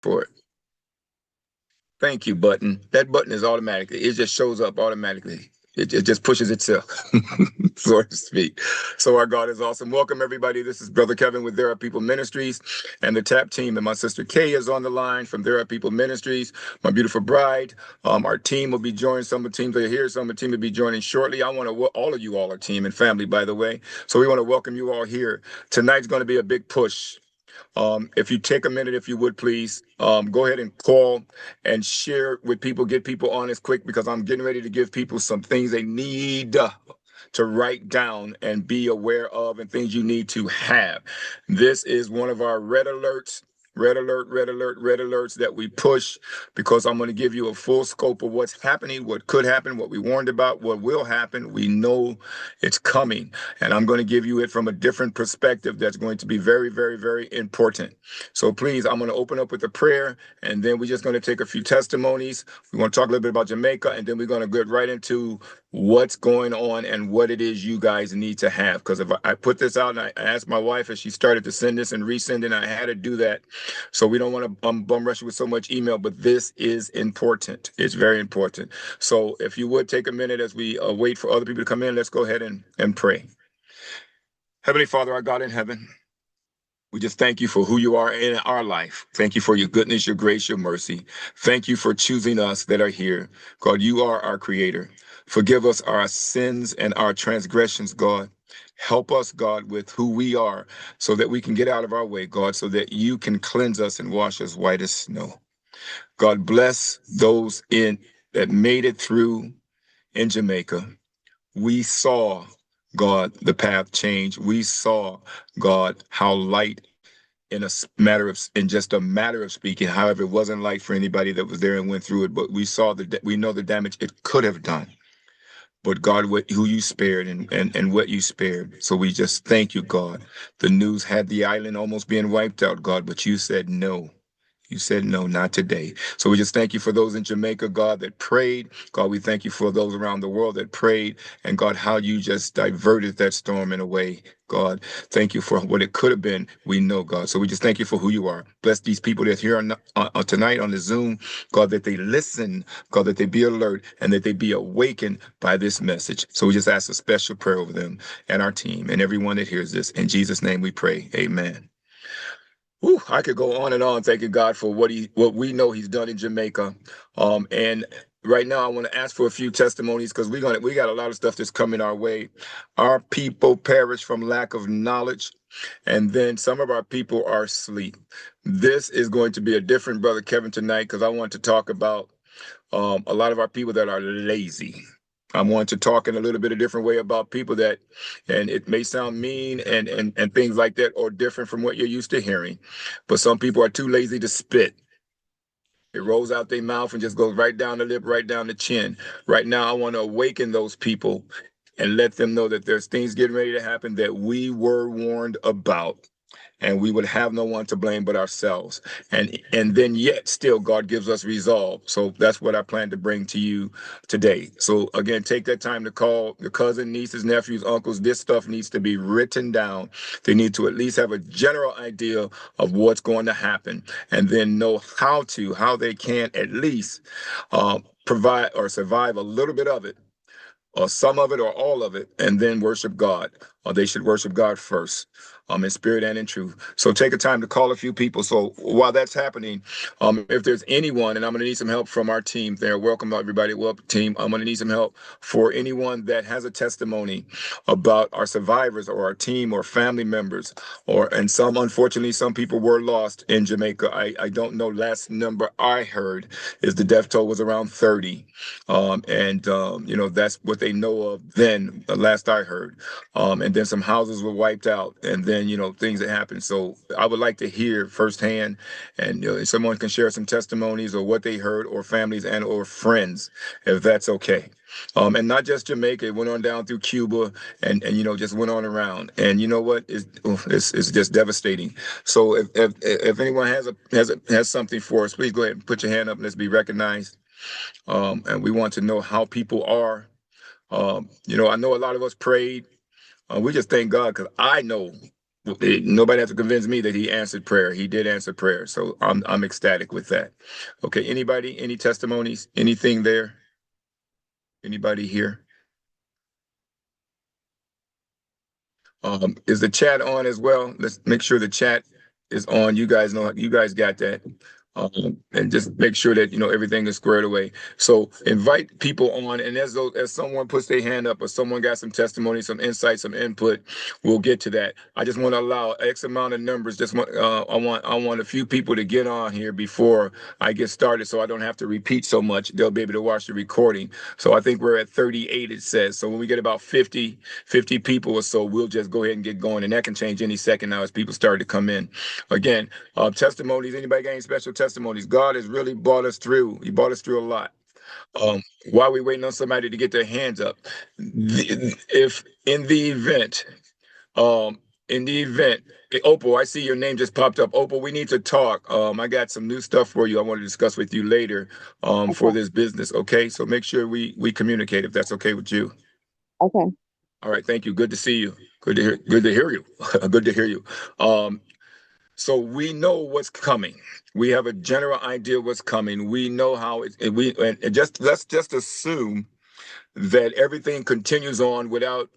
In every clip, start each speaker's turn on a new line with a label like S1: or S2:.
S1: For it. Thank you, button. That button is automatic. It just shows up automatically. It just pushes itself, so to speak. So our God is awesome. Welcome, everybody. This is Brother Kevin with There Are People Ministries and the TAP team. And my sister Kay is on the line from There Are People Ministries, my beautiful bride. Our team will be joining. Some of the teams are here. Some of the team will be joining shortly. I want to, all of you all are team and family, by the way. So we want to welcome you all here. Tonight's going to be a big push. If you take a minute, if you would please, go ahead and call and share with people, get people on as quick because I'm getting ready to give people some things they need to write down and be aware of and things you need to have. This is one of our red alerts. Red alert, red alert, red alerts that we push because I'm going to give you a full scope of what's happening, what could happen, what we warned about, what will happen. We know it's coming. And I'm going to give you it from a different perspective that's going to be very, very, very important. So please, I'm going to open up with a prayer, and then we're just going to take a few testimonies. We're going to talk a little bit about Jamaica, and then we're going to get right into what's going on and what it is you guys need to have. Because if I put this out and I asked my wife as she started to send this and resend it, I had to do that. So we don't want to bum rush you with so much email, but this is important. It's very important. So if you would take a minute as we wait for other people to come in, let's go ahead and pray. Heavenly Father, our God in heaven, we just thank you for who you are in our life. Thank you for your goodness, your grace, your mercy. Thank you for choosing us that are here. God, you are our creator. Forgive us our sins and our transgressions, God. Help us, God, with who we are so that we can get out of our way, God, so that you can cleanse us and wash us white as snow. God, bless those in that made it through in Jamaica. We saw, God, the path change. We saw, God, how light in just a matter of speaking. However, it wasn't light for anybody that was there and went through it, but we know the damage it could have done. But God, who you spared and what you spared. So we just thank you, God. The news had the island almost being wiped out, God, but you said no. You said no, not today. So we just thank you for those in Jamaica, God, that prayed. God, we thank you for those around the world that prayed. And God, how you just diverted that storm in a way. God, thank you for what it could have been. We know, God. So we just thank you for who you are. Bless these people that's here tonight on the Zoom. God, that they listen. God, that they be alert and that they be awakened by this message. So we just ask a special prayer over them and our team and everyone that hears this. In Jesus' name we pray. Amen. Whew, I could go on and on thanking God for what we know He's done in Jamaica. And right now I want to ask for a few testimonies because we got a lot of stuff that's coming our way. Our people perish from lack of knowledge, and then some of our people are asleep. This is going to be a different Brother Kevin tonight because I want to talk about a lot of our people that are lazy. I want to talk in a little bit of different way about people that, and it may sound mean and things like that, or different from what you're used to hearing, but some people are too lazy to spit. It rolls out their mouth and just goes right down the lip, right down the chin. Right now, I want to awaken those people and let them know that there's things getting ready to happen that we were warned about, and we would have no one to blame but ourselves. And then yet still God gives us resolve. So that's what I plan to bring to you today. So again, take that time to call your cousin, nieces, nephews, uncles. This stuff needs to be written down. They need to at least have a general idea of what's going to happen, and then know how they can at least provide or survive a little bit of it, or some of it or all of it, and then worship God. Or they should worship God first, in spirit and in truth. So take a time to call a few people. So while that's happening, if there's anyone, and I'm going to need some help from our team there. Welcome everybody. Welcome team. I'm going to need some help for anyone that has a testimony about our survivors or our team or family members, and some, unfortunately, some people were lost in Jamaica. I don't know. Last number I heard is the death toll was around 30. That's what they know of then, the last I heard. And then some houses were wiped out, and then, things that happened. So I would like to hear firsthand, and if someone can share some testimonies or what they heard, or families and or friends, if that's okay. And not just Jamaica, it went on down through Cuba and just went on around. And you know what? It's just devastating. So if anyone has something for us, please go ahead and put your hand up and let's be recognized. And we want to know how people are. I know a lot of us prayed. We just thank God because I know Nobody has to convince me that he answered prayer. He did answer prayer, so I'm ecstatic with that. Okay, anybody, any testimonies, anything there? Anybody here? Is the chat on as well? Let's make sure the chat is on. You guys know, you guys got that. And just make sure that everything is squared away. So invite people on, and as someone puts their hand up or someone got some testimony, some insight, some input, we'll get to that. I just want to allow X amount of numbers. I want a few people to get on here before I get started, so I don't have to repeat so much. They'll be able to watch the recording. So I think we're at 38. It says so. When we get about 50 people or so, we'll just go ahead and get going, and that can change any second now as people start to come in. Again, testimonies. Anybody got any special testimonies? God has really brought us through. He brought us through a lot. While we waiting on somebody to get their hands up, if in the event, in the event, Opal, I see your name just popped up. Opal, we need to talk. I got some new stuff for you. I want to discuss with you later, for this business. Okay, so make sure we communicate if that's okay with you.
S2: Okay.
S1: All right, thank you. Good to see you. Good to hear. Good to hear you. Good to hear you. Um, So we know what's coming. We have a general idea what's coming. We know how and just let's just assume that everything continues on without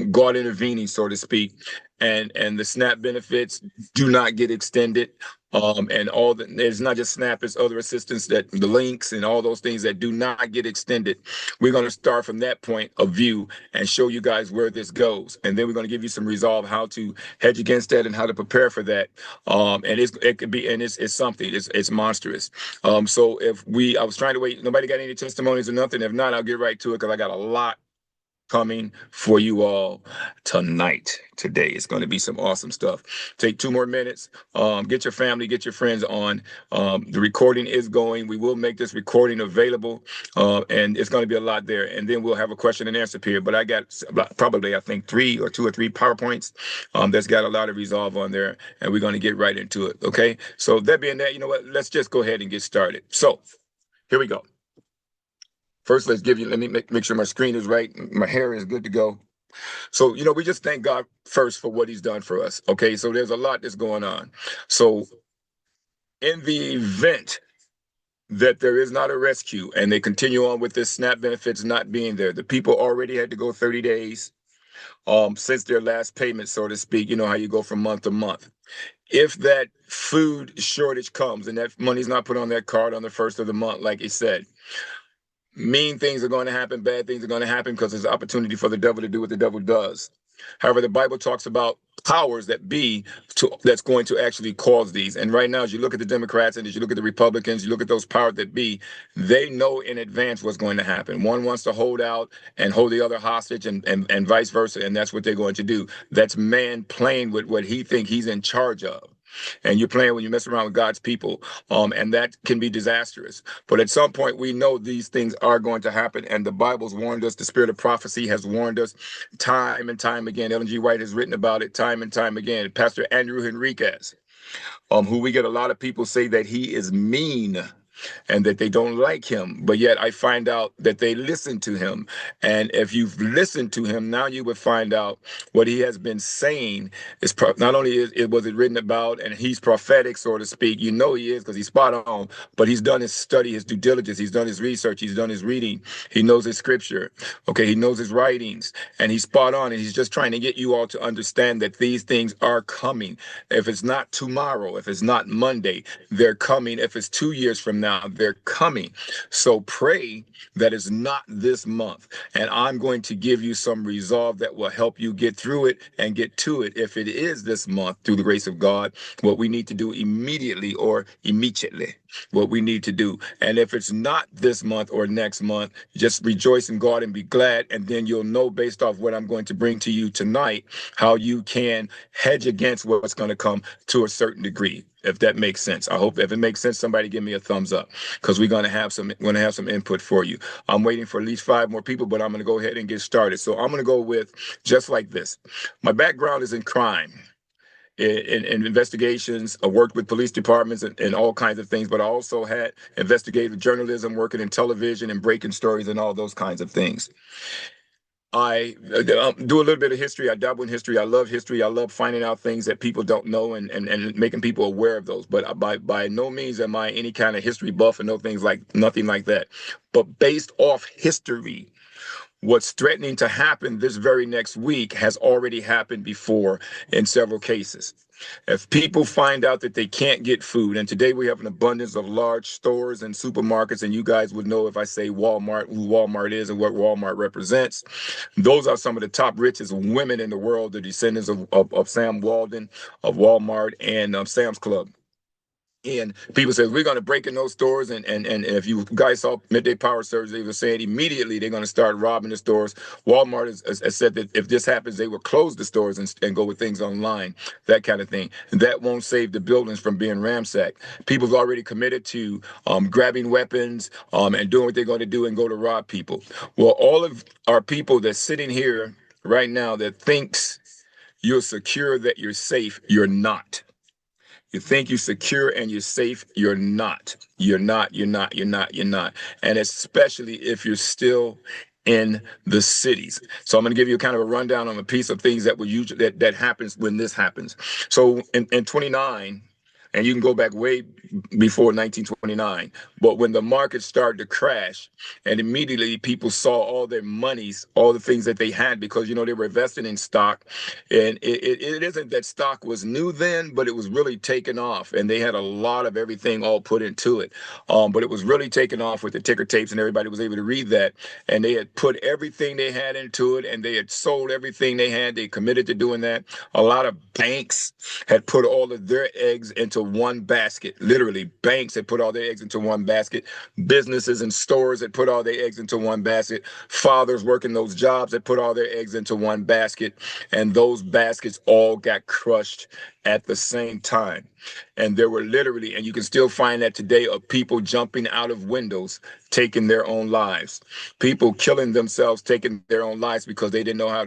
S1: God intervening, so to speak, and the SNAP benefits do not get extended. And all the it's not just SNAP, it's other assistance that the links and all those things that do not get extended. We're going to start from that point of view and show you guys where this goes, and then we're going to give you some resolve how to hedge against that and how to prepare for that. And it could be, and it's something. It's monstrous. So I was trying to wait. Nobody got any testimonies or nothing. If not, I'll get right to it because I got a lot coming for you all tonight. Today it's going to be some awesome stuff. Take 2 more minutes. Get your family, get your friends on. The recording is going. We will make this recording available, and it's going to be a lot there. And then we'll have a question and answer period. But I got probably, I think, two or three PowerPoints that's got a lot of resolve on there, and we're going to get right into it. Okay. So that being that, you know what? Let's just go ahead and get started. So here we go. First, let me make sure my screen is right. My hair is good to go. So, we just thank God first for what he's done for us. Okay. So there's a lot that's going on. So in the event that there is not a rescue and they continue on with this SNAP benefits not being there, the people already had to go 30 days since their last payment, so to speak. You know how you go from month to month. If that food shortage comes and that money's not put on that card on the first of the month, like he said, mean things are going to happen, bad things are going to happen because there's opportunity for the devil to do what the devil does. However, the Bible talks about powers that be that's going to actually cause these. And right now, as you look at the Democrats and as you look at the Republicans, you look at those powers that be, they know in advance what's going to happen. One wants to hold out and hold the other hostage and vice versa. And that's what they're going to do. That's man playing with what he thinks he's in charge of. And you're playing when you mess around with God's people, and that can be disastrous. But at some point, we know these things are going to happen, and the Bible's warned us. The spirit of prophecy has warned us time and time again. Ellen G. White has written about it time and time again. Pastor Andrew Henriquez, who we get a lot of people say that he is mean and that they don't like him, but yet I find out that they listen to him. And if you've listened to him, now you would find out what he has been saying is not only was it written about, and he's prophetic, so to speak. You know he is because he's spot on, but he's done his study, his due diligence, he's done his research, he's done his reading, he knows his scripture, okay, he knows his writings, and he's spot on, and he's just trying to get you all to understand that these things are coming. If it's not tomorrow, if it's not Monday, they're coming. If it's 2 years from now, they're coming. So pray that it's not this month. And I'm going to give you some resolve that will help you get through it and get to it. If it is this month, through the grace of God, what we need to do immediately or immediately, what we need to do. And if it's not this month or next month, just rejoice in God and be glad. And then you'll know based off what I'm going to bring to you tonight, how you can hedge against what's going to come to a certain degree. If that makes sense. I hope if it makes sense, somebody give me a thumbs up because we're going to have some input for you. I'm waiting for at least 5 more people, but I'm going to go ahead and get started. So I'm going to go with just like this. My background is in crime. In investigations. I worked with police departments and all kinds of things, but I also had investigative journalism, working in television and breaking stories and all those kinds of things. I do a little bit of history. I dabble in history. I love history. I love finding out things that people don't know and making people aware of those. But by no means am I any kind of history buff and no things like nothing like that. But based off history, what's threatening to happen this very next week has already happened before in several cases. If people find out that they can't get food, and today we have an abundance of large stores and supermarkets, and you guys would know if I say Walmart, who Walmart is and what Walmart represents. Those are some of the top richest women in the world, the descendants of Sam Walden, of Walmart, and Sam's Club. And people say we're going to break in those stores, and if you guys saw midday power surge, they were saying immediately they're going to start robbing the stores. Walmart has said that if this happens, they will close the stores and go with things online, that kind of thing. That won't save the buildings from being ransacked. People have already committed to grabbing weapons and doing what they're going to do and go to rob people. Well, all of our people that's sitting here right now that thinks you're secure, that you're safe, you're not. You think you're secure and you're safe. You're not. You're not. You're not. You're not. You're not. And especially if you're still in the cities. So I'm going to give you kind of a rundown on a piece of things that will usually that happens when this happens. So in 29, and you can go back way before 1929, but when the market started to crash, and immediately people saw all their monies, all the things that they had, because they were invested in stock, and it isn't that stock was new then, but it was really taken off, and they had a lot of everything all put into it. But it was really taken off with the ticker tapes, and everybody was able to read that, and they had put everything they had into it, and they had sold everything they had. They committed to doing that. A lot of banks had put all of their eggs into one basket. Literally, banks had put all their eggs into one basket. Businesses and stores had put all their eggs into one basket. Fathers working those jobs had put all their eggs into one basket. And those baskets all got crushed at the same time. And there were literally, and you can still find that today, of people jumping out of windows, taking their own lives. People killing themselves, taking their own lives because they didn't know how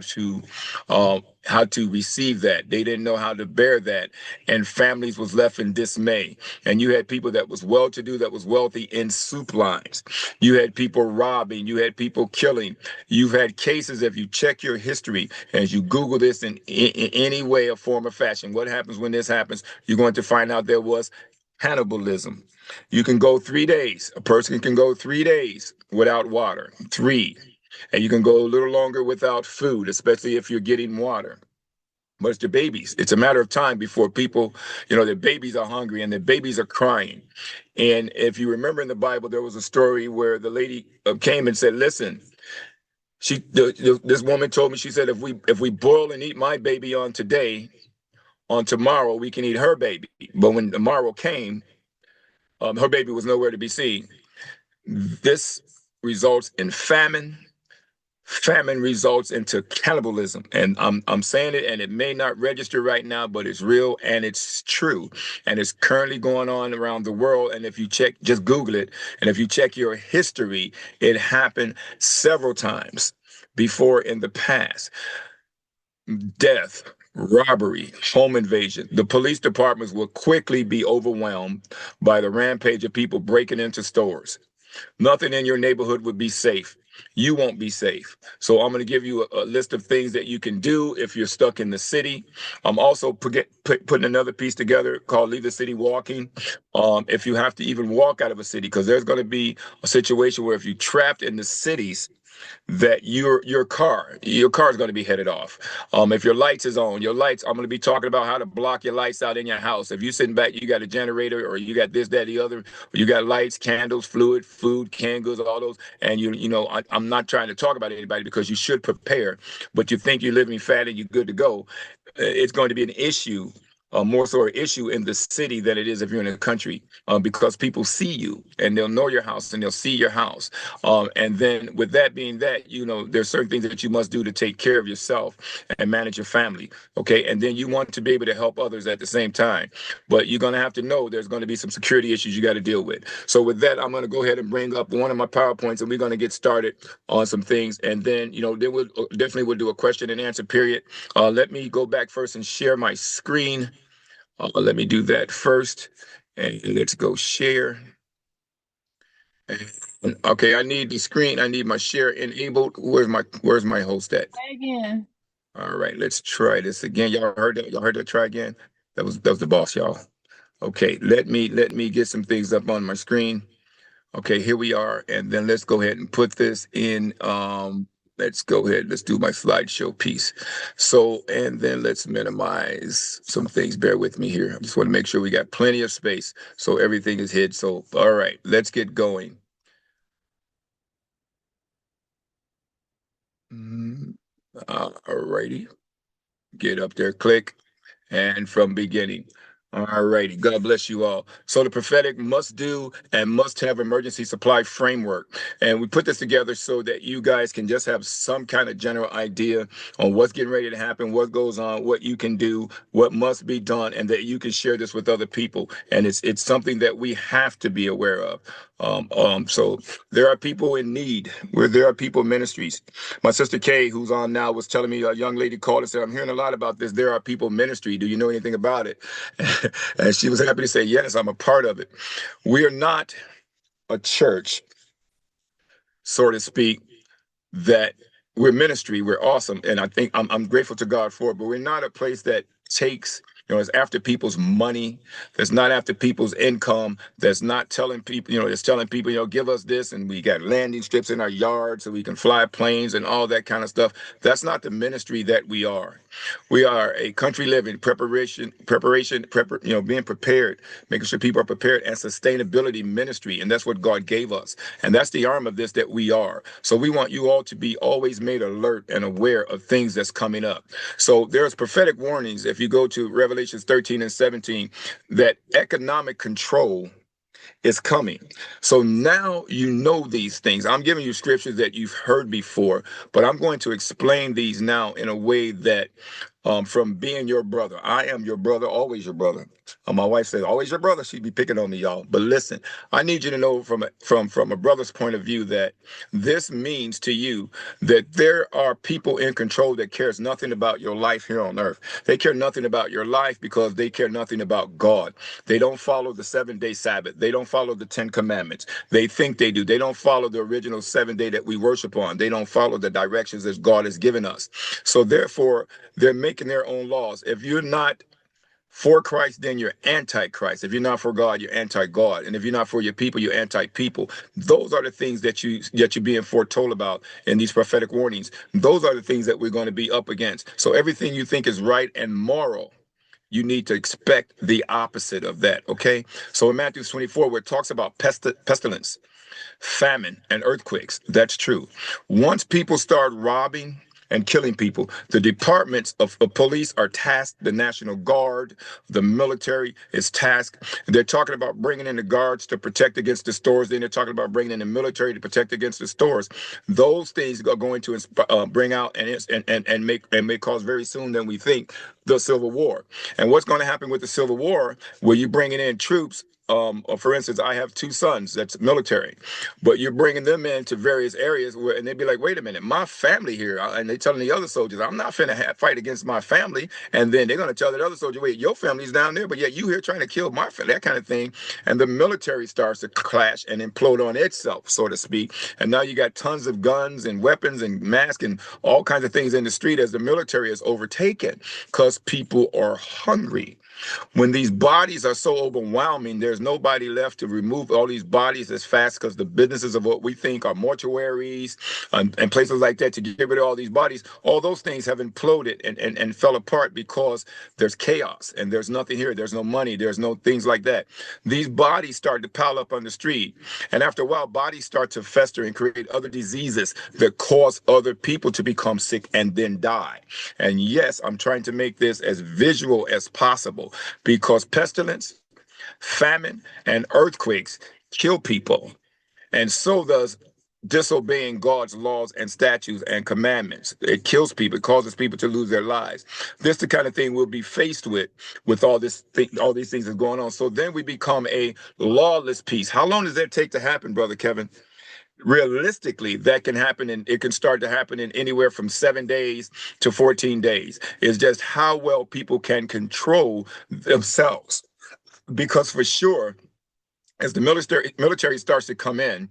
S1: to receive that. They didn't know how to bear that. And families was left in dismay. And you had people that was well-to-do, that was wealthy, in soup lines. You had people robbing. You had people killing. You've had cases, if you check your history, as you Google this in any way or form or fashion, what happens when this happens, you're going to find out there was cannibalism. You can go 3 days. A person can go 3 days without water. 3. And you can go a little longer without food, especially if you're getting water. But it's the babies. It's a matter of time before people, their babies are hungry and their babies are crying. And if you remember in the Bible, there was a story where the lady came and said, listen, this woman told me, she said, if we boil and eat my baby on today, on tomorrow, we can eat her baby. But when tomorrow came, her baby was nowhere to be seen. This results in famine. Famine results into cannibalism. And I'm saying it, and it may not register right now, but it's real and it's true. And it's currently going on around the world. And if you check, just Google it. And if you check your history, it happened several times before in the past. Death, robbery, home invasion. The police departments will quickly be overwhelmed by the rampage of people breaking into stores. Nothing in your neighborhood would be safe. You won't be safe. So I'm going to give you a list of things that you can do if you're stuck in the city. I'm also putting another piece together called Leave the City Walking. If you have to even walk out of a city, because there's going to be a situation where if you're trapped in the cities, that your car is going to be headed off. If your lights is on, your lights, I'm going to be talking about how to block your lights out in your house. If you're sitting back, you got a generator, or you got this, that, the other, or you got lights, candles, fluid, food, canned goods, all those. And I'm not trying to talk about anybody, because you should prepare, but you think you're living fat and you're good to go. It's going to be an issue, more so an issue in the city than it is if you're in a country, because people see you and they'll know your house and they'll see your house. And then with that being that, there's certain things that you must do to take care of yourself and manage your family. Okay. And then you want to be able to help others at the same time. But you're going to have to know there's going to be some security issues you got to deal with. So with that, I'm going to go ahead and bring up one of my PowerPoints, and we're going to get started on some things. And then, then we'll definitely do a question and answer period. Let me go back first and share my screen. Let me do that first, and let's go share. Okay, I need the screen. I need my share enabled. Where's my host at?
S2: Try again.
S1: All right, let's try this again. Y'all heard that? Y'all heard that? Try again. That was the boss, y'all. Okay, let me get some things up on my screen. Okay, here we are, and then let's go ahead and put this in. Let's go ahead. Let's do my slideshow piece. So, and then let's minimize some things. Bear with me here. I just want to make sure we got plenty of space so everything is hid. So, all right, let's get going. Mm, all righty, get up there, click, and from beginning. All righty. God bless you all. So the prophetic must do and must have emergency supply framework. And we put this together so that you guys can just have some kind of general idea on what's getting ready to happen, what goes on, what you can do, what must be done, and that you can share this with other people. And it's something that we have to be aware of. So there are people in need where there are people ministries. My sister Kay, who's on now, was telling me, a young lady called and said, I'm hearing a lot about this. There are people ministry. Do you know anything about it? And she was happy to say, yes, I'm a part of it. We are not a church, so to speak, that we're ministry, we're awesome, and I think I'm grateful to God for it. But we're not a place that takes, it's after people's money. That's not after people's income. That's not telling people, it's telling people, give us this, and we got landing strips in our yard so we can fly planes and all that kind of stuff. That's not the ministry that we are. We are a country living being prepared, making sure people are prepared, and sustainability ministry. And that's what God gave us. And that's the arm of this that we are. So we want you all to be always made alert and aware of things that's coming up. So there's prophetic warnings. If you go to Revelations 13 and 17, that economic control is coming. So now you know these things. I'm giving you scriptures that you've heard before, but I'm going to explain these now in a way that from being your brother. I am your brother, always your brother. My wife says, always your brother. She'd be picking on me, y'all. But listen, I need you to know from a brother's point of view that this means to you that there are people in control that cares nothing about your life here on earth. They care nothing about your life because they care nothing about God. They don't follow the 7-day Sabbath. They don't follow the 10 commandments. They think they do. They don't follow the original 7-day that we worship on. They don't follow the directions that God has given us. So therefore, they're making their own laws. If you're not for Christ, then you're anti-Christ. If you're not for God, you're anti-God. And if you're not for your people, you're anti-people. Those are the things that you're being foretold about in these prophetic warnings. Those are the things that we're going to be up against. So everything you think is right and moral, you need to expect the opposite of that. Okay. So in Matthew 24, where it talks about pestilence, famine, and earthquakes. That's true. Once people start robbing and killing people, the departments of police are tasked, the National Guard, the military is tasked. They're talking about bringing in the guards to protect against the stores. Then they're talking about bringing in the military to protect against the stores. Those things are going to bring out and may cause very soon than we think the Civil War. And what's going to happen with the Civil War, where you're bringing in troops, for instance, I have two sons that's military, but you're bringing them into various areas where, and they'd be like, wait a minute, my family here. And they telling the other soldiers, I'm not finna fight against my family. And then they're going to tell that other soldier, wait, your family's down there, but yet you here trying to kill my family, that kind of thing. And the military starts to clash and implode on itself, so to speak. And now you got tons of guns and weapons and masks and all kinds of things in the street as the military is overtaken because people are hungry. When these bodies are so overwhelming, there's nobody left to remove all these bodies as fast because the businesses of what we think are mortuaries and places like that to get rid of all these bodies, all those things have imploded and fell apart because there's chaos and there's nothing here. There's no money. There's no things like that. These bodies start to pile up on the street. And after a while, bodies start to fester and create other diseases that cause other people to become sick and then die. And yes, I'm trying to make this as visual as possible because pestilence, famine, and earthquakes kill people. And so does disobeying God's laws and statutes and commandments. It kills people. It causes people to lose their lives. This is the kind of thing we'll be faced with all these things that's going on. So then we become a lawless peace. How long does that take to happen, Brother Kevin? Realistically, that can happen, and it can start to happen in anywhere from 7 days to 14 days. It's just how well people can control themselves. Because for sure, as the military starts to come in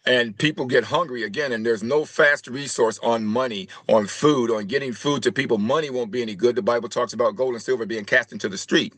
S1: and people get hungry again, and there's no fast resource on money, on food, on getting food to people, money won't be any good. The Bible talks about gold and silver being cast into the street.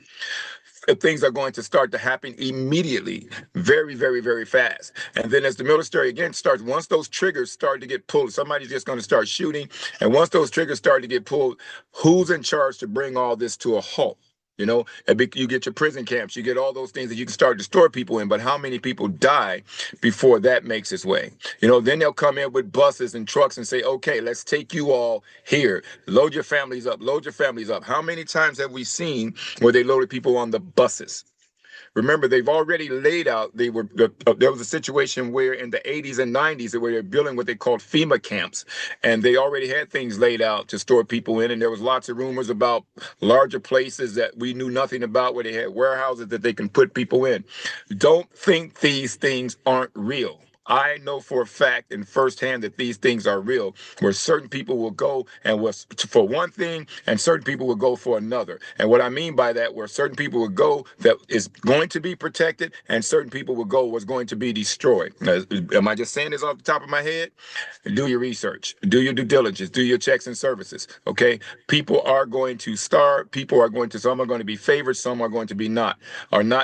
S1: Things are going to start to happen immediately, very, very, very fast. And then as the military again starts, once those triggers start to get pulled, somebody's just going to start shooting. And once those triggers start to get pulled, who's in charge to bring all this to a halt? You know, you get your prison camps, you get all those things that you can start to store people in. But how many people die before that makes its way? You know, then they'll come in with buses and trucks and say, okay, let's take you all here. Load your families up. Load your families up. How many times have we seen where they loaded people on the buses? Remember, they've already laid out. There was a situation where in the 80s and 90s where they're building what they called FEMA camps, and they already had things laid out to store people in. And there was lots of rumors about larger places that we knew nothing about where they had warehouses that they can put people in. Don't think these things aren't real. I know for a fact and firsthand that these things are real, where certain people will go and was for one thing, and certain people will go for another. And what I mean by that, where certain people will go that is going to be protected, and certain people will go was going to be destroyed. Now, am I just saying this off the top of my head? Do your research, do your due diligence, do your checks and services. Okay, people are going to starve. People are going to. Some are going to be favored. Some are going to be not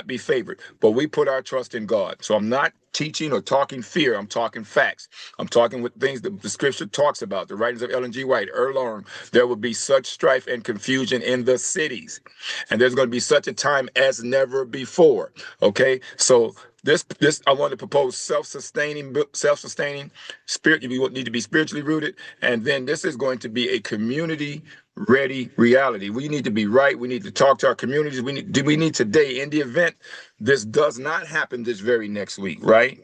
S1: be favored. But we put our trust in God. So I'm not teaching or talking fear. I'm talking facts. I'm talking with things that the scripture talks about. The writings of Ellen G. White, Earl Orm. There will be such strife and confusion in the cities, and there's going to be such a time as never before. Okay, so this I want to propose self-sustaining spirit. You need to be spiritually rooted, and then this is going to be a community ready reality. We need to be right. We need to talk to our communities. We need today, in the event this does not happen this very next week, right?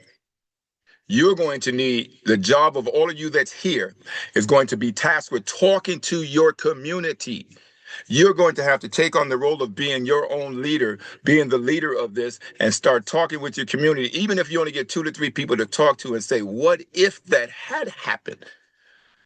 S1: You're going to need the job of all of you that's here is going to be tasked with talking to your community. You're going to have to take on the role of being your own leader, being the leader of this, and start talking with your community. Even if you only get 2 to 3 people to talk to and say, what if that had happened?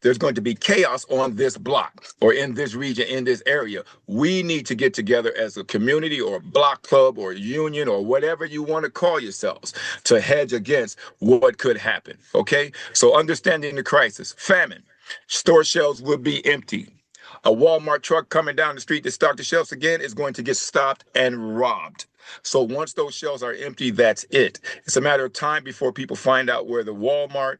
S1: There's going to be chaos on this block or in this region, in this area. We need to get together as a community or a block club or a union or whatever you want to call yourselves to hedge against what could happen. Okay? So understanding the crisis, famine, store shelves will be empty. A Walmart truck coming down the street to stock the shelves again is going to get stopped and robbed. So once those shelves are empty, that's it. It's a matter of time before people find out where the Walmart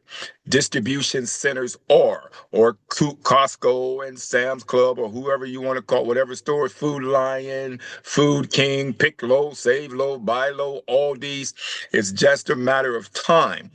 S1: distribution centers are, or Costco and Sam's Club, or whoever you want to call, whatever stores, Food Lion, Food King, Pick Low, Save Low, Buy Low, all these. It's just a matter of time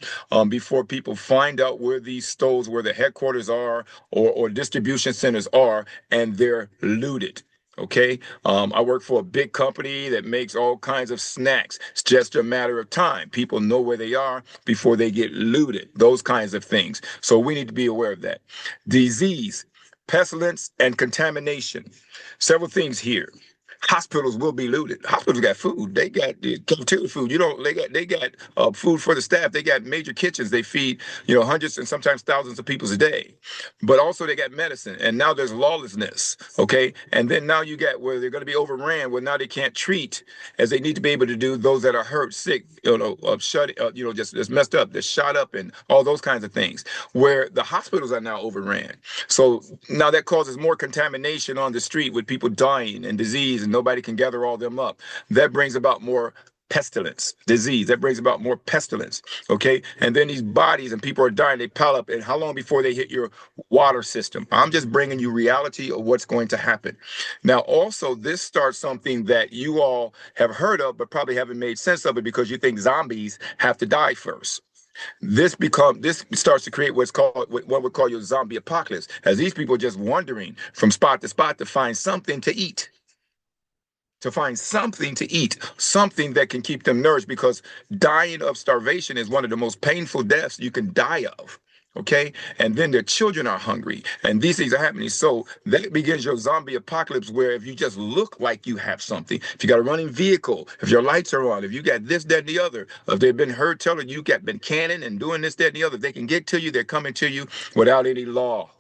S1: before people find out where these stores, where the headquarters are, or distribution centers are, and they're looted. Okay. I work for a big company that makes all kinds of snacks. It's just a matter of time. People know where they are before they get looted, those kinds of things. So we need to be aware of that. Disease, pestilence, and contamination. Several things here. Hospitals will be looted. Hospitals got food. They got cafeteria food. They got food for the staff. They got major kitchens. They feed hundreds and sometimes thousands of people a day. But also they got medicine. And now there's lawlessness. Okay, and then now you got where they're going to be overran. Where now they can't treat as they need to be able to do those that are hurt, sick, just messed up, they're shot up, and all those kinds of things. Where the hospitals are now overran. So now that causes more contamination on the street with people dying and disease, and nobody can gather all them up. That brings about more pestilence, disease. That brings about more pestilence. Okay. And then these bodies and people are dying, they pile up. And how long before they hit your water system? I'm just bringing you reality of what's going to happen. Now, also, this starts something that you all have heard of, but probably haven't made sense of it because you think zombies have to die first. This starts to create what we call your zombie apocalypse, as these people are just wandering from spot to spot to find something to eat. Something that can keep them nourished, because dying of starvation is one of the most painful deaths you can die of. Okay. And then their children are hungry and these things are happening. So that begins your zombie apocalypse, where if you just look like you have something, if you got a running vehicle, if your lights are on, if you got this, that, and the other, if they've been heard telling you been canning and doing this, that, and the other, they can get to you. They're coming to you without any law.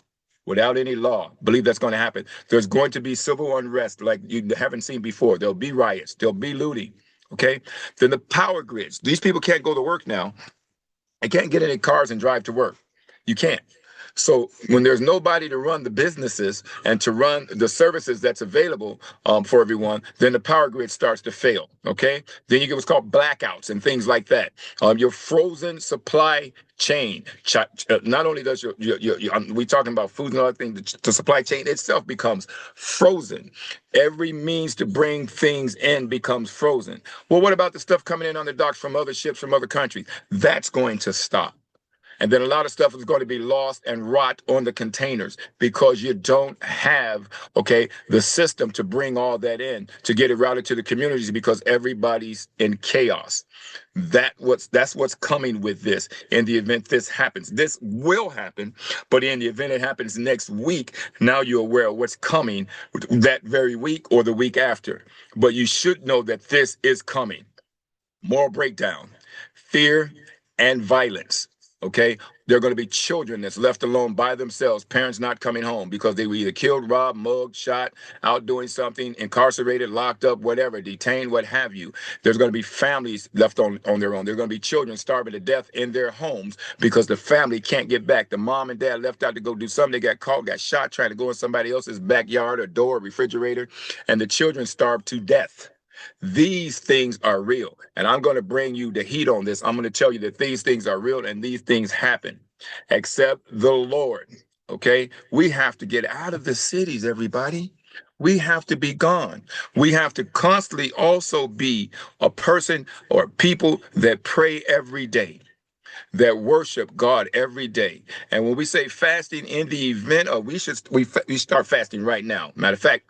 S1: Without any law. Believe that's going to happen. There's going to be civil unrest like you haven't seen before. There'll be riots. There'll be looting. Okay. Then the power grids. These people can't go to work now. They can't get in their cars and drive to work. You can't. So when there's nobody to run the businesses and to run the services that's available for everyone, then the power grid starts to fail. Okay. Then you get what's called blackouts and things like that. Your frozen supply chain. Not only does we talking about food and other things, the supply chain itself becomes frozen. Every means to bring things in becomes frozen. Well, what about the stuff coming in on the docks from other ships from other countries? That's going to stop. And then a lot of stuff is going to be lost and rot on the containers because you don't have, okay, the system to bring all that in, to get it routed to the communities because everybody's in chaos. That's what's coming with this in the event this happens. This will happen, but in the event it happens next week, now you're aware of what's coming that very week or the week after. But you should know that this is coming. Moral breakdown, fear and violence. Okay, there are going to be children that's left alone by themselves, parents not coming home because they were either killed, robbed, mugged, shot, out doing something, incarcerated, locked up, whatever, detained, what have you. There's going to be families left on their own. There are going to be children starving to death in their homes because the family can't get back. The mom and dad left out to go do something. They got caught, got shot trying to go in somebody else's backyard or door, or refrigerator, and the children starved to death. These things are real. And I'm going to bring you the heat on this. I'm going to tell you that these things are real and these things happen. Except the Lord. Okay? We have to get out of the cities, everybody. We have to be gone. We have to constantly also be a person or people that pray every day, that worship God every day. And when we say fasting in the event of, we start fasting right now. Matter of fact,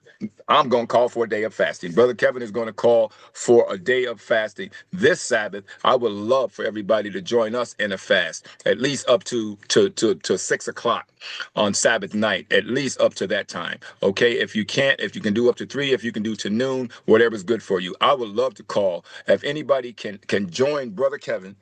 S1: I'm going to call for a day of fasting. Brother Kevin is going to call for a day of fasting this Sabbath. I would love for everybody to join us in a fast, at least up to 6 o'clock on Sabbath night, at least up to that time. Okay, if you can't, if you can do up to 3, if you can do to noon, whatever's good for you. I would love to call. If anybody can join Brother Kevin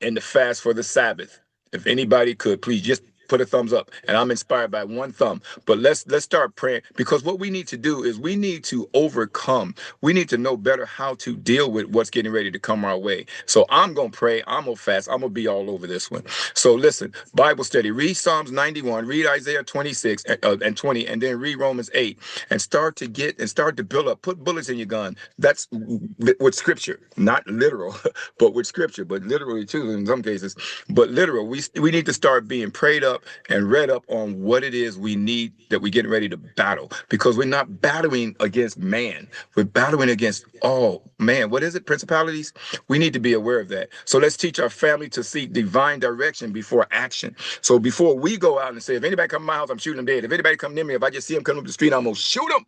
S1: in the fast for the Sabbath. If anybody could, please just put a thumbs up. And I'm inspired by one thumb. But let's start praying, because what we need to do is we need to overcome. We need to know better how to deal with what's getting ready to come our way. So I'm going to pray. I'm going to fast. I'm going to be all over this one. So listen, Bible study, read Psalms 91, read Isaiah 26 and 20, and then read Romans 8 and start to build up. Put bullets in your gun. That's with scripture, not literal, but with scripture, but literally too in some cases. But literal, we need to start being prayed up and read up on what it is we need, that we're getting ready to battle, because we're not battling against man. We're battling against, oh man, what is it? Principalities. We need to be aware of that. So let's teach our family to seek divine direction before action. So before we go out and say, if anybody come to my house, I'm shooting them dead. If anybody come near me, if I just see them coming up the street, I'm going to shoot them.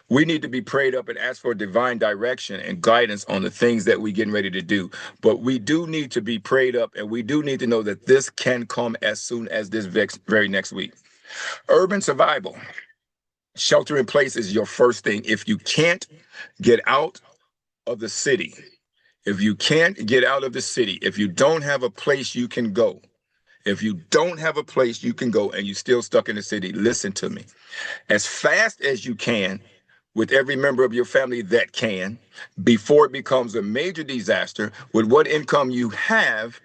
S1: We need to be prayed up and ask for divine direction and guidance on the things that we're getting ready to do. But we do need to be prayed up, and we do need to know that this can come as soon as this very next week. Urban survival. Shelter in place is your first thing. If you can't get out of the city, if you can't get out of the city, if you don't have a place you can go, if you don't have a place you can go and you're still stuck in the city, listen to me. As fast as you can, with every member of your family that can, before it becomes a major disaster, with what income you have,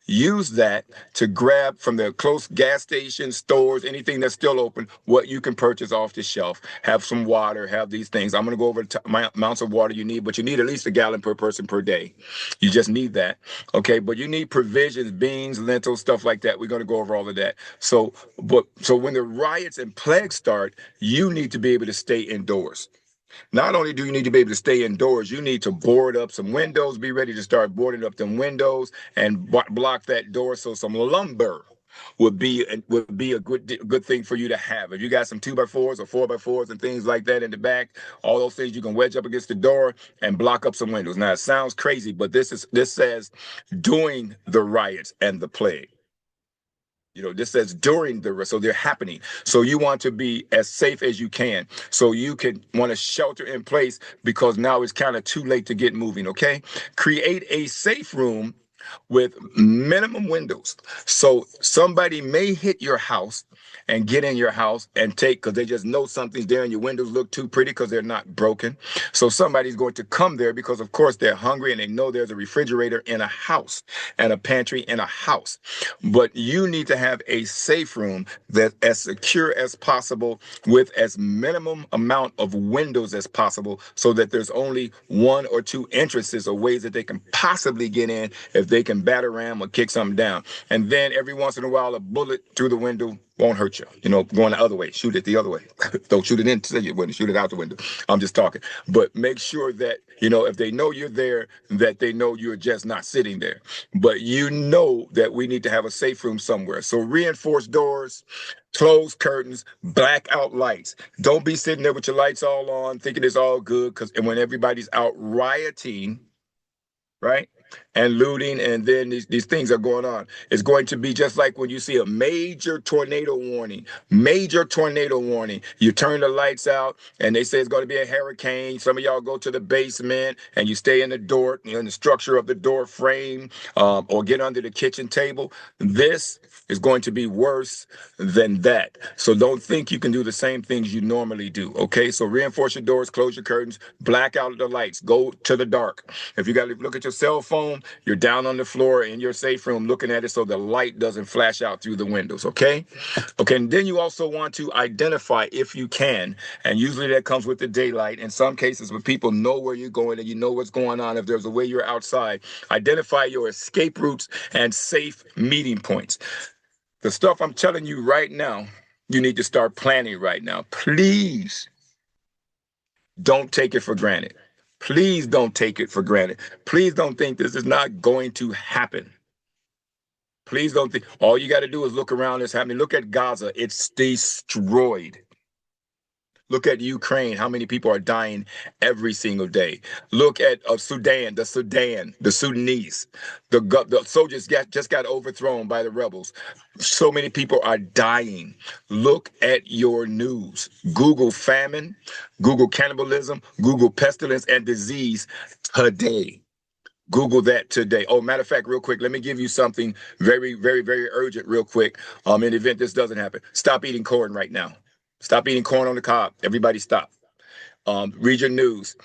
S1: use that to grab from the close gas stations, stores, anything that's still open, what you can purchase off the shelf. Have some water, have these things. I'm going to go over the amounts of water you need, but you need at least a gallon per person per day. You just need that. Okay. But you need provisions, beans, lentils, stuff like that. We're going to go over all of that. So when the riots and plagues start, you need to be able to stay indoors. Not only do you need to be able to stay indoors, you need to board up some windows, be ready to start boarding up them windows and block that door. So some lumber would be a good thing for you to have. If you got some 2x4s or 4x4s and things like that in the back, all those things you can wedge up against the door and block up some windows. Now it sounds crazy, but this says during the riots and the plague. This says during so they're happening. So you want to be as safe as you can. So you can want to shelter in place because now it's kind of too late to get moving. Okay. Create a safe room with minimum windows. So somebody may hit your house and get in your house and take, because they just know something's there and your windows look too pretty because they're not broken. So somebody's going to come there because, of course, they're hungry and they know there's a refrigerator in a house and a pantry in a house. But you need to have a safe room that's as secure as possible with as minimum amount of windows as possible, so that there's only one or two entrances or ways that they can possibly get in if they can batter ram or kick something down. And then every once in a while, a bullet through the window won't hurt you. Going the other way, shoot it the other way. Don't shoot it into your window, shoot it out the window. I'm just talking. But make sure that, if they know you're there, that they know you're just not sitting there. But that we need to have a safe room somewhere. So reinforced doors, closed curtains, blackout lights. Don't be sitting there with your lights all on, thinking it's all good, and when everybody's out rioting, right? And looting, and then these things are going on. It's going to be just like when you see a major tornado warning. You turn the lights out, and they say it's going to be a hurricane. Some of y'all go to the basement, and you stay in the door, in the structure of the door frame, or get under the kitchen table. This is going to be worse than that. So don't think you can do the same things you normally do, okay? So reinforce your doors, close your curtains, black out the lights, go to the dark. If you got to look at your cell phone, you're down on the floor in your safe room looking at it so the light doesn't flash out through the windows, okay? Okay, and then you also want to identify, if you can, and usually that comes with the daylight. In some cases, when people know where you're going and you know what's going on, if there's a way you're outside, identify your escape routes and safe meeting points. The stuff I'm telling you right now, you need to start planning right now. Please don't take it for granted. Please don't take it for granted. Please don't think this is not going to happen. Please don't think all you got to do is look around this happening. Look at Gaza. It's destroyed. Look at Ukraine, how many people are dying every single day. Look at Sudan, the Sudanese. The soldiers just got overthrown by the rebels. So many people are dying. Look at your news. Google famine, Google cannibalism, Google pestilence and disease today. Google that today. Oh, matter of fact, real quick, let me give you something very, very, very urgent real quick. In the event this doesn't happen. Stop eating corn right now. Stop eating corn on the cob. Everybody stop. Read your news.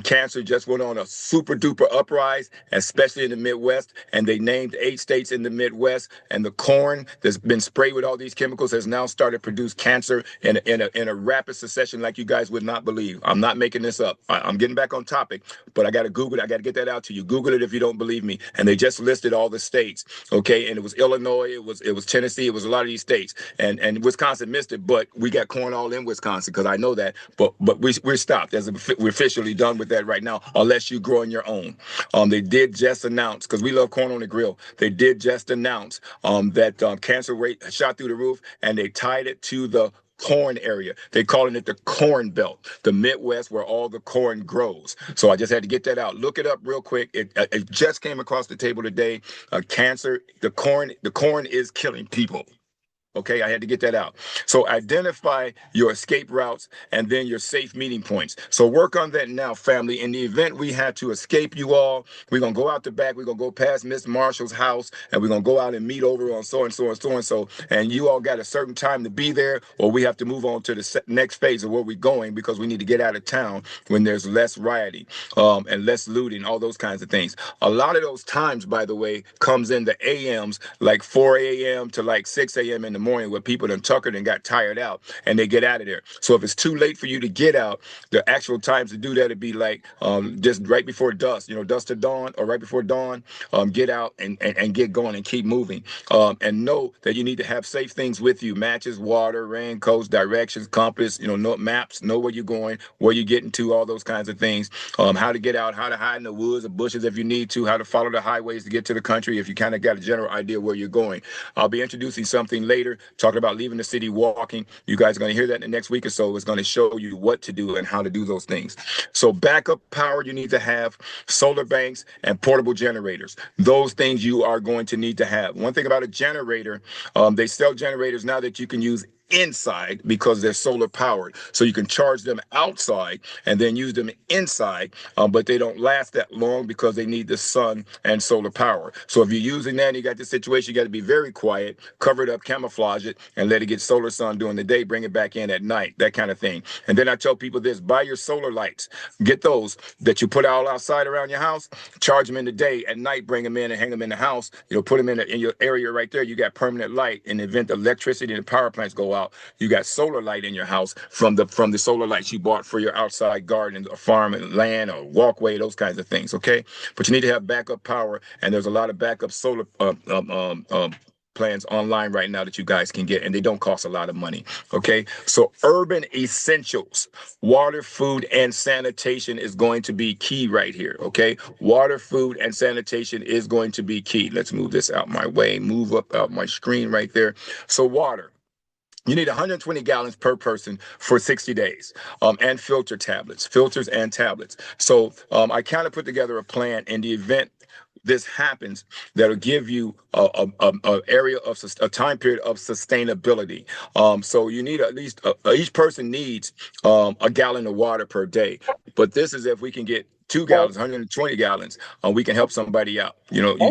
S1: Cancer just went on a super duper uprise, especially in the Midwest, and they named 8 states in the Midwest. And the corn that's been sprayed with all these chemicals has now started to produce cancer in a rapid succession like you guys would not believe. I'm not making this up. I'm getting back on topic, but I got to Google it. I got to get that out to you. Google it if you don't believe me. And they just listed all the states. Okay, and it was Illinois, it was Tennessee, it was a lot of these states, and Wisconsin missed it, but we got corn all in Wisconsin because I know that. But we're stopped. We're officially done with that right now, unless you grow on your own. They did just announce, because we love corn on the grill, they did just announce that cancer rate shot through the roof, and they tied it to the corn area. They're calling it the Corn Belt, the Midwest where all the corn grows. So I just had to get that out. Look it up real quick. It just came across the table today. Cancer, the corn is killing people. Okay, I had to get that out. So identify your escape routes and then your safe meeting points. So work on that now, family. In the event we had to escape you all, we're going to go out the back. We're going to go past Miss Marshall's house, and we're going to go out and meet over on so and so and so and so. And you all got a certain time to be there, or we have to move on to the next phase of where we're going, because we need to get out of town when there's less rioting and less looting, all those kinds of things. A lot of those times, by the way, comes in the AMs, like 4 a.m. to like 6 a.m. in the morning, where people done tuckered and got tired out and they get out of there. So if it's too late for you to get out, the actual times to do that would be like just right before dusk, dusk to dawn, or right before dawn. Get out and get going and keep moving. And know that you need to have safe things with you: matches, water, raincoats, directions, compass, know maps, know where you're going, where you're getting to, all those kinds of things. How to get out, how to hide in the woods or bushes if you need to, how to follow the highways to get to the country if you kind of got a general idea where you're going. I'll be introducing something later, talking about leaving the city walking. You guys are going to hear that in the next week or so. It's going to show you what to do and how to do those things. So backup power, you need to have solar banks and portable generators. Those things you are going to need to have. One thing about a generator, they sell generators now that you can use inside because they're solar powered. So you can charge them outside and then use them inside, but they don't last that long because they need the sun and solar power. So if you're using that and you got this situation, you got to be very quiet, cover it up, camouflage it, and let it get solar sun during the day, bring it back in at night, that kind of thing. And then I tell people this: buy your solar lights. Get those that you put all outside around your house, charge them in the day, at night bring them in and hang them in the house. Put them in your area right there. You got permanent light. In the event the electricity and the power plants go out, you got solar light in your house from the solar lights you bought for your outside garden or farm and land or walkway, those kinds of things. Okay, but you need to have backup power, and there's a lot of backup solar plans online right now that you guys can get, and they don't cost a lot of money. Okay, so urban essentials, water, food, and sanitation is going to be key right here. Okay, water, food, and sanitation is going to be key. Let's move this out my way, move up out my screen right there. So water. You need 120 gallons per person for 60 days, and filters and tablets. So I kind of put together a plan in the event this happens that'll give you a area of a time period of sustainability. So you need at least each person needs a gallon of water per day. But this is if we can get 2 gallons, 120 gallons, we can help somebody out.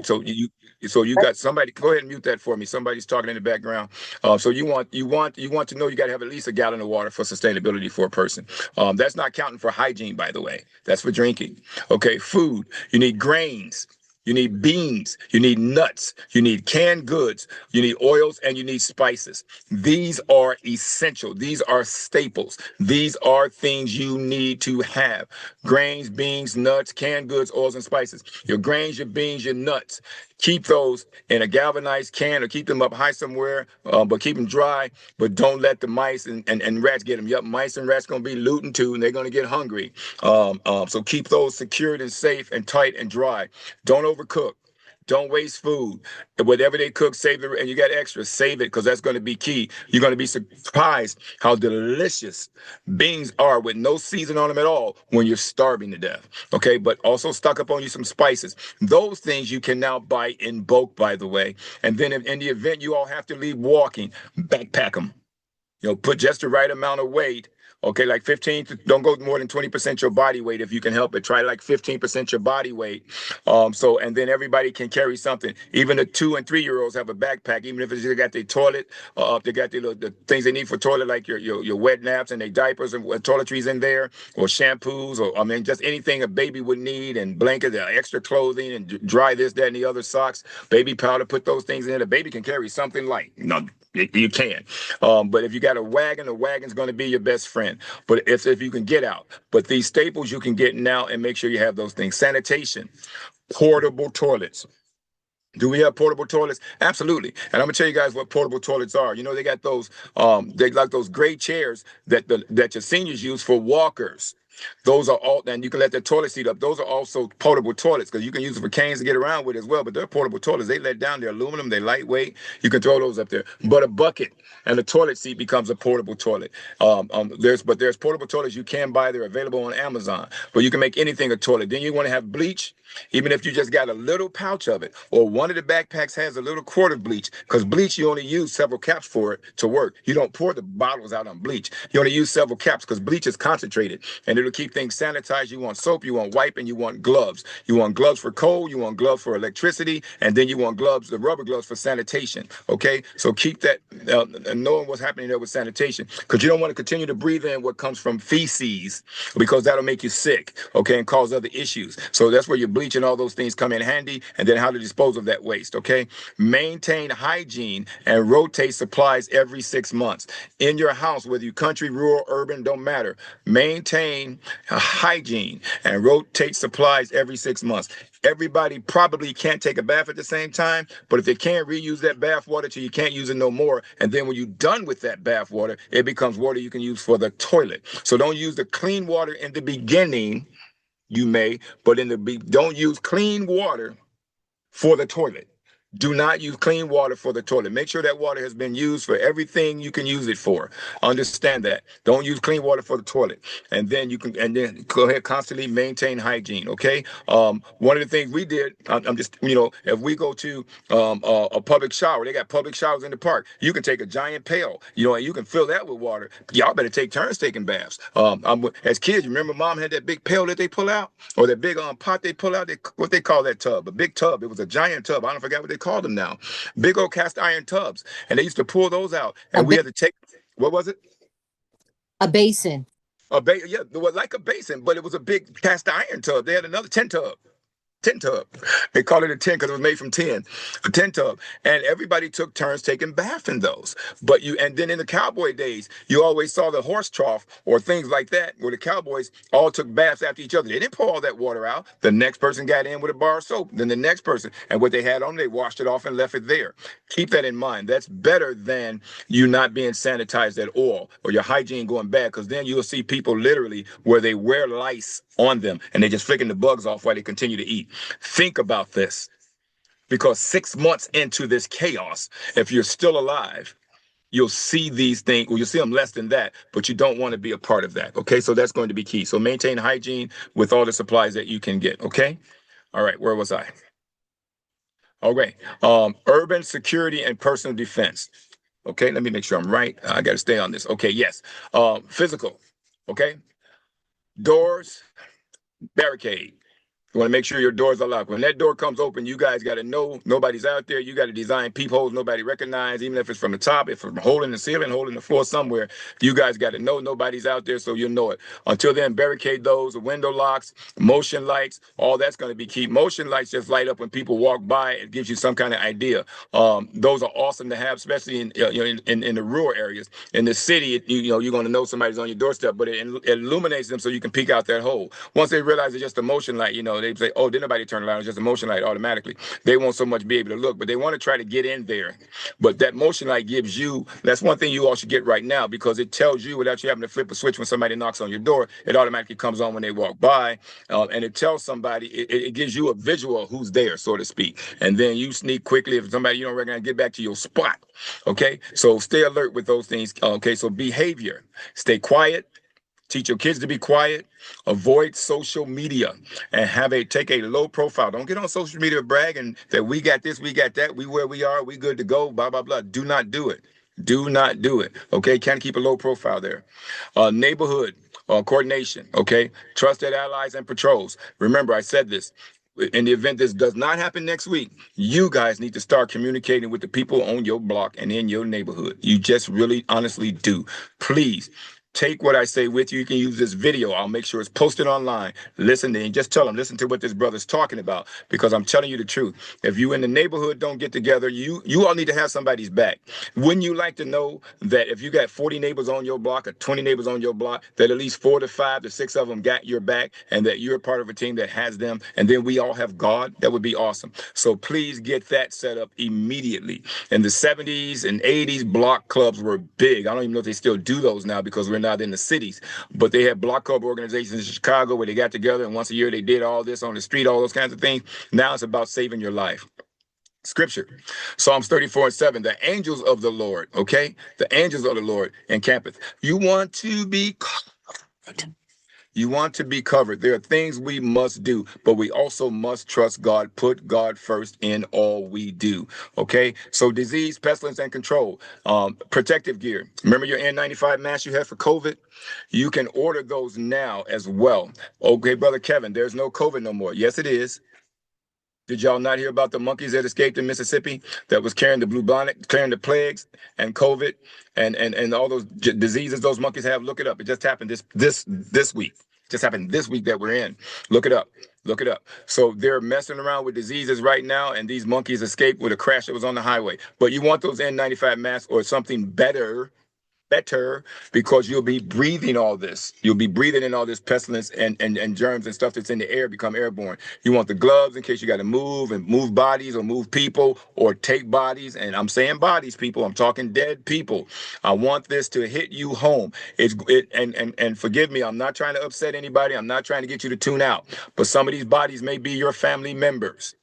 S1: So you got somebody. Go ahead and mute that for me. Somebody's talking in the background. So you want to know you got to have at least a gallon of water for sustainability for a person. That's not counting for hygiene, by the way. That's for drinking. Okay, food. You need grains. You need beans, you need nuts, you need canned goods, you need oils, and you need spices. These are essential. These are staples. These are things you need to have. Grains, beans, nuts, canned goods, oils, and spices. Your grains, your beans, your nuts. Keep those in a galvanized can or keep them up high somewhere, but keep them dry. But don't let the mice and rats get them. Yep, mice and rats going to be looting too, and they're going to get hungry. So keep those secured and safe and tight and dry. Don't overcook. Don't waste food. Whatever they cook, save it. And you got extra, save it, because that's going to be key. You're going to be surprised how delicious beans are with no season on them at all when you're starving to death. Okay, but also stock up on you some spices. Those things you can now buy in bulk, by the way. And then if in the event you all have to leave walking, backpack them. Put just the right amount of weight. Okay, like 15, don't go more than 20% your body weight if you can help it. Try like 15% your body weight. And then everybody can carry something. Even the 2 and 3-year-olds have a backpack, even if they got their toilet, they got the things they need for toilet, like your wet naps and their diapers and toiletries in there, or shampoos, or just anything a baby would need, and blankets, extra clothing, and dry this, that, and the other, socks, baby powder, put those things in. The baby can carry something light. No, you can. But if you got a wagon, the wagon's going to be your best friend. But if you can get out. But these staples you can get now, and make sure you have those things. Sanitation, portable toilets. Do we have portable toilets? Absolutely. And I'm gonna tell you guys what portable toilets are. They got those they like those great chairs that your seniors use for walkers. Those are all, and you can let the toilet seat up. Those are also portable toilets, because you can use them for canes to get around with as well. But they're portable toilets. They let down. They're aluminum. They're lightweight. You can throw those up there. But a bucket and a toilet seat becomes a portable toilet. There's portable toilets you can buy. They're available on Amazon. But you can make anything a toilet. Then you want to have bleach. Even if you just got a little pouch of it, or one of the backpacks has a little quart of bleach, because bleach, you only use several caps for it to work. You don't pour the bottles out on bleach. You only use several caps, because bleach is concentrated, and it'll keep things sanitized. You want soap, you want wipe, and you want gloves. You want gloves for cold, you want gloves for electricity, and then you want gloves, the rubber gloves, for sanitation. Okay, so keep that, knowing what's happening there with sanitation, because you don't want to continue to breathe in what comes from feces, because that'll make you sick, okay, and cause other issues. So that's where your bleach and all those things come in handy, and then how to dispose of that waste. Okay, maintain hygiene and rotate supplies every 6 months in your house, whether you country, rural, urban, don't matter. Maintain hygiene and rotate supplies every 6 months. Everybody probably can't take a bath at the same time, but if they can, reuse that bath water till you can't use it no more. And then when you're done with that bath water, it becomes water you can use for the toilet. So don't use the clean water in the beginning. You may, but don't use clean water for the toilet. Do not use clean water for the toilet. Make sure that water has been used for everything you can use it for. Understand that. Don't use clean water for the toilet. And then go ahead, constantly maintain hygiene. Okay. One of the things we did, I'm just, if we go to a public shower, they got public showers in the park. You can take a giant pail, and you can fill that with water. Y'all better take turns taking baths. As kids, remember mom had that big pail that they pull out, or that big pot they pull out. What they call that tub? A big tub. It was a giant tub. I don't forget what they called them now. Big old cast iron tubs, and they used to pull those out,
S2: A
S1: and we had to take. What was it?
S2: a basin.
S1: Yeah, it was like a basin, but it was a big cast iron tub. They had another tin tub. They called it a tin because it was made from tin, a tin tub. And everybody took turns taking bath in those. And then in the cowboy days, you always saw the horse trough or things like that, where the cowboys all took baths after each other. They didn't pour all that water out. The next person got in with a bar of soap, then the next person. And what they had on, they washed it off and left it there. Keep that in mind. That's better than you not being sanitized at all, or your hygiene going bad, because then you'll see people literally where they wear lice on them and they're just flicking the bugs off while they continue to eat. Think about this, because 6 months into this chaos, if you're still alive, you'll see these things, or you'll see them less than that, but you don't want to be a part of that. Okay, so that's going to be key. So maintain hygiene with all the supplies that you can get. Okay, all right, where was I? Okay, urban security and personal defense. Okay, let me make sure I'm right. I got to stay on this. Okay, yes, physical. Okay, doors, barricade. You want to make sure your doors are locked. When that door comes open, you guys got to know nobody's out there. You got to design peepholes nobody recognize, even if it's from the top, if it's from a hole in the ceiling, hole in the floor somewhere. You guys got to know nobody's out there, so you'll know it. Until then, barricade those, window locks, motion lights, all that's going to be key. Motion lights just light up when people walk by. It gives you some kind of idea. Those are awesome to have, especially in the rural areas. In the city, you're going to know somebody's on your doorstep, but it illuminates them so you can peek out that hole. Once they realize it's just a motion light, they say, oh, didn't nobody turn it on? It's just a motion light automatically. They won't so much be able to look, but they want to try to get in there. But that motion light gives you, that's one thing you all should get right now, because it tells you without you having to flip a switch when somebody knocks on your door, it automatically comes on when they walk by. And it tells somebody, it gives you a visual of who's there, so to speak. And then you sneak quickly. If somebody you don't recognize, get back to your spot. Okay, so stay alert with those things. Okay, so behavior, stay quiet. Teach your kids to be quiet, avoid social media, and take a low profile. Don't get on social media bragging that we got this, we got that, we where we are, we good to go, blah, blah, blah. Do not do it. Do not do it. Okay, kind of keep a low profile there. Neighborhood coordination. Okay, trusted allies and patrols. Remember, I said this. In the event this does not happen next week, you guys need to start communicating with the people on your block and in your neighborhood. You just really honestly do. Please take what I say with you. You can use this video. I'll make sure it's posted online. Listen to and just tell them, listen to what this brother's talking about, because I'm telling you the truth. If you in the neighborhood don't get together, you all need to have somebody's back. Wouldn't you like to know that if you got 40 neighbors on your block or 20 neighbors on your block, that at least 4 to 5 to 6 of them got your back, and that you're part of a team that has them, and then we all have God? That would be awesome. So please get that set up immediately. In the 70s and 80s, block clubs were big. I don't even know if they still do those now, because we're not in the cities, but they had block club organizations in Chicago where they got together, and once a year they did all this on the street, all those kinds of things. Now it's about saving your life. Scripture, Psalms 34:7, the angels of the Lord, okay? The angels of the Lord encampeth. You want to be covered. You want to be covered. There are things we must do, but we also must trust God, put God first in all we do. Okay. So disease, pestilence, and control. Protective gear. Remember your N95 mask you had for COVID? You can order those now as well. Okay, Brother Kevin, there's no COVID no more. Yes, it is. Did y'all not hear about the monkeys that escaped in Mississippi that was carrying the bubonic, carrying the plagues and COVID and all those diseases those monkeys have? Look it up. It just happened this week. It just happened this week that we're in. Look it up. Look it up. So they're messing around with diseases right now, and these monkeys escaped with a crash that was on the highway. But you want those N95 masks or something better, because you'll be breathing all this. You'll be breathing in all this pestilence and germs and stuff that's in the air become airborne. You want the gloves in case you got to move bodies or move people or take bodies. And I'm saying bodies, people. I'm talking dead people. I want this to hit you home. And forgive me, I'm not trying to upset anybody. I'm not trying to get you to tune out. But some of these bodies may be your family members.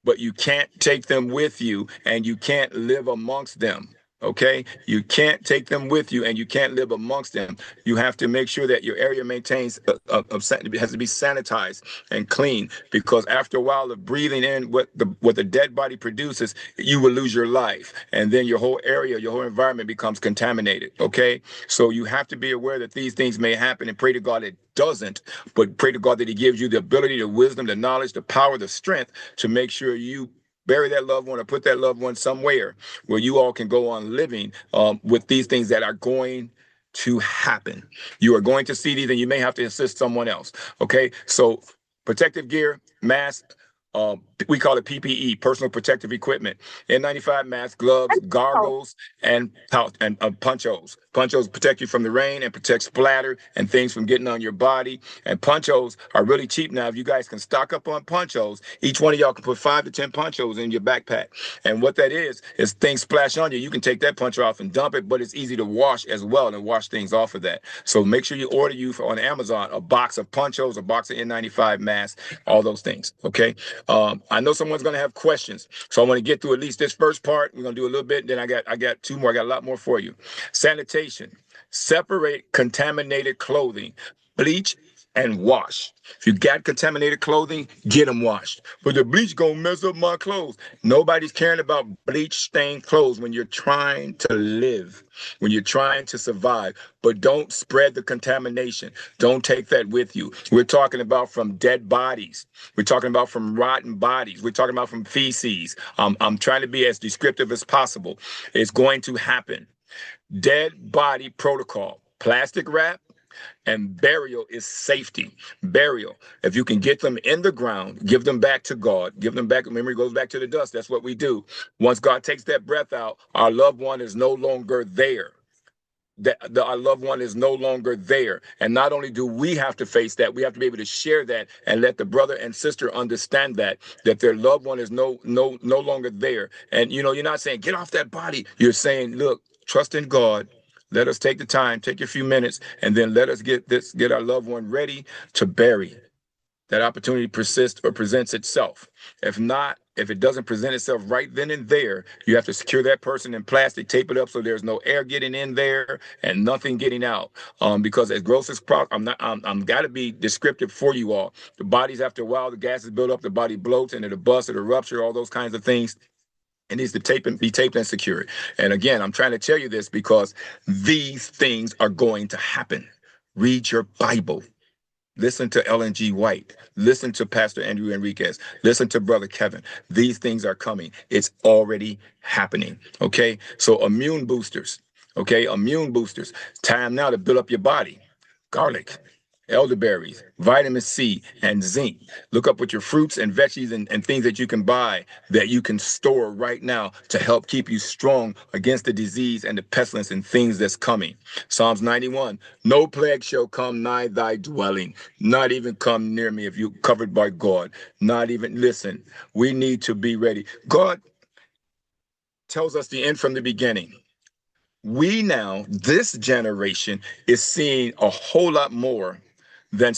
S1: but you can't take them with you and you can't live amongst them. Okay, you can't take them with you and you can't live amongst them. You have to make sure that your area maintains has to be sanitized and clean, because after a while of breathing in what the dead body produces, you will lose your life, and then your whole area, your whole environment becomes contaminated. Okay, so you have to be aware that these things may happen, and pray to God it doesn't, but pray to God that He gives you the ability, the wisdom, the knowledge, the power, the strength to make sure you bury that loved one or put that loved one somewhere where you all can go on living with these things that are going to happen. You are going to see these, and you may have to assist someone else. Okay, so protective gear, mask. We call it PPE, personal protective equipment. N95 mask, gloves, goggles, and ponchos. Ponchos protect you from the rain and protect splatter and things from getting on your body. And ponchos are really cheap now. If you guys can stock up on ponchos, each one of y'all can put 5 to 10 ponchos in your backpack. And what that is things splash on you. You can take that poncho off and dump it, but it's easy to wash as well and wash things off of that. So make sure you order on Amazon a box of ponchos, a box of N95 masks, all those things. Okay. I know someone's going to have questions, so I want to get through at least this first part. We're going to do a little bit, then I got 2 more. I got a lot more for you. Sanitation: separate contaminated clothing, bleach and wash. If you got contaminated clothing, get them washed. But the bleach gonna mess up my clothes. Nobody's caring about bleach stained clothes when you're trying to live, when you're trying to survive. But don't spread the contamination. Don't take that with you. We're talking about from dead bodies. We're talking about from rotten bodies. We're talking about from feces. I'm trying to be as descriptive as possible. It's going to happen. Dead body protocol: plastic wrap, and burial is safety. Burial, if you can get them in the ground, give them back to God, give them back. Memory goes back to the dust. That's what we do. Once God takes that breath out, our loved one is no longer there. Our loved one is no longer there. And not only do we have to face that, we have to be able to share that and let the brother and sister understand that their loved one is no longer there. And you're not saying get off that body. You're saying, look, trust in God. Let us take the time, take a few minutes, and then let us get our loved one ready to bury. That opportunity persists or presents itself. If not, if it doesn't present itself right then and there, you have to secure that person in plastic, tape it up so there's no air getting in there and nothing getting out. Because as gross as I'm got to be descriptive for you all. The bodies, after a while, the gases build up, the body bloats, and it'll bust, it'll rupture, all those kinds of things. It needs to be taped and secured. And again, I'm trying to tell you this because these things are going to happen. Read your Bible. Listen to Ellen G. White. Listen to Pastor Andrew Enriquez. Listen to Brother Kevin. These things are coming. It's already happening. Okay. So immune boosters. Okay. Immune boosters. Time now to build up your body. Garlic, elderberries, vitamin C, and zinc. Look up with your fruits and veggies and things that you can buy that you can store right now to help keep you strong against the disease and the pestilence and things that's coming. Psalms 91, no plague shall come nigh thy dwelling, not even come near me if you're covered by God. Not even, listen, we need to be ready. God tells us the end from the beginning. We now, this generation, is seeing a whole lot more than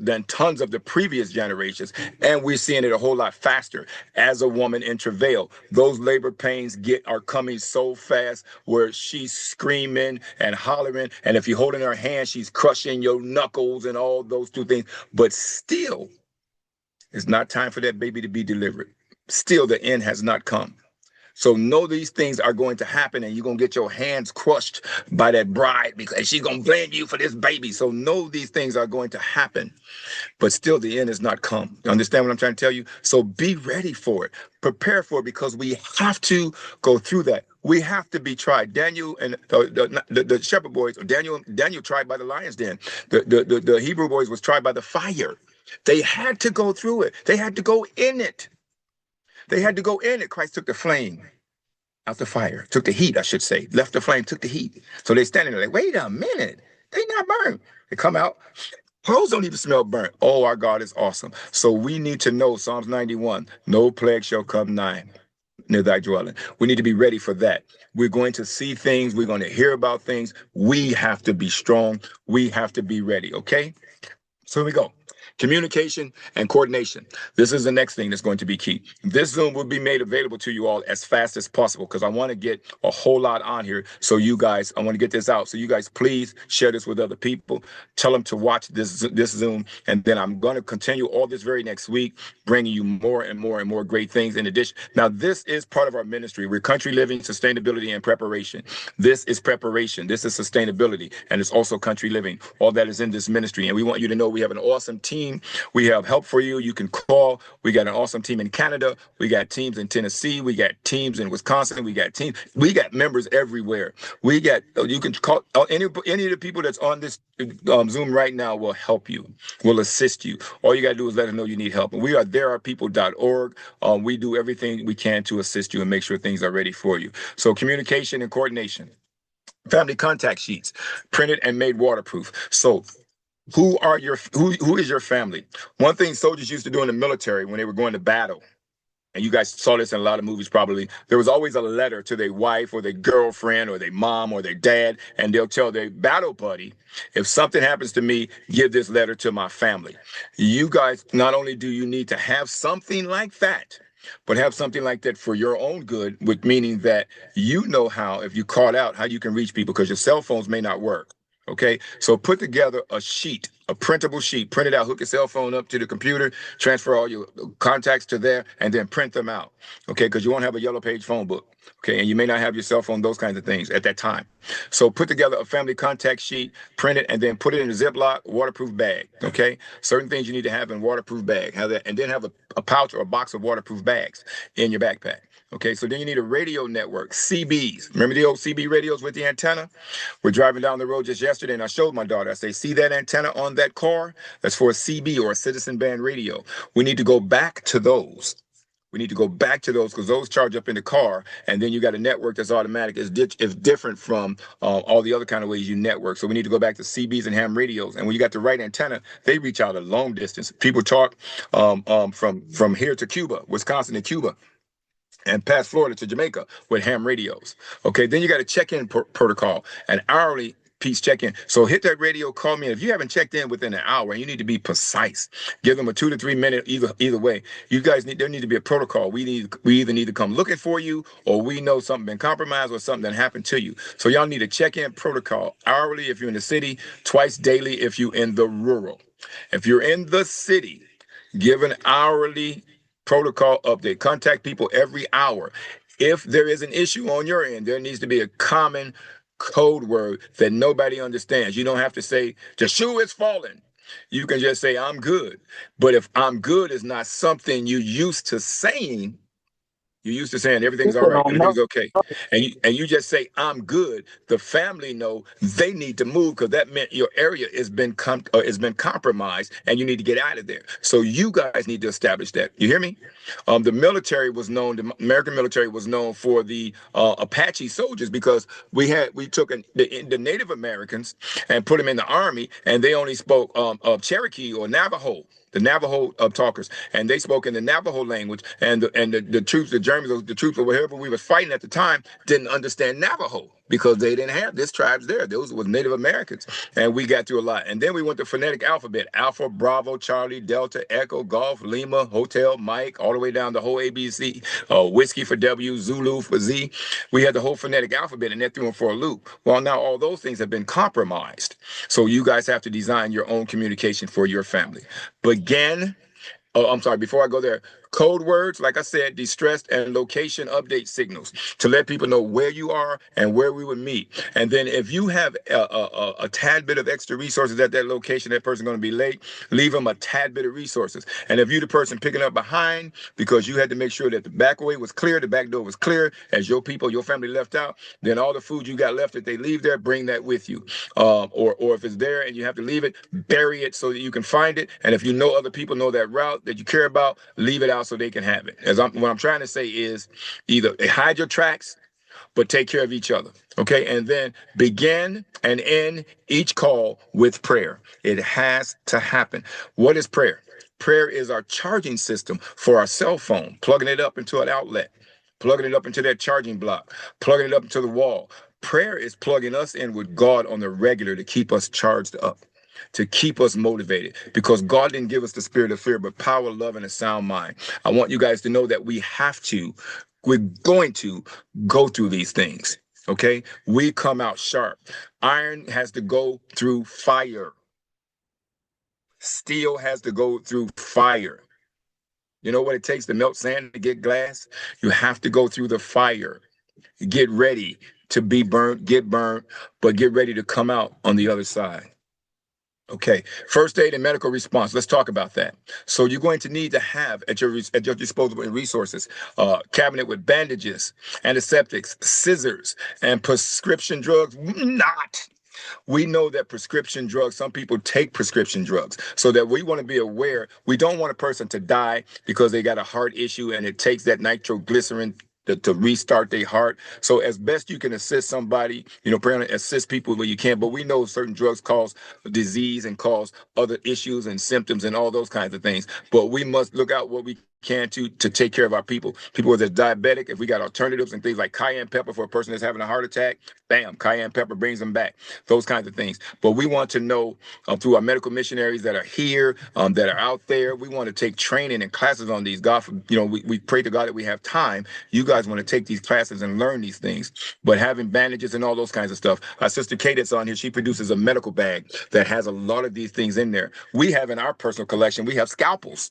S1: than tons of the previous generations, and we're seeing it a whole lot faster. As a woman in travail, those labor pains are coming so fast, where she's screaming and hollering, and if you're holding her hand, she's crushing your knuckles and all those 2 things. But still, it's not time for that baby to be delivered. Still, the end has not come. So know these things are going to happen, and you're going to get your hands crushed by that bride because she's going to blame you for this baby. So know these things are going to happen, but still the end has not come. You understand what I'm trying to tell you? So be ready for it. Prepare for it, because we have to go through that. We have to be tried. Daniel and the shepherd boys, Daniel tried by the lion's den. The Hebrew boys was tried by the fire. They had to go through it. They had to go in it. They had to go in it. Christ took the flame out the fire, took the heat, I should say, left the flame, took the heat. So they standing there like, wait a minute, they not burned. They come out, clothes don't even smell burnt. Oh, our God is awesome. So we need to know Psalms 91, no plague shall come nigh near thy dwelling. We need to be ready for that. We're going to see things. We're going to hear about things. We have to be strong. We have to be ready. Okay. So here we go. Communication and coordination. This is the next thing that's going to be key. This Zoom will be made available to you all as fast as possible because I want to get a whole lot on here. So you guys, I want to get this out. So you guys, please share this with other people. Tell them to watch this Zoom, and then I'm going to continue all this very next week, bringing you more and more and more great things. In addition, now this is part of our ministry. We're country living, sustainability, and preparation. This is preparation. This is sustainability, and it's also country living. All that is in this ministry, and we want you to know we have an awesome team. We have help for you. You can call. We got an awesome team in Canada. We got teams in Tennessee. We got teams in Wisconsin. We got teams. We got members everywhere. We got. You can call any of the people that's on this Zoom right now will help you, will assist you. All you got to do is let us know you need help. And we are therearepeople.org. We do everything we can to assist you and make sure things are ready for you. So communication and coordination. Family contact sheets, printed and made waterproof. So who is your family? One thing soldiers used to do in the military when they were going to battle, and you guys saw this in a lot of movies probably, there was always a letter to their wife or their girlfriend or their mom or their dad, and they'll tell their battle buddy, if something happens to me, give this letter to my family. You guys, not only do you need to have something like that, but have something like that for your own good, with meaning that you know how, if you caught out, how you can reach people because your cell phones may not work. Okay, so put together a sheet, a printable sheet, print it out, hook your cell phone up to the computer, transfer all your contacts to there, and then print them out. Okay, because you won't have a yellow page phone book. Okay, and you may not have your cell phone, those kinds of things at that time. So put together a family contact sheet, print it, and then put it in a Ziploc waterproof bag. Okay, certain things you need to have in waterproof bag. Have that, and then have a pouch or a box of waterproof bags in your backpack. Okay, so then you need a radio network, CBs. Remember the old CB radios with the antenna? We're driving down the road just yesterday, and I showed my daughter. I say, see that antenna on that car? That's for a CB or a citizen band radio. We need to go back to those. We need to go back to those because those charge up in the car, and then you got a network that's automatic. It's different from all the other kind of ways you network. So we need to go back to CBs and ham radios. And when you got the right antenna, they reach out a long distance. People talk from here to Cuba, Wisconsin to Cuba, and past Florida to Jamaica with ham radios. Okay, then you got a check-in protocol, an hourly piece check-in. So hit that radio, call me. And if you haven't checked in within an hour, and you need to be precise, give them a 2 to 3 minute either way. You guys there need to be a protocol. We either need to come looking for you, or we know something been compromised or something that happened to you. So y'all need a check-in protocol hourly if you're in the city, twice daily if you're in the rural. If you're in the city, give an hourly protocol update. Contact people every hour. If there is an issue on your end, there needs to be a common code word that nobody understands. You don't have to say, the shoe is falling. You can just say, I'm good. But if I'm good is not something you used to saying, you're used to saying everything's all
S2: People
S1: right,
S2: don't know.
S1: everything's okay, and you just say I'm good. The family know they need to move because that meant your area has been compromised, and you need to get out of there. So you guys need to establish that. You hear me? The American military was known for the Apache soldiers because we took the Native Americans and put them in the army, and they only spoke Cherokee or Navajo, the Navajo talkers, and they spoke in the Navajo language, and the troops, the Germans, the troops or whatever we was fighting at the time didn't understand Navajo because they didn't have this tribes there. Those were Native Americans, and we got through a lot. And then we went to phonetic alphabet: Alpha, Bravo, Charlie, Delta, Echo, Golf, Lima, Hotel, Mike, all the way down the whole ABC, Whiskey for W, Zulu for Z. We had the whole phonetic alphabet, and that threw them for a loop. Well, now all those things have been compromised, so you guys have to design your own communication for your family. Begin. Oh, I'm sorry. Before I go there, code words, like I said, distressed and location update signals to let people know where you are and where we would meet. And then if you have a tad bit of extra resources at that location, that person's going to be late, leave them a tad bit of resources. And if you're the person picking up behind because you had to make sure that the back way was clear, the back door was clear, as your people, your family left out, then all the food you got left that they leave there, bring that with you. Or if it's there and you have to leave it, bury it so that you can find it. And if you know other people know that route that you care about, leave it out so they can have it. What I'm trying to say is either hide your tracks, but take care of each other. Okay. And then begin and end each call with prayer. It has to happen. What is prayer? Prayer is our charging system for our cell phone, plugging it up into an outlet, plugging it up into that charging block, plugging it up into the wall. Prayer is plugging us in with God on the regular to keep us charged up. to keep us motivated, because God didn't give us the spirit of fear, but power, love, and a sound mind. I want you guys to know that we're going to go through these things. Okay. We come out sharp. Iron has to go through fire. Steel has to go through fire. You know what it takes to melt sand to get glass? You have to go through the fire. Get ready to be burnt, get burnt, but get ready to come out on the other side. Okay, first aid and medical response. Let's talk about that. So you're going to need to have at your disposal in resources, cabinet with bandages, antiseptics, scissors, and prescription drugs. Not. We know that prescription drugs, some people take prescription drugs, so that we want to be aware. We don't want a person to die because they got a heart issue and it takes that nitroglycerin to restart their heart. So as best you can assist somebody, pray on it, assist people where you can. But we know certain drugs cause disease and cause other issues and symptoms and all those kinds of things. But we must look out what we can to take care of our people. People that are diabetic, if we got alternatives and things like cayenne pepper for a person that's having a heart attack, bam, cayenne pepper brings them back. Those kinds of things. But we want to know through our medical missionaries that are here, that are out there, we want to take training and classes on these. God, we pray to God that we have time. You guys want to take these classes and learn these things. But having bandages and all those kinds of stuff. Our sister Kate that's on here, she produces a medical bag that has a lot of these things in there. We have in our personal collection, we have scalpels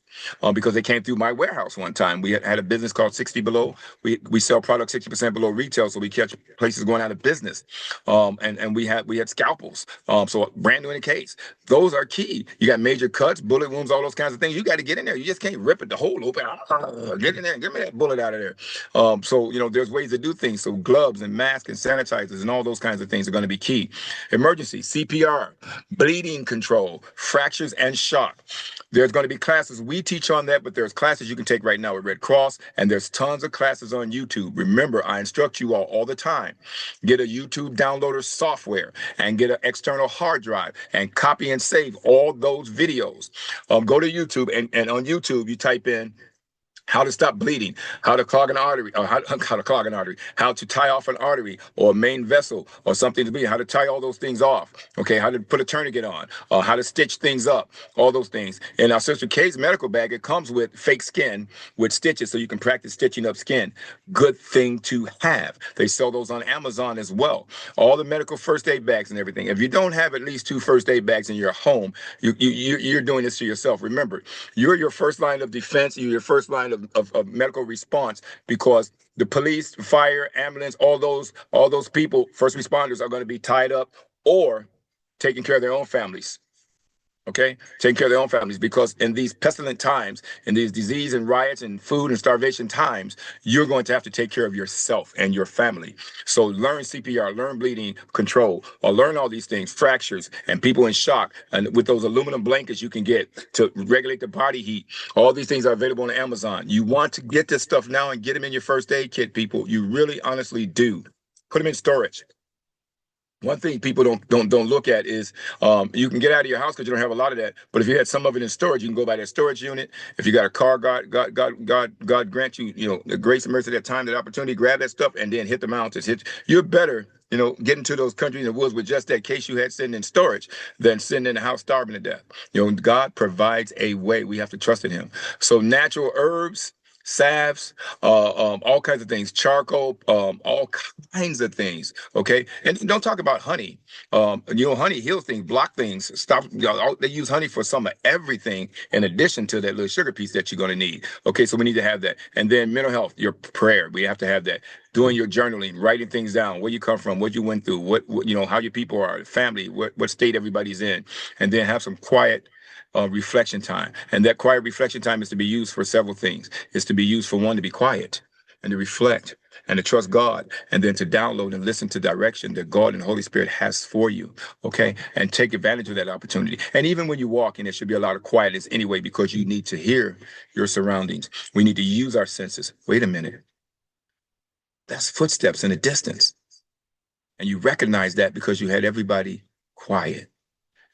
S1: because they came through my warehouse one time. We had a business called 60 Below. We sell products 60% below retail, so we catch places going out of business. And we had scalpels. So brand new in the case. Those are key. You got major cuts, bullet wounds, all those kinds of things. You got to get in there. You just can't rip it the hole open. Get in there and get me that bullet out of there. So there's ways to do things. So gloves and masks and sanitizers and all those kinds of things are going to be key. Emergency, CPR, bleeding control, fractures and shock. There's going to be classes. We teach on that, but there's classes you can take right now at Red Cross, and there's tons of classes on YouTube. Remember, I instruct you all the time. Get a YouTube downloader software and get an external hard drive and copy and save all those videos. Go to YouTube, and on YouTube, you type in how to stop bleeding, how to clog an artery, or how to clog an artery, how to tie off an artery or a main vessel or something to bleed, how to tie all those things off, okay, how to put a tourniquet on, how to stitch things up, all those things. In our Sister K's medical bag, it comes with fake skin with stitches so you can practice stitching up skin. Good thing to have. They sell those on Amazon as well. All the medical first aid bags and everything. If you don't have at least 2 first aid bags in your home, you're doing this to yourself. Remember, you're your first line of defense. You're your first line of medical response, because the police, fire, ambulance, all those people, first responders, are going to be tied up or taking care of their own families. Okay, taking care of their own families, because in these pestilent times, in these disease and riots and food and starvation times, you're going to have to take care of yourself and your family. So learn CPR, learn bleeding control, or learn all these things, fractures and people in shock. And with those aluminum blankets you can get to regulate the body heat, all these things are available on Amazon. You want to get this stuff now and get them in your first aid kit, people. You really honestly do. Put them in storage. One thing people don't look at is you can get out of your house because you don't have a lot of that. But if you had some of it in storage, you can go by that storage unit. If you got a car, God grant you the grace and mercy, that time, that opportunity, grab that stuff and then hit the mountains. You're better, get into those countries in the woods with just that case you had sitting in storage than sitting in the house starving to death. God provides a way. We have to trust in Him. So natural herbs, salves, all kinds of things, charcoal, all kinds of things. Okay, and don't talk about honey. Honey heals things, block things, stop. They use honey for some of everything, in addition to that little sugar piece that you're going to need. Okay, so we need to have that. And then mental health, your prayer, we have to have that. Doing your journaling, writing things down, where you come from, what you went through, what how your people are, family, what state everybody's in, and then have some quiet reflection time. And that quiet reflection time is to be used for several things. It's to be used for, one, to be quiet and to reflect and to trust God, and then to download and listen to direction that God and Holy Spirit has for you. Okay, and take advantage of that opportunity. And even when you walk in, there should be a lot of quietness anyway, because you need to hear your surroundings. We need to use our senses. Wait a minute, that's footsteps in the distance, and you recognize that because you had everybody quiet.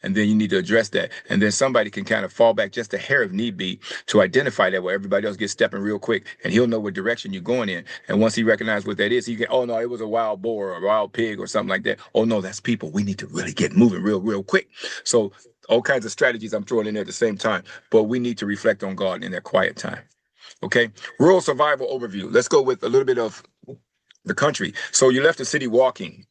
S1: And then you need to address that. And then somebody can kind of fall back just a hair if need be to identify that, where everybody else gets stepping real quick, and he'll know what direction you're going in. And once he recognizes what that is, he can, oh no, it was a wild boar or a wild pig or something like that. Oh no, that's people. We need to really get moving real quick. So All kinds of strategies I'm throwing in there at the same time, but we need to reflect on God in that quiet time. Okay, rural survival overview. Let's go with a little bit of the country. So you left the city walking.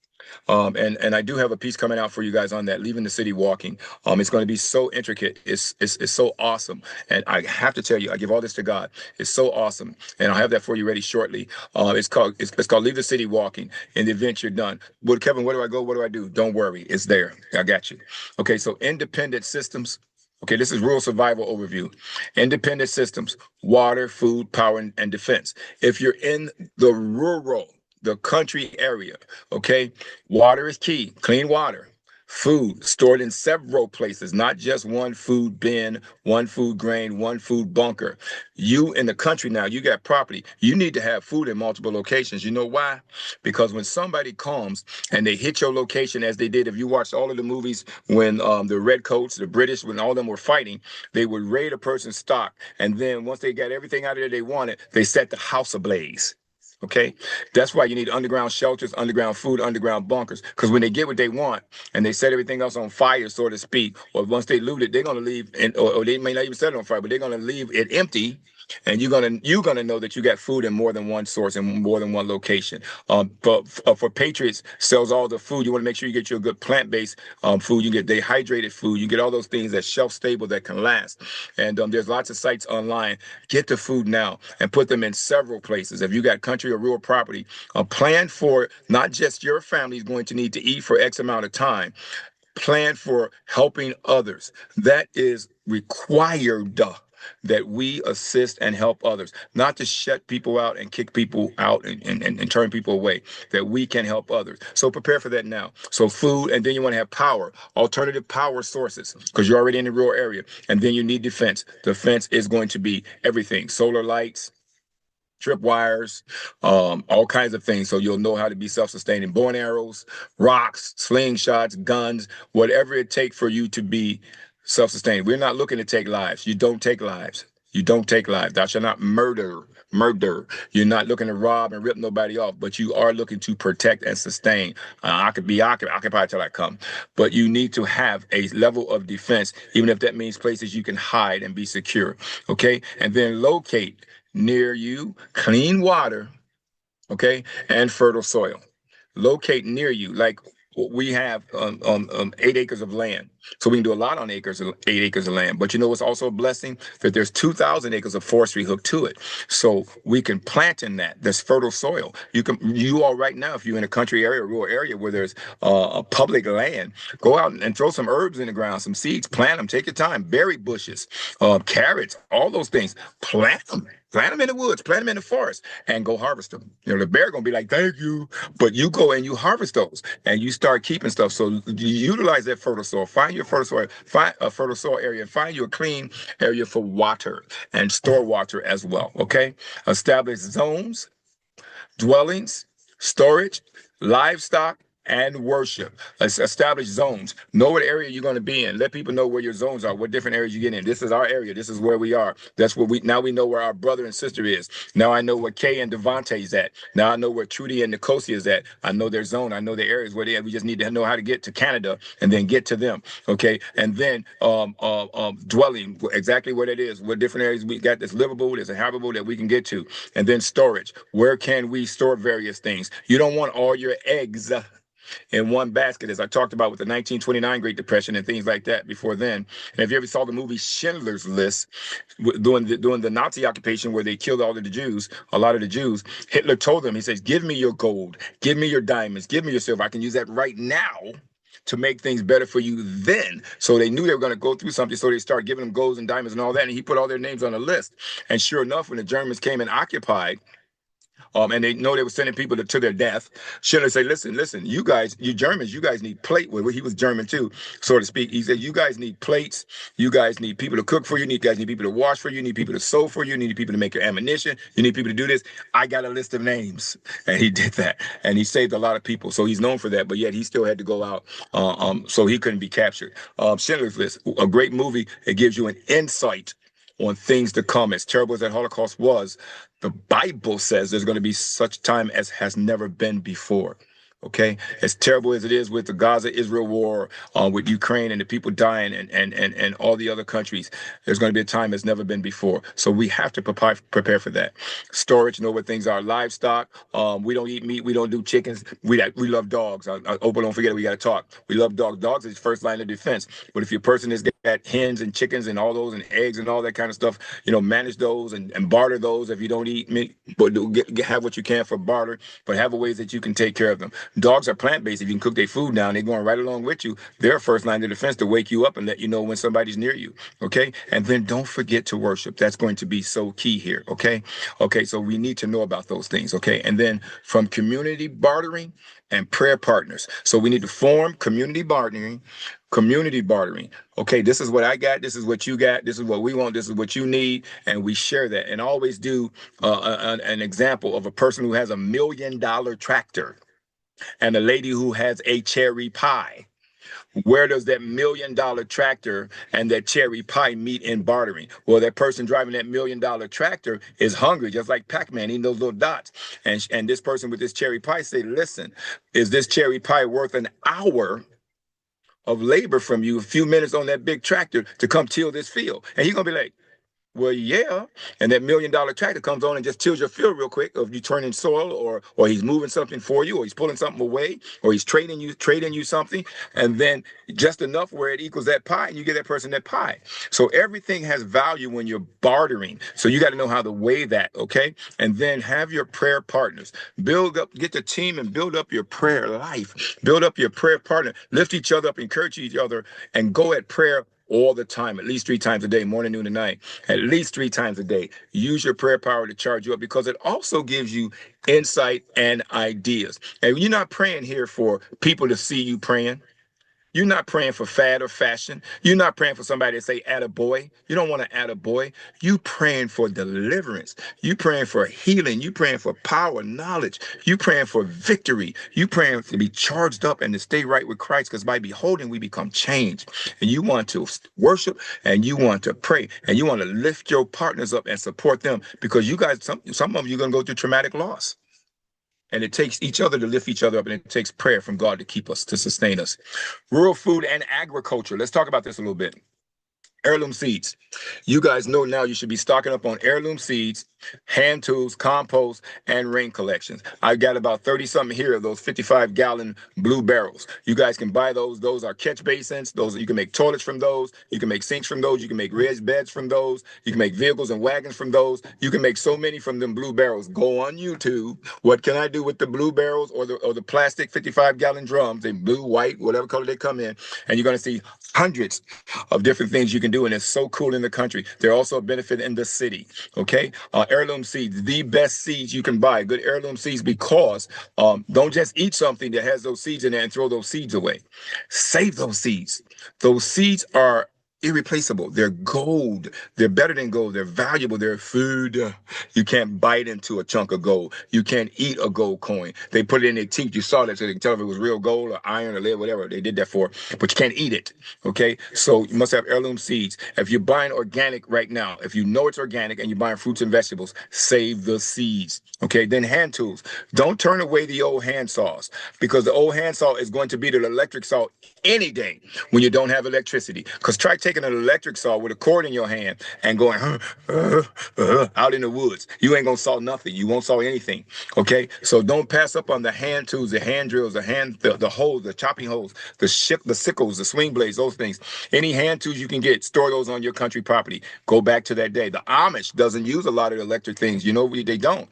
S1: And I do have a piece coming out for you guys on that, leaving the city walking. It's going to be so intricate. It's so awesome. And I have to tell you, I give all this to God. It's so awesome. And I'll have that for you ready shortly. It's called Leave the City Walking. In the event you're done. Well, Kevin, where do I go? What do I do? Don't worry. It's there. I got you. Okay, so independent systems. Okay, this is rural survival overview. Independent systems, water, food, power, and defense. If you're in the country area, okay, water is key. Clean water. Food stored in several places, not just one food bin, one food grain, one food bunker. You in the country now, you got property. You need to have food in multiple locations. You know why? Because when somebody comes and they hit your location, as they did, if you watched all of the movies when the Redcoats, the British, when all of them were fighting, they would raid a person's stock. And then once they got everything out of there they wanted, they set the house ablaze. Okay, that's why you need underground shelters, underground food, underground bunkers. Because when they get what they want and they set everything else on fire, so to speak, or once they loot it, they're gonna leave, or they may not even set it on fire, but they're gonna leave it empty. And you're gonna know that you got food in more than one source and more than one location. But for Patriots sells all the food. You want to make sure you get your good plant-based food. You get dehydrated food. You get all those things that's shelf stable that can last. And there's lots of sites online. Get the food now and put them in several places. If you got country or rural property, plan for not just your family is going to need to eat for X amount of time. Plan for helping others. That is required that we assist and help others, not to shut people out and kick people out and turn people away, that we can help others. So prepare for that now. So food, and then you want to have power, alternative power sources, because you're already in the rural area. And then you need defense. Defense is going to be everything, solar lights, trip wires, all kinds of things. So you'll know how to be self-sustaining. Bow and arrows, rocks, slingshots, guns, whatever it takes for you to be self-sustaining. We're not looking to take lives. You don't take lives. You don't take lives. Thou shalt not murder. Murder. You're not looking to rob and rip nobody off, but you are looking to protect and sustain. I could occupy till I come, but you need to have a level of defense, even if that means places you can hide and be secure. Okay, and then locate near you clean water, okay, and fertile soil. Locate near you, like we have 8 acres of land, so we can do a lot on 8 acres of land. But you know what's also a blessing? That there's 2,000 acres of forestry hooked to it, so we can plant in that. There's fertile soil. You all right now, if you're in a country area, a rural area where there's a public land, go out and throw some herbs in the ground, some seeds, plant them. Take your time. Berry bushes, carrots, all those things. Plant them. Plant them in the woods, plant them in the forest, and go harvest them. You know, the bear gonna be like, "Thank you," but you go and you harvest those, and you start keeping stuff. So you utilize that fertile soil. Find your fertile soil. Find a fertile soil area. Find you a clean area for water and store water as well. Okay. Establish zones, dwellings, storage, livestock, and worship. Let's establish zones. Know what area you're going to be in. Let people know where your zones are, what different areas you get in. This is our area. This is where we are. That's where we know where our brother and sister is. Now I know where Kay and Devontae's at. Now I know where Trudy and Nicosia is at. I know their zone. I know the areas where they are. We just need to know how to get to Canada and then get to them. Okay. And then dwelling, exactly what it is, what different areas we got that's livable, that's habitable that we can get to. And then storage. Where can we store various things? You don't want all your eggs in one basket, as I talked about with the 1929 Great Depression and things like that before then. And if you ever saw the movie Schindler's List, during the Nazi occupation where they killed all of the Jews, a lot of the Jews, Hitler told them, he says, "Give me your gold, give me your diamonds, give me your silver. I can use that right now to make things better for you then." So they knew they were going to go through something, so they started giving them golds and diamonds and all that. And he put all their names on a list. And sure enough, when the Germans came and occupied, and they know they were sending people to their death, Schindler say, listen, you guys, you Germans, you guys need plate. Well, he was German too, so to speak. He said, you guys need plates. You guys need people to cook for you. You guys need people to wash for you. You need people to sew for you. You need people to make your ammunition. You need people to do this. I got a list of names. And he did that. And he saved a lot of people. So he's known for that. But yet he still had to go out, so he couldn't be captured. Schindler's List, a great movie. It gives you an insight on things to come. As terrible as that Holocaust was, the Bible says there's going to be such time as has never been before. Okay, as terrible as it is with the Gaza-Israel war, with Ukraine and the people dying, and all the other countries, there's going to be a time that's never been before. So we have to prepare for that. Storage, know what things are. Livestock. We don't eat meat. We don't do chickens. We love dogs. Open, don't forget, we got to talk. We love dogs. Dogs is first line of defense. But if your person has got hens and chickens and all those and eggs and all that kind of stuff, manage those and barter those if you don't eat meat. But have what you can for barter. But have ways that you can take care of them. Dogs are plant-based. If you can cook their food down, they're going right along with you. They're first line of defense to wake you up and let you know when somebody's near you. Okay. And then don't forget to worship. That's going to be so key here. Okay. Okay. So we need to know about those things. Okay. And then from community bartering and prayer partners. So we need to form community bartering. Community bartering. Okay, this is what I got. This is what you got. This is what we want. This is what you need, and we share that. And always do an example of a person who has $1 million tractor and a lady who has a cherry pie. Where does that $1 million tractor and that cherry pie meet in bartering? Well, that person driving that $1 million tractor is hungry, just like Pac-Man, eating those little dots. And this person with this cherry pie say, listen, is this cherry pie worth an hour of labor from you, a few minutes on that big tractor to come till this field? And he's going to be like, well, yeah. And that $1 million tractor comes on and just tills your field real quick. If you turn in soil, or he's moving something for you, or he's pulling something away, or he's trading you something, and then just enough where it equals that pie, and you get that person that pie. So everything has value when you're bartering. So you got to know how to weigh that, okay? And then have your prayer partners. Get the team and build up your prayer life. Build up your prayer partner. Lift each other up, encourage each other, and go at prayer all the time, at least 3 times a day, morning, noon, and night, at least 3 times a day. Use your prayer power to charge you up, because it also gives you insight and ideas. And you're not praying here for people to see you praying. You're not praying for fad or fashion. You're not praying for somebody to say, add a boy. You don't want to add a boy. You praying for deliverance. You praying for healing. You praying for power, knowledge. You praying for victory. You praying to be charged up and to stay right with Christ, because by beholding, we become changed. And you want to worship, and you want to pray, and you want to lift your partners up and support them, because you guys, some of you are going to go through traumatic loss. And it takes each other to lift each other up, and it takes prayer from God to keep us, to sustain us. Rural food and agriculture. Let's talk about this a little bit. Heirloom seeds. You guys know now you should be stocking up on heirloom seeds, hand tools, compost, and rain collections. I got about 30 something here of those 55-gallon blue barrels. You guys can buy those. Those are catch basins. Those, you can make toilets from those. You can make sinks from those. You can make raised beds from those. You can make vehicles and wagons from those. You can make so many from them blue barrels. Go on YouTube. What can I do with the blue barrels, or the plastic 55-gallon drums? They blue, white, whatever color they come in, and you're going to see hundreds of different things you can do, and it's so cool in the country. They're also a benefit in the city. Okay, heirloom seeds, the best seeds you can buy. Good heirloom seeds, because don't just eat something that has those seeds in there and throw those seeds away. Save those seeds. Those seeds are irreplaceable. They're gold. They're better than gold. They're valuable. They're food. You can't bite into a chunk of gold. You can't eat a gold coin. They put it in their teeth. You saw that, so they can tell if it was real gold or iron or lead, whatever they did that for. But you can't eat it. Okay, so you must have heirloom seeds. If you're buying organic right now, if you know it's organic and you're buying fruits and vegetables, save the seeds. Okay, then hand tools. Don't turn away the old hand saws, because the old hand saw is going to be the electric saw any day when you don't have electricity. Because try taking an electric saw with a cord in your hand and going out in the woods. You ain't gonna saw nothing. You won't saw anything. Okay, so don't pass up on the hand tools, the hand drills, the holes, the chopping holes, the sickles, the swing blades, those things. Any hand tools you can get, store those on your country property. Go back to that day. The Amish doesn't use a lot of electric things. They don't.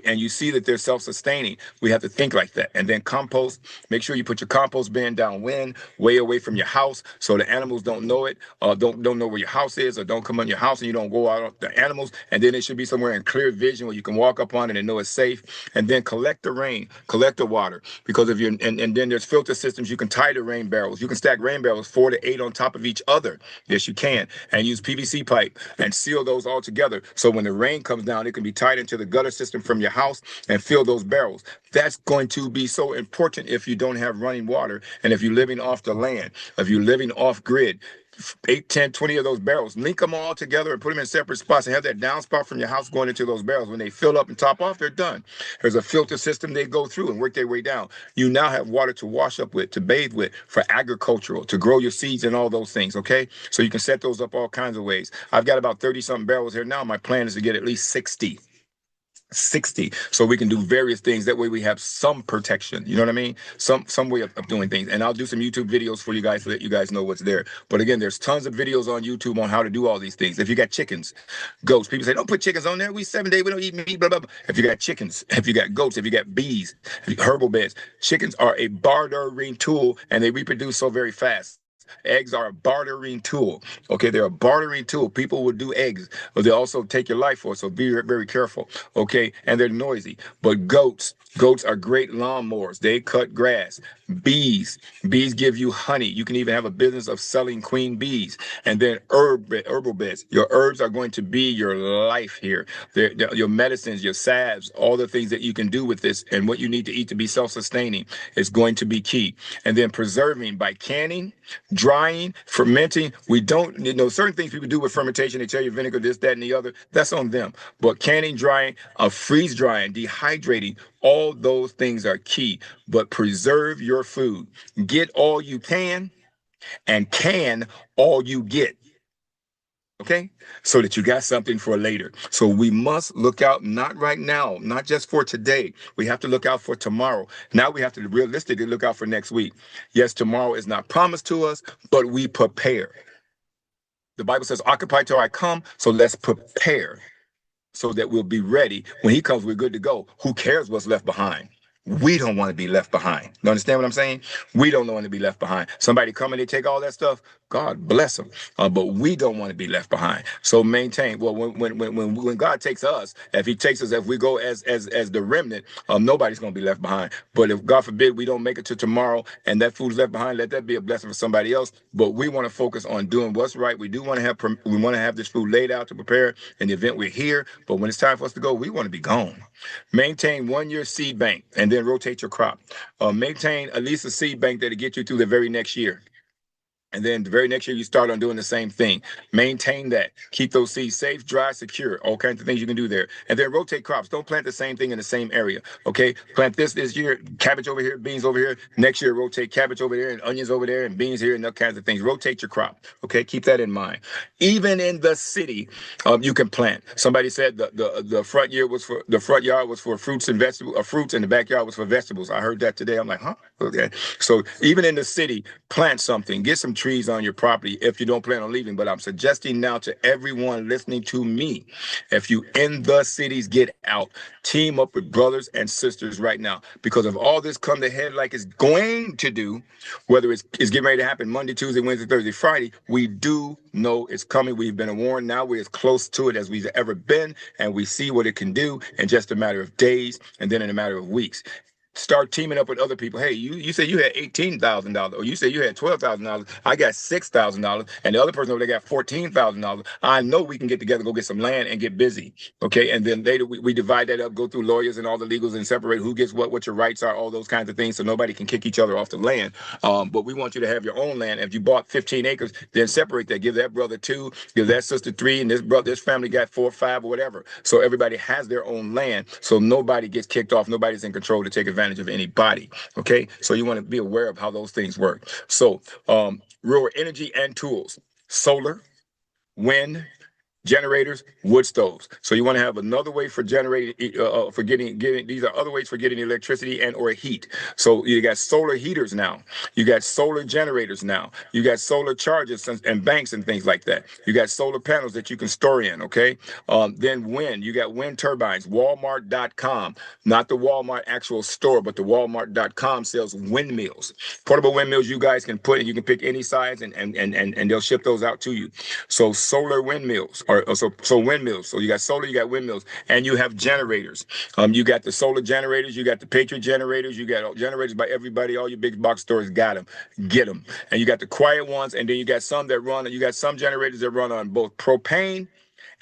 S1: And you see that they're self-sustaining. We have to think like that. And then compost. Make sure you put your compost bin downwind, way away from your house, so the animals don't know it, don't know where your house is, or don't come on your house and you don't go out on the animals. And then it should be somewhere in clear vision where you can walk up on it and know it's safe. And then collect the rain, collect the water, because if you're and then there's filter systems. You can tie the rain barrels. You can stack rain barrels 4 to 8 on top of each other. Yes, you can, and use PVC pipe and seal those all together. So when the rain comes down, it can be tied into the gutter system from your house and fill those barrels. That's going to be so important if you don't have running water, and if you're living off the land, if you're living off grid. 8, 10, 20 of those barrels. Link them all together and put them in separate spots and have that downspout from your house going into those barrels. When they fill up and top off, they're done. There's a filter system they go through and work their way down. You now have water to wash up with, to bathe with, for agricultural, to grow your seeds and all those things, okay? So you can set those up all kinds of ways. I've got about 30 something barrels here now. My plan is to get at least 60 so we can do various things. That way we have some protection, you know what I mean, some way of doing things. And I'll do some YouTube videos for you guys to let you guys know what's there. But again, there's tons of videos on YouTube on how to do all these things. If you got chickens, goats, people say don't put chickens on there, we 7 days, we don't eat meat, blah, blah, blah. If you got chickens, if you got goats, if you got bees, herbal beds, chickens are a bartering tool and they reproduce so very fast. Eggs are a bartering tool. Okay, they're a bartering tool. People will do eggs, but they also take your life for it. So be very careful. Okay, and they're noisy. But goats are great lawnmowers. They cut grass. Bees give you honey. You can even have a business of selling queen bees. And then herbal beds. Your herbs are going to be your life here. Your medicines, your salves, all the things that you can do with this, and what you need to eat to be self-sustaining is going to be key. And then preserving by canning, drying, fermenting. We don't, certain things people do with fermentation. They tell you vinegar, this, that, and the other. That's on them. But canning, drying, freeze drying, dehydrating, all those things are key. But preserve your food. Get all you can and can all you get. Okay, so that you got something for later. So we must look out, not right now, not just for today. We have to look out for tomorrow. Now we have to realistically look out for next week. Yes, tomorrow is not promised to us, but we prepare. The Bible says, occupy till I come, so let's prepare so that we'll be ready. When he comes, we're good to go. Who cares what's left behind? We don't want to be left behind. You understand what I'm saying? We don't want to be left behind. Somebody come and they take all that stuff. God bless them. But we don't want to be left behind. So maintain. Well, when God takes us, if he takes us, if we go as the remnant, nobody's going to be left behind. But if God forbid we don't make it to tomorrow and that food's left behind, let that be a blessing for somebody else. But we want to focus on doing what's right. We want to have this food laid out to prepare in the event we're here. But when it's time for us to go, we want to be gone. Maintain 1 year seed bank and then rotate your crop. Maintain at least a seed bank that'll get you through the very next year. And then the very next year, you start on doing the same thing. Maintain that. Keep those seeds safe, dry, secure. All kinds of things you can do there. And then rotate crops. Don't plant the same thing in the same area. Okay? Plant this year, cabbage over here, beans over here. Next year, rotate cabbage over there and onions over there and beans here and all kinds of things. Rotate your crop. Okay? Keep that in mind. Even in the city, you can plant. Somebody said the front yard was for fruits and vegetables, fruits, and the backyard was for vegetables. I heard that today. I'm like, huh? Okay. So even in the city, plant something. Get some trees on your property if you don't plan on leaving. But I'm suggesting now to everyone listening to me, if you in the cities, get out. Team up with brothers and sisters right now. Because if all this come to head like it's going to do, whether it's getting ready to happen Monday, Tuesday, Wednesday, Thursday, Friday, we do know it's coming. We've been warned. Now we're as close to it as we've ever been, and we see what it can do in just a matter of days and then in a matter of weeks. Start teaming up with other people. Hey, you said you had $18,000, or you said you had $12,000. I got $6,000, and the other person over there got $14,000. I know we can get together, go get some land, and get busy. Okay, and then later we divide that up, go through lawyers and all the legals, and separate who gets what your rights are, all those kinds of things, so nobody can kick each other off the land. But we want you to have your own land. If you bought 15 acres, then separate that. Give that brother 2, give that sister 3, and this family got 4 or 5 or whatever. So everybody has their own land, so nobody gets kicked off. Nobody's in control to take advantage of anybody. Okay, so you want to be aware of how those things work. So real energy and tools: solar, wind, generators, wood stoves. So you want to have another way for generating, for getting. These are other ways for getting electricity and or heat. So you got solar heaters now. You got solar generators now. You got solar chargers and banks and things like that. You got solar panels that you can store in. Okay. Then wind. You got wind turbines. Walmart.com, not the Walmart actual store, but the Walmart.com sells windmills, portable windmills. You guys can put, and you can pick any size, and they'll ship those out to you. So solar windmills. So windmills. So you got solar, you got windmills, and you have generators. You got the solar generators, you got the Patriot generators, you got generators by everybody. All your big box stores got them. Get them. And you got the quiet ones, and then you got some generators that run on both propane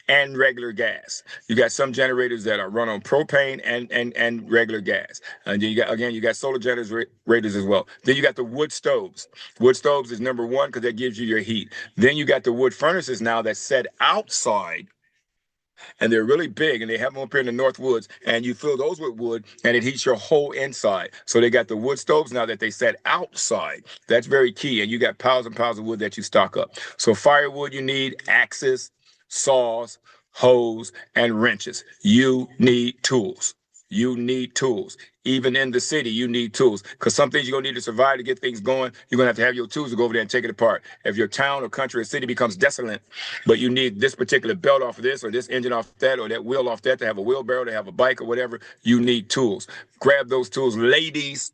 S1: and regular gas. You got some generators that are run on propane and regular gas. And then you got solar generators as well. Then you got the wood stoves. Wood stoves is number one because that gives you your heat. Then you got the wood furnaces now that set outside, and they're really big, and they have them up here in the North Woods, and you fill those with wood and it heats your whole inside. So they got the wood stoves now that they set outside. That's very key. And you got piles and piles of wood that you stock up. So firewood, you need axes, saws, hoes, and wrenches. You need tools. You need tools. Even in the city, you need tools because some things you're going to need to survive to get things going. You're going to have your tools to go over there and take it apart. If your town or country or city becomes desolate, but you need this particular belt off of this or this engine off that or that wheel off that to have a wheelbarrow, to have a bike or whatever, you need tools. Grab those tools. Ladies,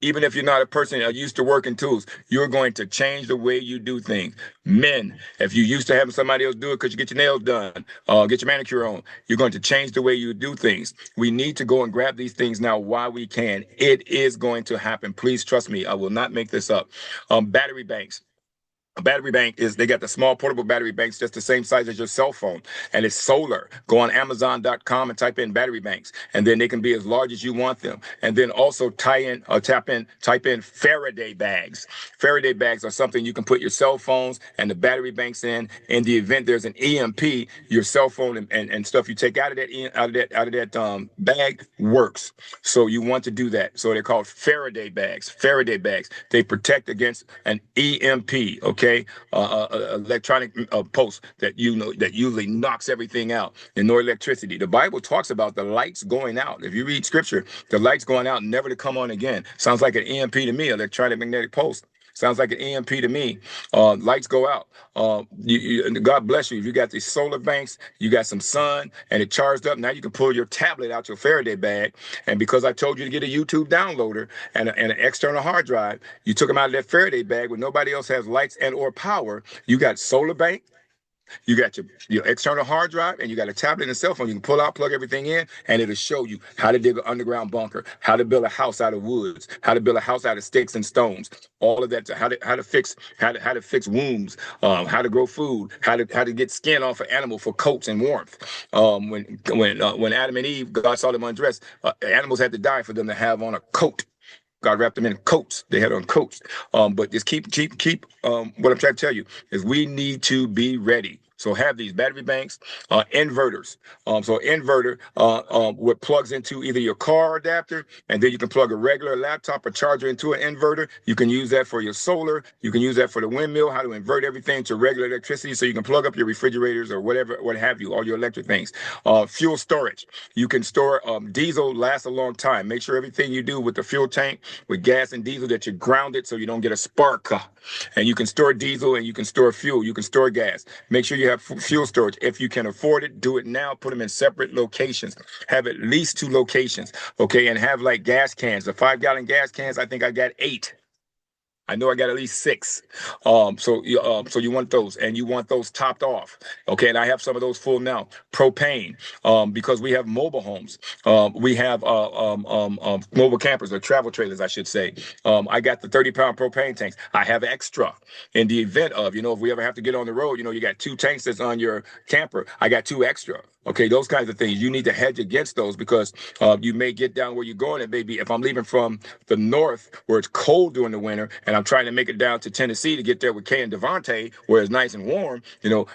S1: even if you're not a person that used to working tools, you're going to change the way you do things. Men, if you used to having somebody else do it because you get your nails done, get your manicure on, you're going to change the way you do things. We need to go and grab these things now while we can. It is going to happen. Please trust me. I will not make this up. Battery banks. A battery bank is, they got the small portable battery banks just the same size as your cell phone, and it's solar. Go on Amazon.com and type in battery banks, and then they can be as large as you want them. And then also type in Faraday bags. Faraday bags are something you can put your cell phones and the battery banks in the event there's an EMP. Your cell phone and stuff you take out of that bag works. So you want to do that. So they're called Faraday bags. Faraday bags. They protect against an EMP. Okay. Electronic pulse that that usually knocks everything out, and no electricity. The Bible talks about the lights going out. If you read scripture, the lights going out, never to come on again. Sounds like an EMP to me, electronic magnetic pulse. Sounds like an EMP to me. Lights go out. God bless you. If you got these solar banks, you got some sun, and it charged up. Now you can pull your tablet out your Faraday bag. And because I told you to get a YouTube downloader and an external hard drive, you took them out of that Faraday bag when nobody else has lights and or power. You got solar bank, you got your external hard drive, and you got a tablet and a cell phone. You can pull out, plug everything in, and it'll show you how to dig an underground bunker, how to build a house out of woods, how to build a house out of sticks and stones. All of that, how to fix wombs, how to grow food, how to get skin off an animal for coats and warmth. When Adam and Eve, God saw them undressed, animals had to die for them to have on a coat. God wrapped them in coats. They had on coats. But just keep. What I'm trying to tell you is we need to be ready. So have these battery banks, inverters. So inverter what plugs into either your car adapter, and then you can plug a regular laptop or charger into an inverter. You can use that for your solar. You can use that for the windmill. How to invert everything to regular electricity, so you can plug up your refrigerators or whatever, what have you, all your electric things. Fuel storage. You can store diesel. Lasts a long time. Make sure everything you do with the fuel tank, with gas and diesel, that you're grounded so you don't get a spark. And you can store diesel and you can store fuel. You can store gas. Make sure you have fuel storage. If you can afford it, do it now. Put them in separate locations. Have at least 2 locations. Okay. And have like gas cans, the 5-gallon gas cans. I think I got 8. I know I got at least 6. So you want those, and you want those topped off. Okay, and I have some of those full now. Propane, because we have mobile homes. We have mobile campers or travel trailers, I should say. I got the 30-pound propane tanks. I have extra in the event of, if we ever have to get on the road, you got 2 tanks that's on your camper. I got 2 extra. Okay, those kinds of things. You need to hedge against those because you may get down where you're going. And maybe if I'm leaving from the north where it's cold during the winter and I'm trying to make it down to Tennessee to get there with Kay and Devontae where it's nice and warm,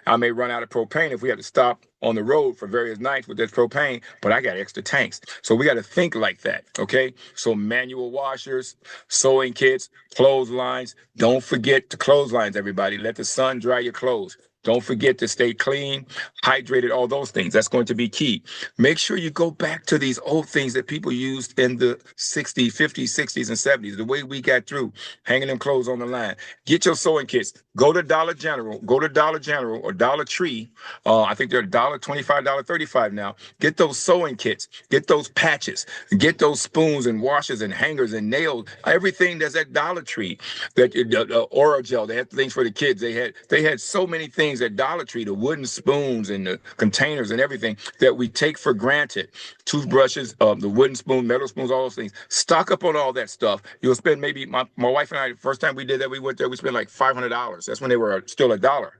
S1: I may run out of propane if we have to stop on the road for various nights with this propane, but I got extra tanks. So we got to think like that, okay? So manual washers, sewing kits, clotheslines. Don't forget the clotheslines, everybody. Let the sun dry your clothes. Don't forget to stay clean, hydrated, all those things. That's going to be key. Make sure you go back to these old things that people used in the 60s, 50s, 60s, and 70s, the way we got through, hanging them clothes on the line. Get your sewing kits. Go to Dollar General or Dollar Tree. I think they're $1.25, $1.35 now. Get those sewing kits. Get those patches. Get those spoons and washers and hangers and nails. Everything that's at Dollar Tree. That Oral Gel. They had things for the kids. They had so many things at Dollar Tree. The wooden spoons and the containers and everything that we take for granted. Toothbrushes, the wooden spoon, metal spoons, all those things. Stock up on all that stuff. You'll spend maybe my wife and I. The first time we did that, we went there. We spent like $500. That's when they were still $1.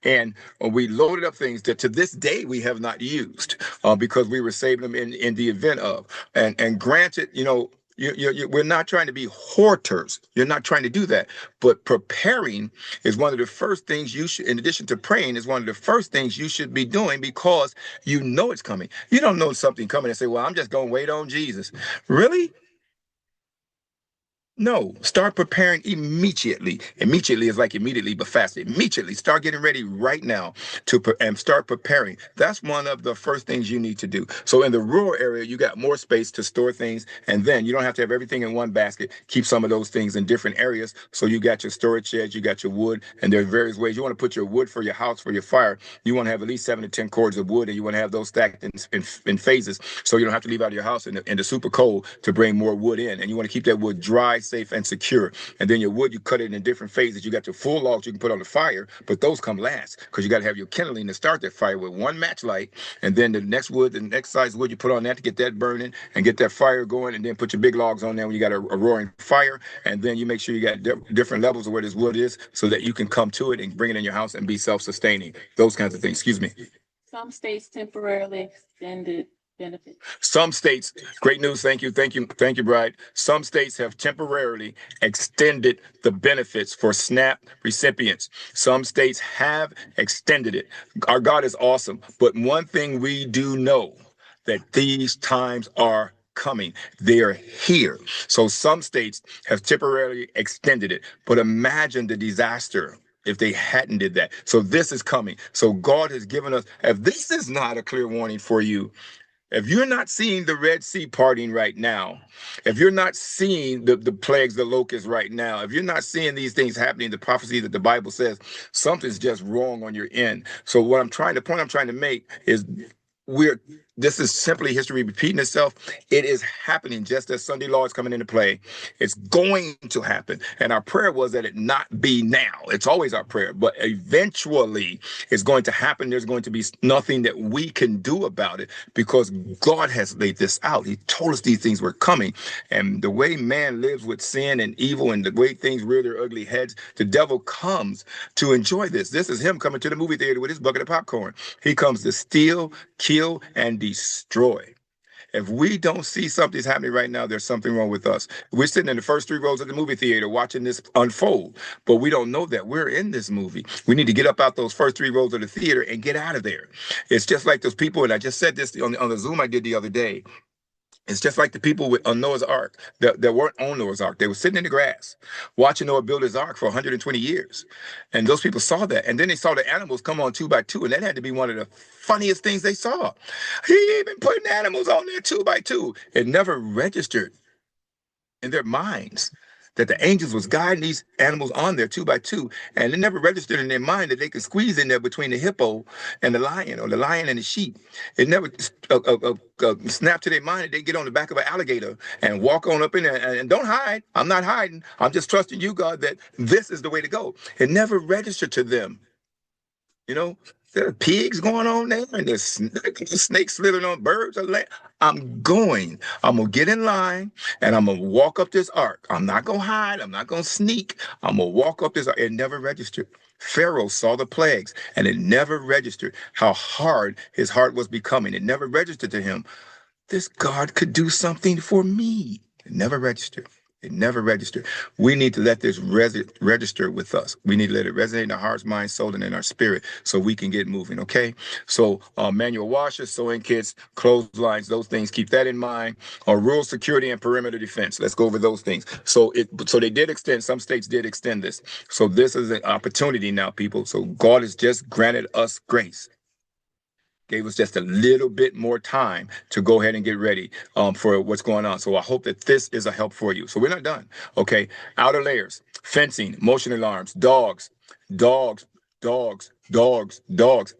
S1: And we loaded up things that to this day we have not used because we were saving them in the event of. And granted, we're not trying to be hoarders. You're not trying to do that. But preparing is one of the first things you should, in addition to praying, is one of the first things you should be doing because you know it's coming. You don't know something coming and say, well, I'm just going to wait on Jesus. Really? No, start preparing immediately. Immediately is like immediately, but fast. Immediately, start getting ready right now and start preparing. That's one of the first things you need to do. So in the rural area, you got more space to store things, and then you don't have to have everything in one basket. Keep some of those things in different areas. So you got your storage sheds, you got your wood, and there are various ways you want to put your wood for your house, for your fire. You want to have at least 7 to 10 cords of wood, and you want to have those stacked in phases, so you don't have to leave out of your house in the super cold to bring more wood in. And you want to keep that wood dry, safe, and secure. And then your wood, you cut it in different phases. You got your full logs you can put on the fire, but those come last because you got to have your kindling to start that fire with one match light. And then the next size wood you put on that to get that burning and get that fire going. And then put your big logs on there when you got a roaring fire. And then you make sure you got different levels of where this wood is so that you can come to it and bring it in your house and be self-sustaining. Those kinds of things. Excuse me.
S3: Some states temporarily extended benefits.
S1: Some states, great news, thank you, Bride. Some states have temporarily extended the benefits for SNAP recipients. Some states have extended it. Our God is awesome. But one thing we do know that these times are coming. They are here. So some states have temporarily extended it. But imagine the disaster if they hadn't did that. So this is coming. So God has given us, if this is not a clear warning for you, if you're not seeing the Red Sea parting right now, if you're not seeing the plagues, the locusts right now, if you're not seeing these things happening, the prophecy that the Bible says, something's just wrong on your end. So the point I'm trying to make is this is simply history repeating itself. It is happening just as Sunday law is coming into play. It's going to happen. And our prayer was that it not be now. It's always our prayer, but eventually it's going to happen. There's going to be nothing that we can do about it because God has laid this out. He told us these things were coming. And the way man lives with sin and evil and the way things rear their ugly heads, the devil comes to enjoy this. This is him coming to the movie theater with his bucket of popcorn. He comes to steal, kill, and destroy. If we don't see something's happening right now, there's something wrong with us. We're sitting in the first 3 rows of the movie theater watching this unfold, but we don't know that we're in this movie. We need to get up out those first 3 rows of the theater and get out of there. It's just like those people, and I just said this on the Zoom I did the other day. It's just like the people on Noah's Ark that weren't on Noah's Ark. They were sitting in the grass watching Noah build his ark for 120 years. And those people saw that. And then they saw the animals come on 2 by 2. And that had to be one of the funniest things they saw. He even putting animals on there 2 by 2. It never registered in their minds that the angels was guiding these animals on there 2 by 2, and it never registered in their mind that they could squeeze in there between the hippo and the lion, or the lion and the sheep. It never snapped to their mind that they get on the back of an alligator and walk on up in there and don't hide. I'm not hiding. I'm just trusting you, God, that this is the way to go. It never registered to them. You know, there are pigs going on there, and there's snakes slithering on birds. I'm going to get in line, and I'm going to walk up this ark. I'm not going to hide. I'm not going to sneak. I'm going to walk up this ark. It never registered. Pharaoh saw the plagues, and it never registered how hard his heart was becoming. It never registered to him, this God could do something for me. It never registered. It never registered. We need to let this register with us. We need to let it resonate in our hearts, mind, soul, and in our spirit so we can get moving, okay? So manual washers, sewing kits, clotheslines, those things, keep that in mind. Rural security and perimeter defense. Let's go over those things. So they did extend, some states did extend this. So this is an opportunity now, people. So God has just granted us grace. Gave us just a little bit more time to go ahead and get ready for what's going on. So I hope that this is a help for you. So we're not done. Okay. Outer layers, fencing, motion alarms, dogs,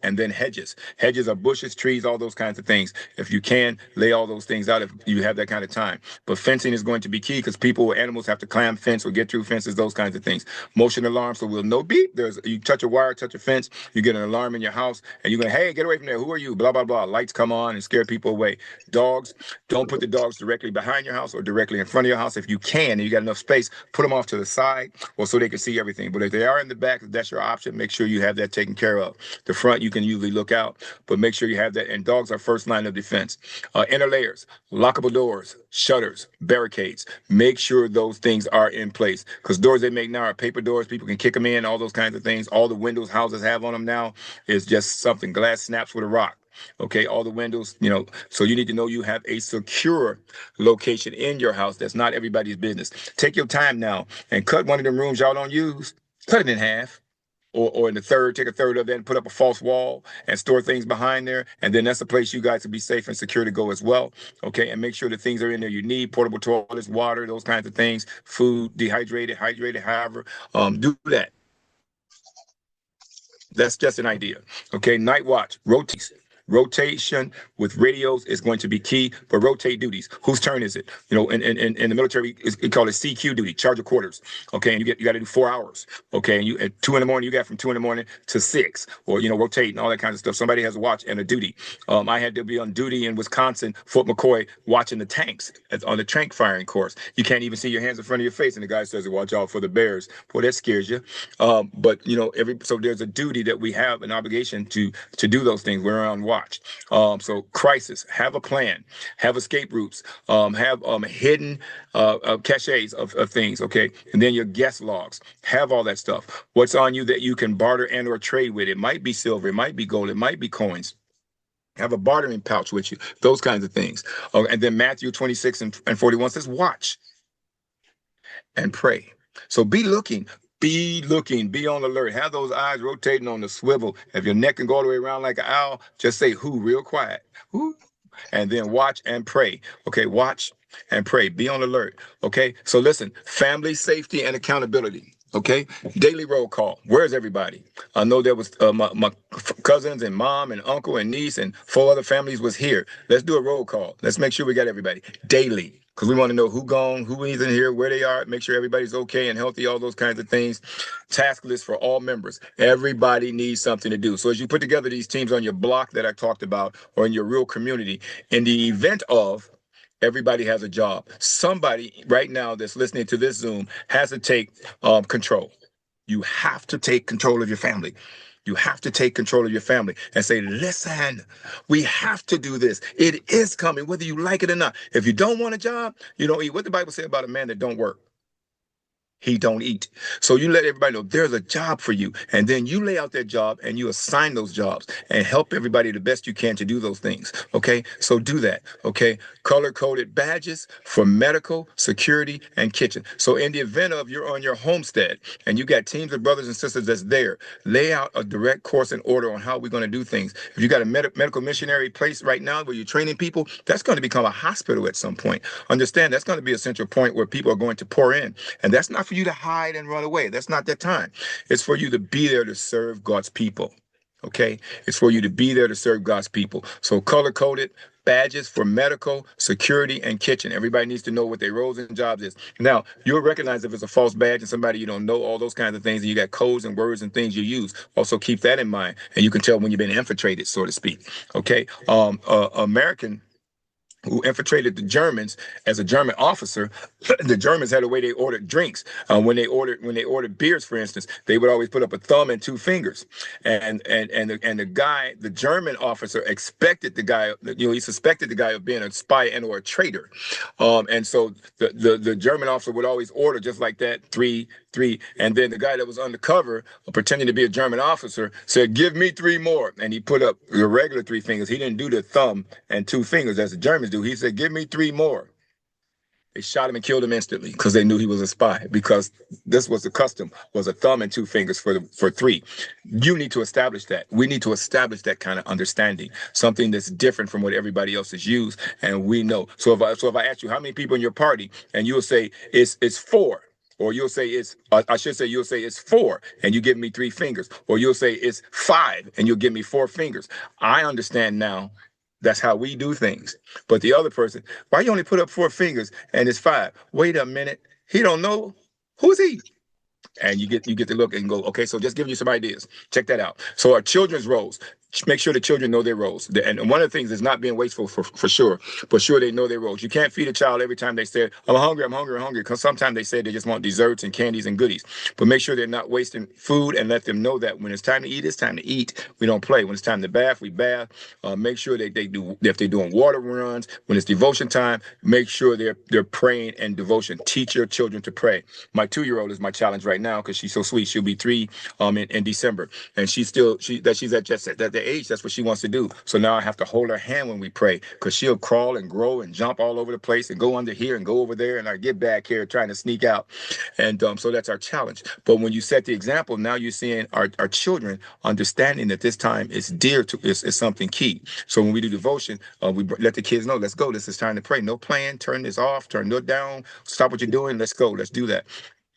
S1: and then hedges. Hedges are bushes, trees, all those kinds of things. If you can, lay all those things out if you have that kind of time. But fencing is going to be key because people or animals have to climb fence or get through fences, those kinds of things. Motion alarms, so we'll know beep. You touch a wire, touch a fence, you get an alarm in your house, and you're going, hey, get away from there. Who are you? Blah, blah, blah. Lights come on and scare people away. Dogs, don't put the dogs directly behind your house or directly in front of your house. If you can and you got enough space, put them off to the side or so they can see everything. But if they are in the back, if that's your option, make sure you have that taken taken care of. The front you can usually look out, but make sure you have that. And dogs are first line of defense. Inner layers, lockable doors, shutters, barricades. Make sure those things are in place, because doors they make now are paper doors. People can kick them in, all those kinds of things. All the windows houses have on them now is just something. Glass snaps with a rock. Okay, all the windows, so you need to know you have a secure location in your house. That's not everybody's business. Take your time now and cut one of them rooms y'all don't use, cut it in half. Or in the third, take a third of that and put up a false wall and store things behind there. And then that's a place you guys will be safe and secure to go as well. Okay. And make sure the things are in there you need: portable toilets, water, those kinds of things, food, dehydrated, hydrated, however. Do that. That's just an idea. Okay. Night watch, rotation with radios is going to be key, but rotate duties. Whose turn is it? In the military, we call it CQ duty, charge of quarters. Okay, and you got to do 4 hours. Okay, and you at 2 in the morning, you got from 2 in the morning to 6, or rotate and all that kind of stuff. Somebody has a watch and a duty. I had to be on duty in Wisconsin, Fort McCoy, watching the tanks on the tank firing course. You can't even see your hands in front of your face, and the guy says, "Watch out for the bears." Boy, that scares you. But so there's a duty that we have, an obligation to do those things. We're on watch. So crisis, have a plan, have escape routes, have hidden caches of things, okay? And then your guest logs, have all that stuff. What's on you that you can barter and or trade with? It might be silver, it might be gold, it might be coins. Have a bartering pouch with you, those kinds of things. And then Matthew 26 and 41 says, watch and pray. So be looking, be on alert. Have those eyes rotating on the swivel. If your neck can go all the way around like an owl, just say who real quiet. Who? And then watch and pray. Okay, watch and pray. Be on alert. Okay, so listen, family safety and accountability. Okay, daily roll call. Where's everybody? I know there was my cousins and mom and uncle and niece and 4 other families was here. Let's do a roll call. Let's make sure we got everybody daily, because we want to know who gone, who isn't here, where they are, make sure everybody's okay and healthy, all those kinds of things. Task list for all members. Everybody needs something to do. So as you put together these teams on your block that I talked about, or in your real community, in the event of everybody has a job, somebody right now that's listening to this Zoom has to take control. You have to take control of your family. You have to take control of your family and say, listen, we have to do this. It is coming, whether you like it or not. If you don't want a job, you don't eat. What the Bible say about a man that don't work? He don't eat. So you let everybody know there's a job for you. And then you lay out that job and you assign those jobs and help everybody the best you can to do those things. Okay. So do that. Okay. Color coded badges for medical, security, and kitchen. So in the event of you're on your homestead and you got teams of brothers and sisters that's there, lay out a direct course and order on how we're going to do things. If you got a medical missionary place right now where you're training people, that's going to become a hospital at some point. Understand that's going to be a central point where people are going to pour in. And that's not for you to hide and run away. That's not that time. It's for you to be there to serve God's people. Okay? It's for you to be there to serve God's people. So color-coded badges for medical, security, and kitchen. Everybody needs to know what their roles and jobs is. Now, you'll recognize if it's a false badge and somebody you don't know, all those kinds of things, and you got codes and words and things you use. Also keep that in mind, and you can tell when you've been infiltrated, so to speak. Okay? American who infiltrated the Germans as a German officer. The Germans had a way they ordered drinks. When they ordered beers, for instance, they would always put up a thumb and 2 fingers. The German officer expected the guy, he suspected the guy of being a spy and or a traitor. And so the German officer would always order just like that, 3, 3. And then the guy that was undercover, pretending to be a German officer, said, "Give me 3 more." And he put up the regular 3 fingers. He didn't do the thumb and 2 fingers as the Germans do. He said, "Give me 3 more." They shot him and killed him instantly because they knew he was a spy, because this was the custom, was a thumb and 2 fingers for 3. You need to establish that. We need to establish that kind of understanding, something that's different from what everybody else has used, and we know. So if I ask you how many people in your party, and you'll say it's 4, or you'll say you'll say it's 4, and you give me 3 fingers, or you'll say it's 5, and you'll give me 4 fingers. I understand now. That's how we do things. But the other person, why you only put up 4 fingers and it's 5? Wait a minute. He don't know. Who's he? And you get to look and go, okay, so just giving you some ideas. Check that out. So our children's roles, make sure the children know their roles. And one of the things is not being wasteful for sure, but sure they know their roles. You can't feed a child every time they say, I'm hungry, I'm hungry, I'm hungry, because sometimes they say they just want desserts and candies and goodies. But make sure they're not wasting food and let them know that when it's time to eat, it's time to eat. We don't play. When it's time to bath, we bath. Make sure they do, if they're doing water runs, when it's devotion time, make sure they're praying and devotion. Teach your children to pray. My 2-year-old is my challenge right now because she's so sweet. She'll be 3 in December. And she's at just at that age, that's what she wants to do. So now I have to hold her hand when we pray because she'll crawl and grow and jump all over the place and go under here and go over there. And I get back here trying to sneak out. And so that's our challenge. But when you set the example, now you're seeing our children understanding that this time is dear to is something key. So when we do devotion, we let the kids know, let's go. This is time to pray. No plan. Turn this off. Turn it down. Stop what you're doing. Let's go. Let's do that.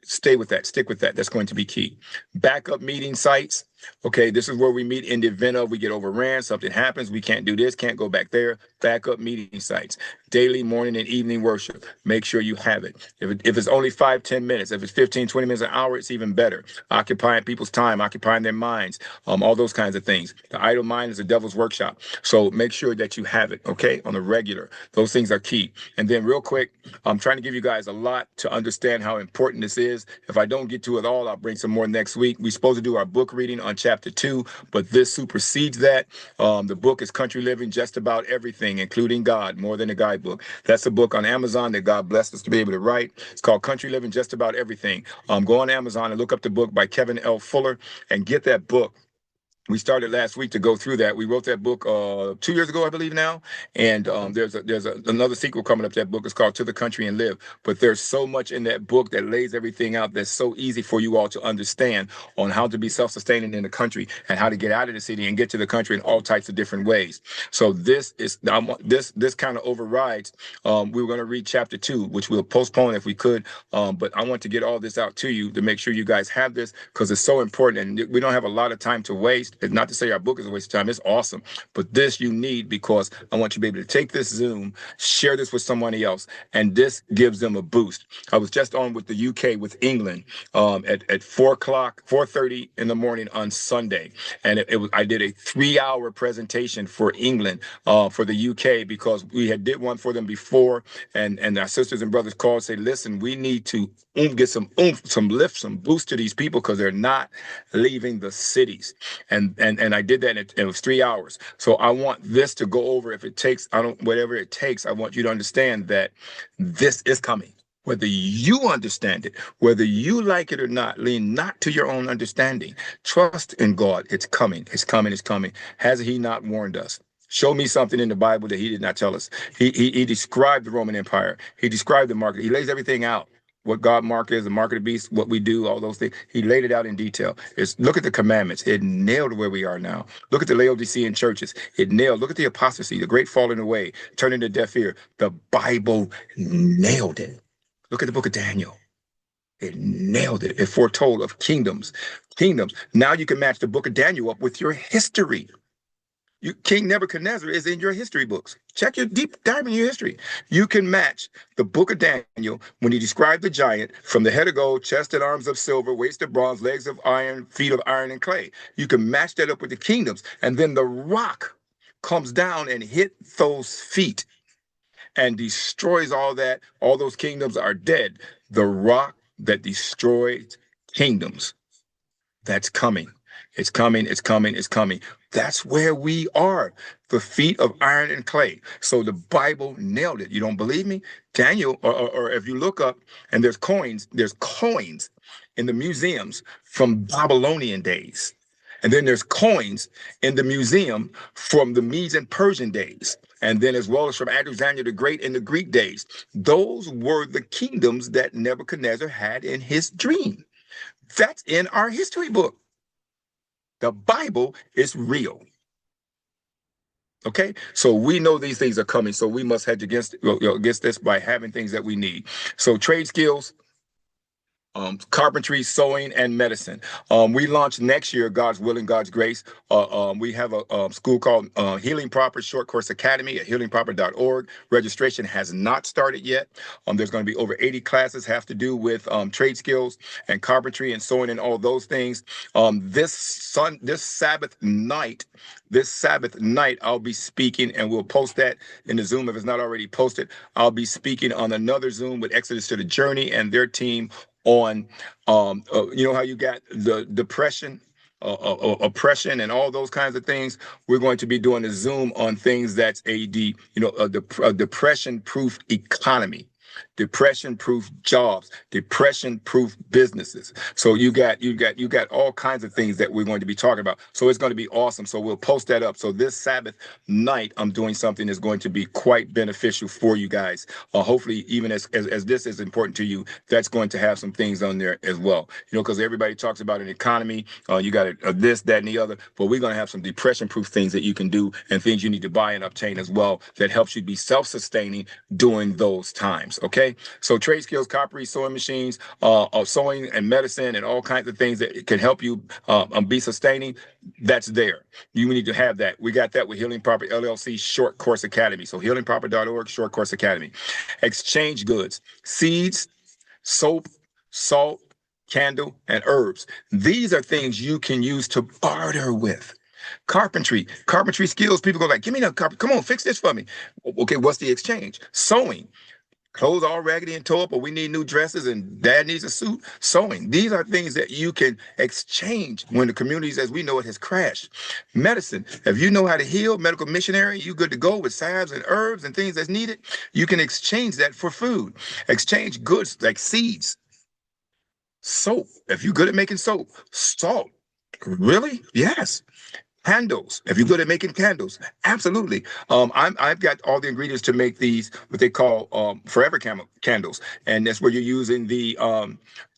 S1: Stay with that. Stick with that. That's going to be key. Backup meeting sites. Okay, this is where we meet in the event of we get overran, something happens, we can't do this, can't go back there. Backup meeting sites. Daily morning and evening worship. Make sure you have it. If it's only 5-10 minutes, if it's 15, 20 minutes, an hour, it's even better. Occupying people's time, occupying their minds, all those kinds of things. The idle mind is a devil's workshop. So make sure that you have it, okay, on a regular. Those things are key. And then real quick, I'm trying to give you guys a lot to understand how important this is. If I don't get to it all, I'll bring some more next week. We're supposed to do our book reading on chapter 2, but this supersedes that. The book is Country Living, Just About Everything, Including God, More Than a Guidebook. That's a book on Amazon that God blessed us to be able to write. It's called Country Living, Just About Everything. Go on Amazon and look up the book by Kevin L. Fuller and get that book. We started last week to go through that. We wrote that book 2 years ago, I believe now. And there's another sequel coming up to that book. It's called To the Country and Live. But there's so much in that book that lays everything out that's so easy for you all to understand on how to be self-sustaining in the country and how to get out of the city and get to the country in all types of different ways. So this kind of overrides. We were going to read chapter 2, which we'll postpone if we could. But I want to get all this out to you to make sure you guys have this because it's so important. And we don't have a lot of time to waste. It's not to say our book is a waste of time. It's awesome. But this you need because I want you to be able to take this Zoom, share this with somebody else, and this gives them a boost. I was just on with the UK with England at 4:30 in the morning on Sunday. And I did a 3-hour presentation for England for the UK because we had did one for them before. And our sisters and brothers called and say, listen, we need to get some lift, some boost to these people because they're not leaving the cities. And I did that, and it was 3 hours. So I want this to go over if it takes, whatever it takes, I want you to understand that this is coming. Whether you understand it, whether you like it or not, lean not to your own understanding. Trust in God. It's coming. It's coming. It's coming. Has he not warned us? Show me something in the Bible that he did not tell us. He described the Roman Empire. He described the market. He lays everything out. What God mark is, the mark of the beast, what we do, all those things. He laid it out in detail. Look at the commandments. It nailed where we are now. Look at the Laodicean churches. It nailed. Look at the apostasy, the great falling away, turning a deaf ear. The Bible nailed it. Look at the book of Daniel. It nailed it. It foretold of kingdoms. Kingdoms. Now you can match the book of Daniel up with your history. King Nebuchadnezzar is in your history books. Check your deep dive in your history. You can match the book of Daniel when he described the giant from the head of gold, chest and arms of silver, waist of bronze, legs of iron, feet of iron and clay. You can match that up with the kingdoms. And then the rock comes down and hit those feet and destroys all that. All those kingdoms are dead. The rock that destroyed kingdoms, that's coming. It's coming. It's coming. It's coming. That's where we are, the feet of iron and clay. So the Bible nailed it. You don't believe me? Daniel, or if you look up, and there's coins in the museums from Babylonian days. And then there's coins in the museum from the Medes and Persian days. And then as well as from Alexander the Great in the Greek days. Those were the kingdoms that Nebuchadnezzar had in his dream. That's in our history book. The Bible is real. Okay, so we know these things are coming, so we must hedge against this by having things that we need. So trade skills, carpentry, sewing, and medicine. We launch next year, God's willing, God's grace. We have a school called Healing Proper Short Course Academy at healingproper.org. Registration has not started yet. There's going to be over 80 classes have to do with trade skills and carpentry and sewing and all those things. This Sabbath night, I'll be speaking, and we'll post that in the Zoom if it's not already posted. I'll be speaking on another Zoom with Exodus to the Journey and their team on, you know how you got the depression, oppression, and all those kinds of things. We're going to be doing a Zoom on things that's a depression-proof economy, depression-proof jobs, depression-proof businesses. So you got all kinds of things that we're going to be talking about. So it's going to be awesome. So we'll post that up. So this Sabbath night, I'm doing something that's going to be quite beneficial for you guys. Hopefully, even as this is important to you, that's going to have some things on there as well. You know, because everybody talks about an economy. You got this, that, and the other. But we're going to have some depression-proof things that you can do and things you need to buy and obtain as well that helps you be self-sustaining during those times. Okay, so trade skills, coppery, sewing machines, sewing and medicine, and all kinds of things that can help you be sustaining. That's there. You need to have that. We got that with Healing Proper LLC Short Course Academy. So healingproper.org Short Course Academy. Exchange goods, seeds, soap, salt, candle, and herbs. These are things you can use to barter with. Carpentry skills. People go like, give me that carpet. Come on, fix this for me. Okay, what's the exchange? Sewing. Clothes all raggedy and tore up, but we need new dresses and dad needs a suit. Sewing. These are things that you can exchange when the communities as we know it has crashed. Medicine. If you know how to heal, medical missionary, you good to go with salves and herbs and things that's needed. You can exchange that for food. Exchange goods like seeds. Soap. If you're good at making soap. Salt. Really? Yes. Candles. If you're good at making candles, absolutely. I've got all the ingredients to make these what they call forever candles, and that's where you're using the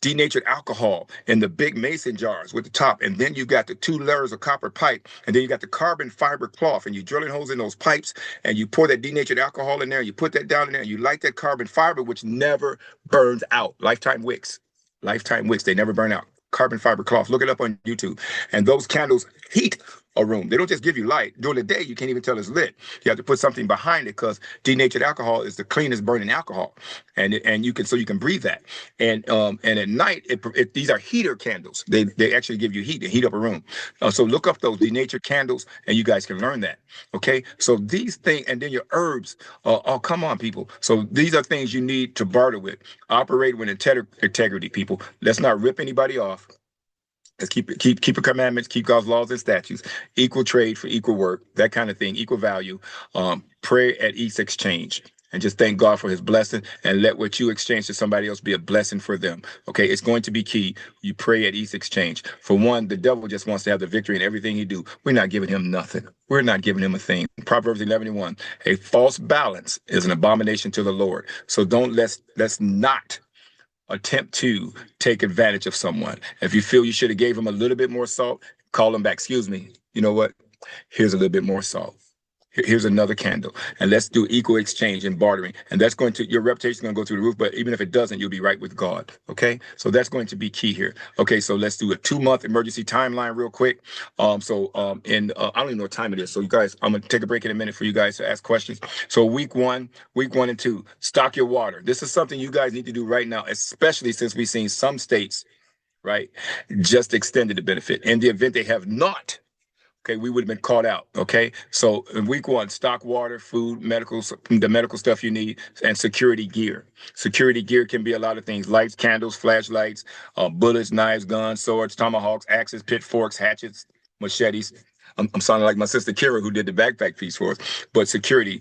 S1: denatured alcohol in the big mason jars with the top, and then you've got the 2 layers of copper pipe, and then you got the carbon fiber cloth, and you drilling holes in those pipes, and you pour that denatured alcohol in there, and you put that down in there, and you light that carbon fiber, which never burns out. Lifetime wicks. They never burn out. Carbon fiber cloth. Look it up on YouTube. And those candles heat a room. They don't just give you light. During the day, you can't even tell it's lit. You have to put something behind it because denatured alcohol is the cleanest burning alcohol, and you can breathe that. And at night, these are heater candles. They actually give you heat to heat up a room. So look up those denatured candles, and you guys can learn that. Okay. So these things, and then your herbs. Oh, come on, people. So these are things you need to barter with. Operate with integrity, people. Let's not rip anybody off. Let's keep the commandments, keep God's laws and statutes, equal trade for equal work, that kind of thing, equal value. Pray at each exchange and just thank God for his blessing and let what you exchange to somebody else be a blessing for them. Okay, it's going to be key. You pray at each exchange. For one, the devil just wants to have the victory in everything he do. We're not giving him nothing. We're not giving him a thing. Proverbs 11:1, a false balance is an abomination to the Lord. So let's not attempt to take advantage of someone. If you feel you should have gave him a little bit more salt, call him back. Excuse me. You know what? Here's a little bit more salt. Here's another candle. And let's do equal exchange and bartering. And that's your reputation is going to go through the roof. But even if it doesn't, you'll be right with God. Okay. So that's going to be key here. Okay. So let's do a 2-month emergency timeline real quick. I don't even know what time it is. So you guys, I'm going to take a break in a minute for you guys to ask questions. So week one and 2, stock your water. This is something you guys need to do right now, especially since we've seen some states, right, just extended the benefit. In the event they have not, okay, we would have been caught out. Okay, so in week 1, stock water, food, the medical stuff you need, and security gear. Security gear can be a lot of things: lights, candles, flashlights, bullets, knives, guns, swords, tomahawks, axes, pitchforks, hatchets, machetes. I'm sounding like my sister Kira, who did the backpack piece for us. But security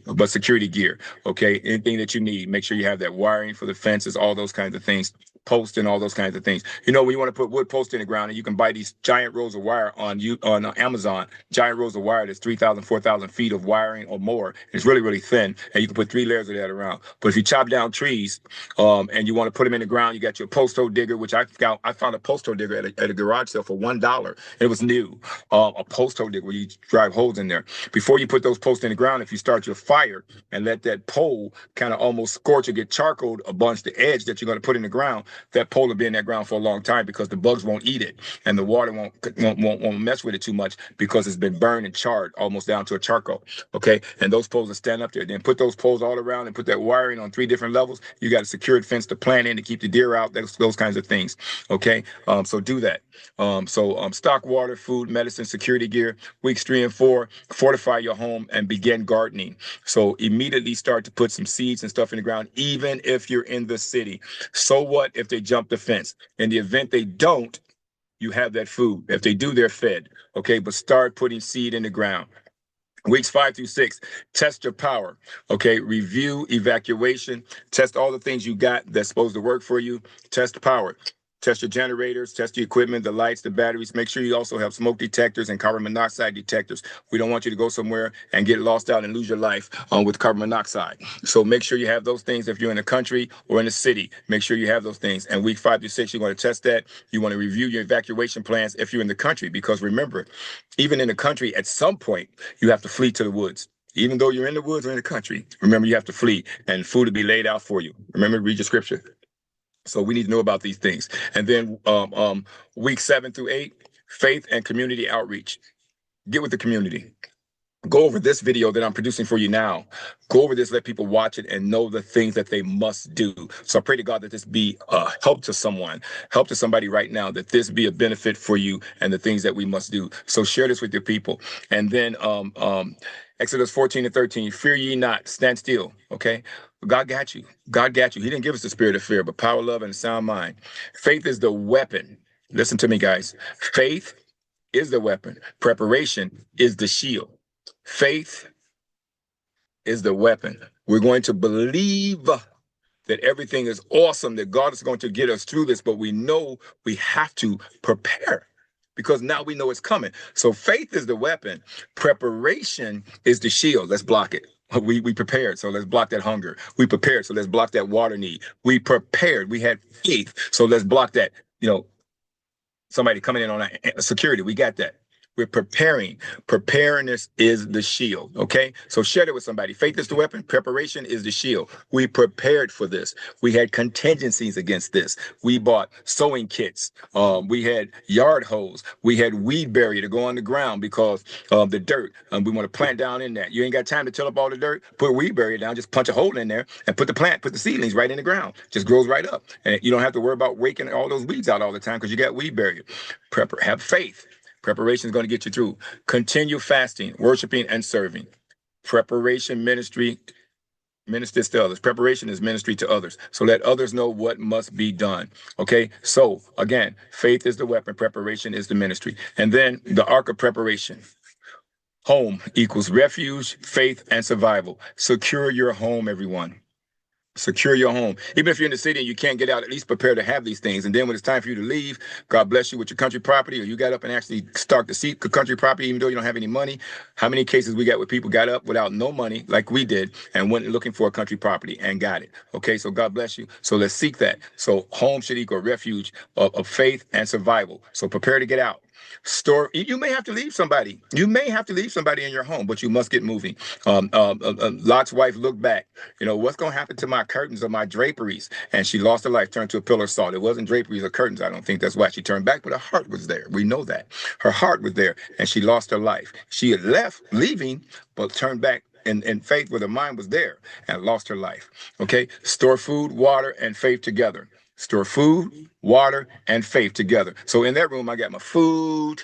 S1: gear. Okay, anything that you need, make sure you have that wiring for the fences, all those kinds of things. Post and all those kinds of things. You know, when you want to put wood posts in the ground, and you can buy these giant rolls of wire on Amazon, giant rolls of wire that's 3,000, 4,000 feet of wiring or more. It's really, really thin, and you can put 3 layers of that around. But if you chop down trees and you want to put them in the ground, you got your post hole digger, which I found a post hole digger at a garage sale for $1. It was new. A post hole digger where you drive holes in there. Before you put those posts in the ground, if you start your fire and let that pole kind of almost scorch or get charcoaled amongst the edge that you're going to put in the ground, that pole will be in that ground for a long time because the bugs won't eat it, and the water won't mess with it too much because it's been burned and charred almost down to a charcoal. Okay, and those poles will stand up there. Then put those poles all around and put that wiring on 3 different levels. You got a secured fence to plant in to keep the deer out. Those kinds of things. Okay, so do that. Stock water, food, medicine, security gear. Weeks 3 and 4, fortify your home and begin gardening. So immediately start to put some seeds and stuff in the ground, even if you're in the city. So what if they jump the fence? In the event they don't, you have that food. If they do, they're fed. Okay, but start putting seed in the ground. Weeks 5 through 6, test your power. Okay, review evacuation, test all the things you got that's supposed to work for you. Test power. Test your generators, test your equipment, the lights, the batteries. Make sure you also have smoke detectors and carbon monoxide detectors. We don't want you to go somewhere and get lost out and lose your life with carbon monoxide. So make sure you have those things if you're in the country or in the city. Make sure you have those things. And week 5 through 6, you're going to test that. You want to review your evacuation plans if you're in the country, because remember, even in the country, at some point, you have to flee to the woods. Even though you're in the woods or in the country, remember you have to flee and food to be laid out for you. Remember, read your scripture. So we need to know about these things. And then week 7 through 8, faith and community outreach. Get with the community. Go over this video that I'm producing for you now. Go over this, let people watch it and know the things that they must do. So I pray to God that this be help to someone, help to somebody right now, that this be a benefit for you and the things that we must do. So share this with your people. And then Exodus 14 and 13, fear ye not, stand still, okay? God got you. God got you. He didn't give us the spirit of fear, but power, love, and a sound mind. Faith is the weapon. Listen to me, guys. Faith is the weapon. Preparation is the shield. Faith is the weapon. We're going to believe that everything is awesome, that God is going to get us through this, but we know we have to prepare because now we know it's coming. So faith is the weapon. Preparation is the shield. Let's block it. We prepared, so let's block that hunger. We prepared, so let's block that water need. We prepared. We had faith, so let's block that. Somebody coming in on a security. We got that. We're preparing. Preparedness is the shield. Okay. So share it with somebody. Faith is the weapon. Preparation is the shield. We prepared for this. We had contingencies against this. We bought sewing kits. We had yard hose. We had weed barrier to go on the ground because of the dirt. We want to plant down in that. You ain't got time to till up all the dirt. Put weed barrier down. Just punch a hole in there and put the seedlings right in the ground. Just grows right up. And you don't have to worry about raking all those weeds out all the time because you got weed barrier. Have faith. Preparation is going to get you through. Continue fasting, worshiping, and serving. Preparation ministers to others. Preparation is ministry to others. So let others know what must be done. Okay. So again, faith is the weapon. Preparation is the ministry. And then the arc of preparation. Home equals refuge, faith, and survival. Secure your home, everyone. Secure your home. Even if you're in the city and you can't get out, at least prepare to have these things. And then when it's time for you to leave, God bless you with your country property, or you got up and actually start to seek country property, even though you don't have any money. How many cases we got where people got up without no money, like we did, and went looking for a country property and got it. Okay, so God bless you. So let's seek that. So home should equal refuge of faith and survival. So prepare to get out. You may have to leave somebody. You may have to leave somebody in your home, but you must get moving. Lot's wife looked back. What's going to happen to my curtains or my draperies? And she lost her life, turned to a pillar of salt. It wasn't draperies or curtains. I don't think that's why she turned back, but her heart was there. We know that. Her heart was there, and she lost her life. She had left, leaving, but turned back in faith where the mind was there and lost her life. Okay? Store food, water, and faith together. Store food, water, and faith together. So in that room, I got my food,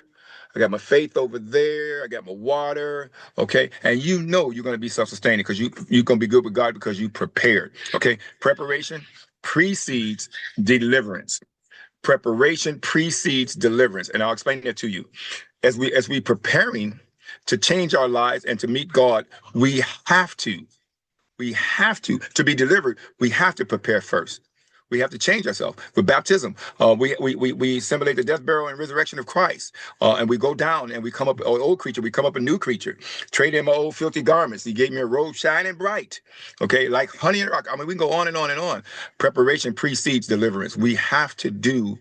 S1: I got my faith over there, I got my water, okay? And you're going to be self-sustaining because you're going to be good with God because you prepared, okay? Preparation precedes deliverance. Preparation precedes deliverance. And I'll explain that to you. As we preparing to change our lives and to meet God, we have to be delivered, we have to prepare first. We have to change ourselves with baptism. We assimilate the death, burial, and resurrection of Christ. And we go down and we come up an old creature. We come up a new creature. Trade in my old filthy garments. He gave me a robe shining bright. Okay, like honey and rock. I mean, we can go on and on and on. Preparation precedes deliverance. We have to do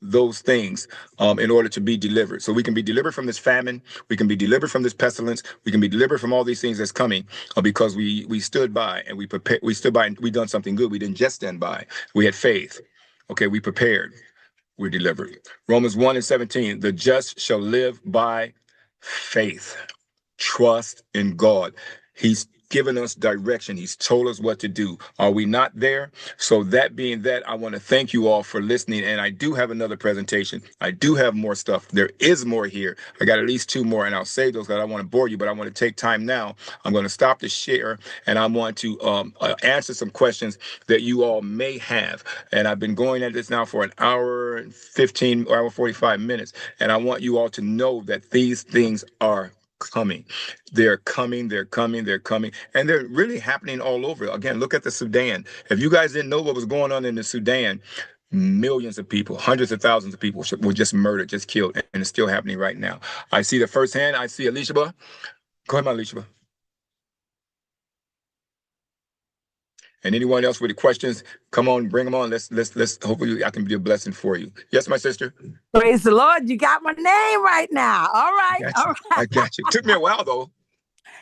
S1: those things in order to be delivered. So we can be delivered from this famine. We can be delivered from this pestilence. We can be delivered from all these things that's coming because we stood by and we prepared. We stood by and we done something good. We didn't just stand by. We had faith. Okay, we prepared, we're delivered. Romans 1:17, the just shall live by faith. Trust in God. He's given us direction. He's told us what to do. Are we not there? So that being that, I want to thank you all for listening. And I do have another presentation. I do have more stuff. There is more here. I got at least two more, and I'll save those because I don't want to bore you, but I want to take time now. I'm going to stop the share, and I want to answer some questions that you all may have. And I've been going at this now for an hour and 15 or hour 45 minutes. And I want you all to know that these things are coming. They're coming, they're coming, they're coming, and they're really happening all over. Again, look at the Sudan. If you guys didn't know what was going on in the Sudan, millions of people, hundreds of thousands of people were just murdered, just killed, and it's still happening right now. I see the first hand. I see Alicia. Go ahead, Alicia. And anyone else with the questions, come on, bring them on. Let's. Hopefully, I can be a blessing for you. Yes, my sister.
S4: Praise the Lord. You got my name right now. All right.
S1: I got
S4: All
S1: you.
S4: right.
S1: I got you. Took me a while though.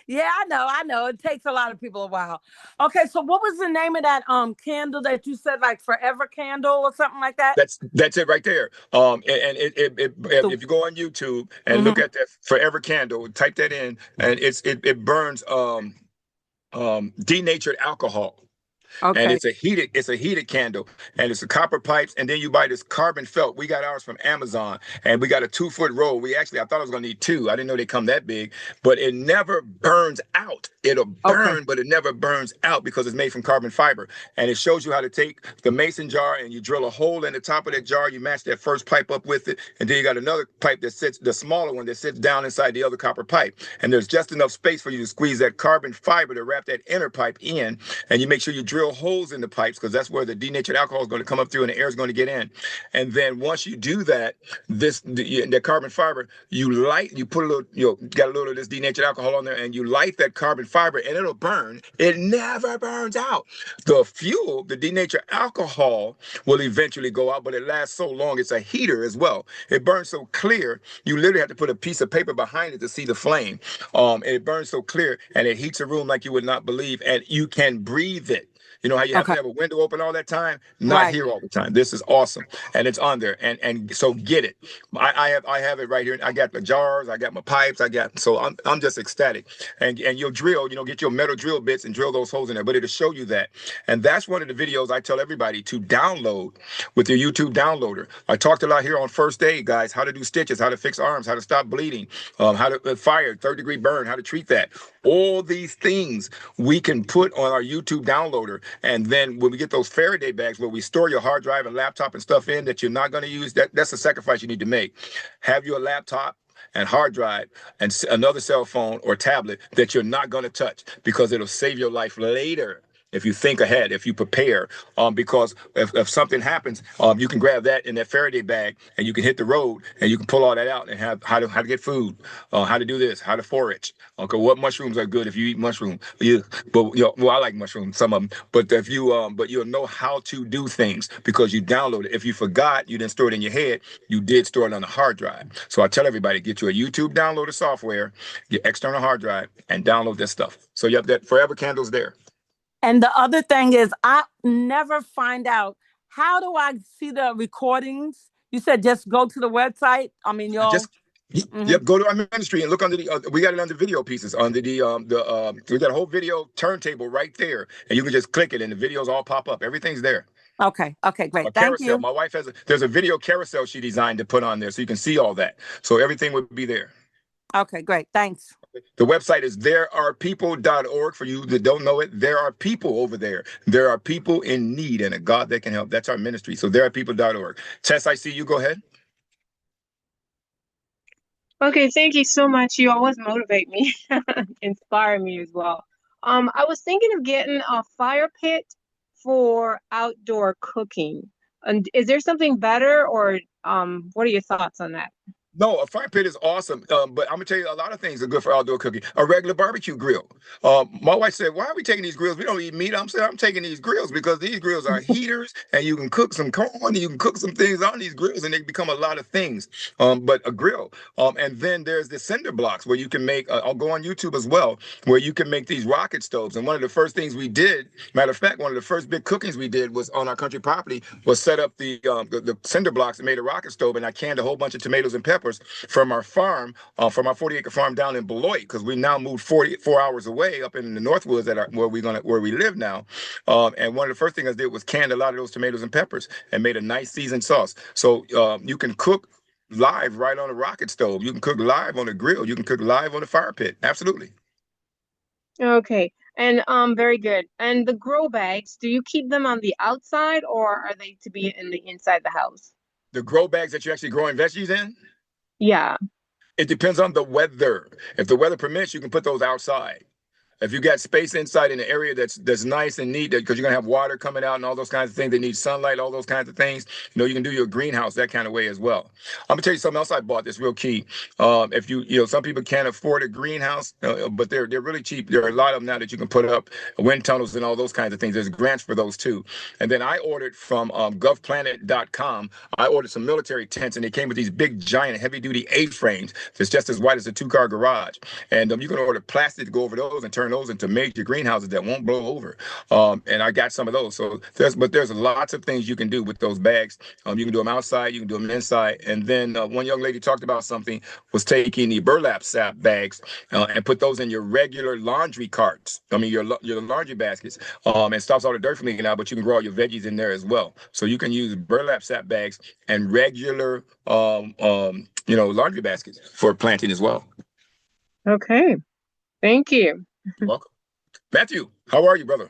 S4: Yeah, I know. It takes a lot of people a while. Okay, so what was the name of that candle that you said, like Forever Candle or something like that?
S1: That's it right there. And if you go on YouTube and look at that Forever Candle, type that in, and it burns denatured alcohol.
S4: Okay.
S1: And it's a heated candle, and it's a copper pipes, and then you buy this carbon felt. We got ours from Amazon, and we got a 2-foot roll. I thought I was gonna need two. I didn't know they come that big, but it never burns out. It'll burn, but it never burns out because it's made from carbon fiber. And it shows you how to take the mason jar and you drill a hole in the top of that jar. You match that first pipe up with it, and then you got another pipe that sits, the smaller one that sits down inside the other copper pipe. And there's just enough space for you to squeeze that carbon fiber to wrap that inner pipe in, and you make sure you drill holes in the pipes because that's where the denatured alcohol is going to come up through and the air is going to get in. And then once you do that, the carbon fiber, you put a little, got a little of this denatured alcohol on there, and you light that carbon fiber, and it'll burn. It never burns out. The fuel, the denatured alcohol, will eventually go out, but it lasts so long. It's a heater as well. It burns so clear, you literally have to put a piece of paper behind it to see the flame. And it burns so clear, and it heats a room like you would not believe, and you can breathe it. You know how you have to have a window open all that time? Not here all the time. This is awesome, and it's on there. And so get it. I have it right here. I got the jars. I got my pipes. I'm just ecstatic. And you'll drill. Get your metal drill bits and drill those holes in there. But it'll show you that. And that's one of the videos I tell everybody to download with your YouTube downloader. I talked a lot here on first aid, guys. How to do stitches, how to fix arms, how to stop bleeding, how to fire, 3rd-degree burn, how to treat that. All these things we can put on our YouTube downloader. And then when we get those Faraday bags where we store your hard drive and laptop and stuff in that you're not going to use, that's a sacrifice you need to make. Have your laptop and hard drive and another cell phone or tablet that you're not going to touch because it'll save your life later. If you think ahead, if you prepare, because if something happens, you can grab that in that Faraday bag and you can hit the road and you can pull all that out and have how to get food, how to do this, how to forage. Okay, what mushrooms are good if you eat mushroom? Well, I like mushrooms, some of them. But if you, but you'll know how to do things because you download it. If you forgot, you didn't store it in your head. You did store it on a hard drive. So I tell everybody, get you a YouTube downloader software, your external hard drive, and download this stuff. So you have that Forever Candles there.
S4: And the other thing is, I never find out, how do I see the recordings? You said just go to the website. I mean,
S1: Yep, go to our ministry and look under the. We got it under video pieces under we got a whole video turntable right there, and you can just click it, and the videos all pop up. Everything's there.
S4: Okay, great.
S1: A
S4: Thank
S1: carousel.
S4: you.
S1: My wife there's a video carousel she designed to put on there, so you can see all that. So everything would be there.
S4: Okay, great. Thanks.
S1: The website is therearepeople.org. For you that don't know it, there are people over there. There are people in need and a God that can help. That's our ministry. So therearepeople.org. Tess, I see you. Go ahead.
S5: Okay, thank you so much. You always motivate me, inspire me as well. I was thinking of getting a fire pit for outdoor cooking. And is there something better, or what are your thoughts on that?
S1: No, a fire pit is awesome, but I'm gonna tell you a lot of things are good for outdoor cooking. A regular barbecue grill. My wife said, "Why are we taking these grills? We don't eat meat." I'm saying I'm taking these grills because these grills are heaters, and you can cook some corn, and you can cook some things on these grills, and they become a lot of things. But a grill, and then there's the cinder blocks where you can make. I'll go on YouTube as well, where you can make these rocket stoves. And one of the first things we did, matter of fact, one of the first big cookings we did was on our country property was set up the cinder blocks and made a rocket stove, and I canned a whole bunch of tomatoes and peppers from our farm, from our 40-acre farm down in Beloit, because we now moved 44 hours away up in the Northwoods where we live now. And one of the first things I did was canned a lot of those tomatoes and peppers and made a nice seasoned sauce. So you can cook live right on a rocket stove. You can cook live on a grill. You can cook live on a fire pit. Absolutely.
S5: Okay. And very good. And the grow bags, do you keep them on the outside or are they to be in the inside the house?
S1: The grow bags that you're actually growing veggies in,
S5: Yeah.
S1: it depends on the weather. If the weather permits, you can put those outside. If you got space inside in an area that's nice and neat, because you're gonna have water coming out and all those kinds of things, they need sunlight, all those kinds of things. You can do your greenhouse that kind of way as well. I'm gonna tell you something else I bought that's real key. If some people can't afford a greenhouse, but they're really cheap. There are a lot of them now that you can put up wind tunnels and all those kinds of things. There's grants for those too. And then I ordered from govplanet.com. I ordered some military tents, and they came with these big, giant, heavy-duty A-frames that's just as wide as a two-car garage. And you can order plastic to go over those and turn those into major greenhouses that won't blow over. And I got some of those. So there's lots of things you can do with those bags. You can do them outside, you can do them inside. And then one young lady talked about something was taking the burlap sack bags and put those in your regular laundry carts. I mean your laundry baskets. And stops all the dirt from leaking out, but you can grow all your veggies in there as well. So you can use burlap sack bags and regular laundry baskets for planting as well.
S5: Okay. Thank you.
S1: You're welcome. Matthew, how are you, brother?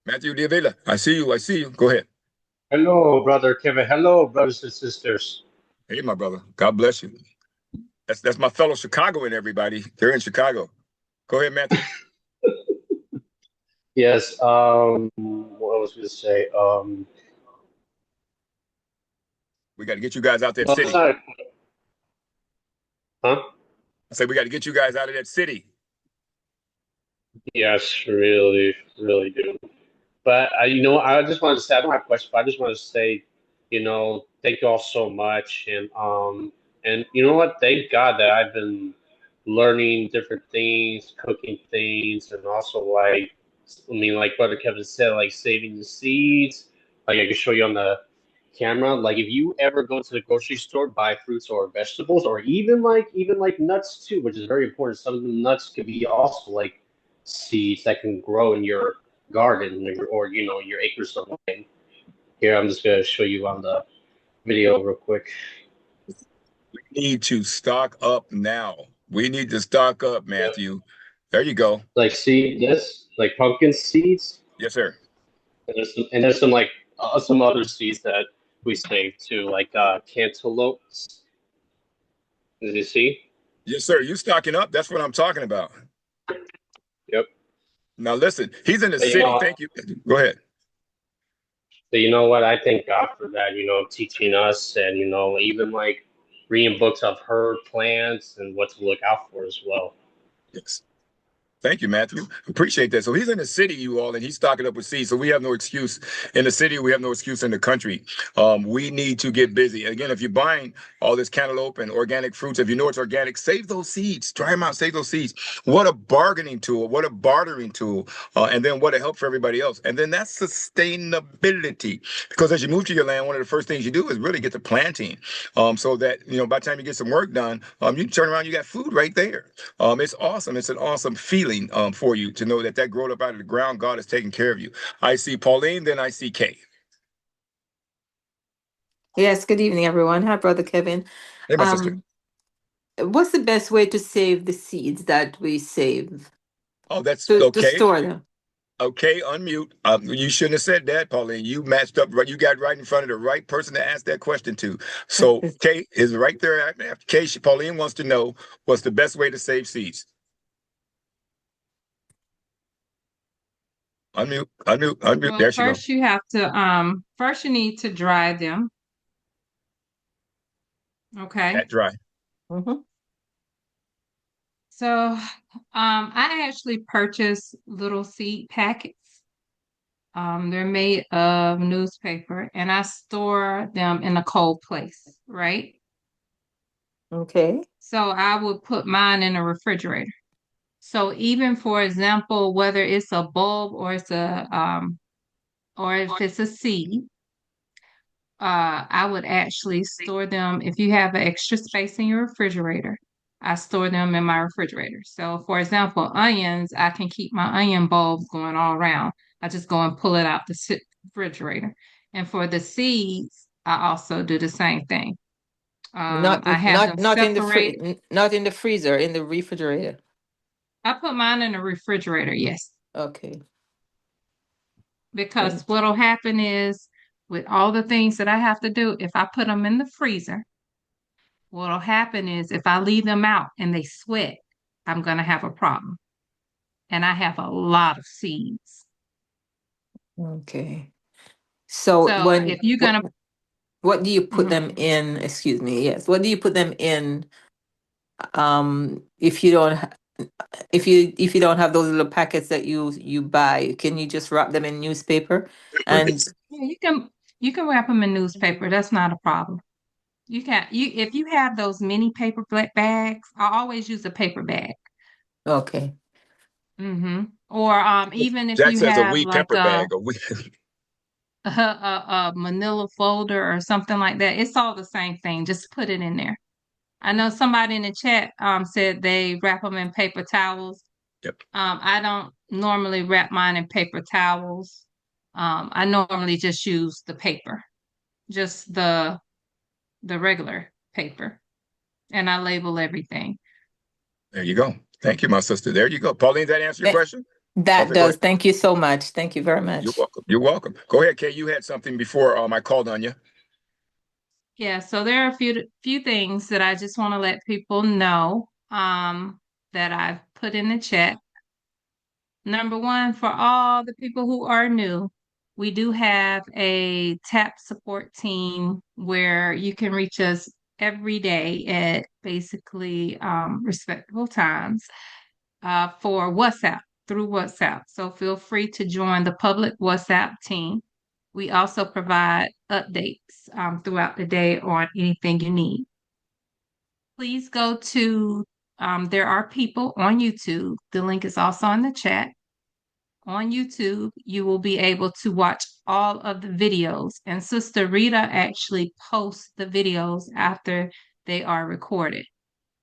S1: Matthew Diavila, I see you. I see you. Go ahead.
S6: Hello, brother Kevin. Hello, brothers and sisters.
S1: Hey, my brother. God bless you. That's my fellow Chicagoan, everybody. They're in Chicago. Go ahead, Matthew.
S6: Yes. What I was going to say.
S1: We got to get you guys out that
S6: Well, it's
S1: city.
S6: not. Huh?
S1: I said we got to get you guys out of that city.
S6: Yes, really, really do. But I just wanted to say I don't have a question, but I just want to say, thank you all so much, and you know what? Thank God that I've been learning different things, cooking things, and also like Brother Kevin said, like saving the seeds. Like I can show you on the camera. Like if you ever go to the grocery store, buy fruits or vegetables, or even like nuts too, which is very important. Some of the nuts could be also like seeds that can grow in your garden or your acres of land. Here, I'm just gonna show you on the video real quick.
S1: We need to stock up now. We need to stock up,
S6: Yeah.
S1: Matthew. There you go.
S6: Like see this, like pumpkin seeds,
S1: Yes, sir.
S6: and there's some like some other seeds that we saved too, like cantaloupes. Did you see?
S1: Yes, sir. You stocking up. That's what I'm talking about.
S6: Yep.
S1: Now, listen, he's in the
S6: But,
S1: city. Thank you. Go ahead.
S6: but you know what? I thank God for that. Teaching us and even like reading books of herb plants and what to look out for as well.
S1: Yes. Thank you, Matthew. Appreciate that. So he's in the city, you all, and he's stocking up with seeds. So we have no excuse in the city. We have no excuse in the country. We need to get busy. Again, if you're buying all this cantaloupe and organic fruits, if you know it's organic, save those seeds. Try them out. Save those seeds. What a bargaining tool. What a bartering tool. And then what a help for everybody else. And then that's sustainability. Because as you move to your land, one of the first things you do is really get to planting. So that, by the time you get some work done, you turn around, you got food right there. It's awesome. It's an awesome feeling for you to know that growth up out of the ground, God is taking care of you. I see Pauline, then I see Kay.
S7: Yes, good evening, everyone. Hi, Brother Kevin.
S1: Hey, my sister.
S7: What's the best way to save the seeds that we save?
S1: Oh, that's
S7: To
S1: okay.
S7: store them.
S1: Okay, unmute. You shouldn't have said that, Pauline. You matched up right. You got right in front of the right person to ask that question to. So Kay is right there after Kay. Pauline wants to know what's the best way to save seeds. Unmute.
S8: Well,
S1: There she
S8: first
S1: goes.
S8: you have to first you need to dry them. Okay.
S1: Pat dry.
S7: Mm-hmm.
S8: So, I actually purchased little seed packets. They're made of newspaper, and I store them in a cold place, right?
S7: Okay.
S8: So I would put mine in a refrigerator. So even for example, whether it's a bulb or it's a or if it's a seed, I would actually store them if you have an extra space in your refrigerator. I store them in my refrigerator. So for example, onions, I can keep my onion bulbs going all around. I just go and pull it out the refrigerator. And for the seeds, I also do the same thing.
S7: Not
S8: I have
S7: not
S8: them
S7: not in the
S8: separate.
S7: not in the freezer, in the refrigerator.
S8: I put mine in the refrigerator, yes.
S7: Okay.
S8: Because
S7: Thank
S8: what'll happen is with all the things that I have to do, if I put them in the freezer, what'll happen is if I leave them out and they sweat, I'm going to have a problem. And I have a lot of seeds.
S7: Okay. So
S8: So if you're going to,
S7: what do you put
S8: mhm.
S7: them in? Excuse me. Yes. What do you put them in? If you don't if you don't have those little packets that you buy, can you just wrap them in newspaper? And
S8: Yeah, you can wrap them in newspaper. That's not a problem. You can you if you have those mini paper bags, I always use a paper bag.
S7: okay.
S8: Or even if
S1: Jack
S8: you
S1: says a
S8: have
S1: wheat
S8: like
S1: pepper bag. A wheat.
S8: a manila folder or something like that. It's all the same thing. Just put it in there. I know somebody in the chat said they wrap them in paper towels.
S1: Yep.
S8: I don't normally wrap mine in paper towels. I normally just use the paper, just the regular paper, and I label everything.
S1: There you go. Thank you, my sister. There you go. Pauline, that answer your
S7: Eh,
S1: question?
S7: That
S1: Okay, go
S7: does.
S1: ahead.
S7: Thank you so much. Thank you very
S1: You're
S7: much.
S1: welcome. You're welcome. Go ahead, Kay. You had something before I called on you.
S8: Yeah, so there are a few things that I just want to let people know that I've put in the chat. Number one, for all the people who are new, we do have a TAP support team where you can reach us every day at basically respectable times for WhatsApp, through WhatsApp. So feel free to join the public WhatsApp team. We also provide updates throughout the day on anything you need. Please go to, there are people on YouTube. The link is also in the chat. On YouTube, you will be able to watch all of the videos. And Sister Rita actually posts the videos after they are recorded.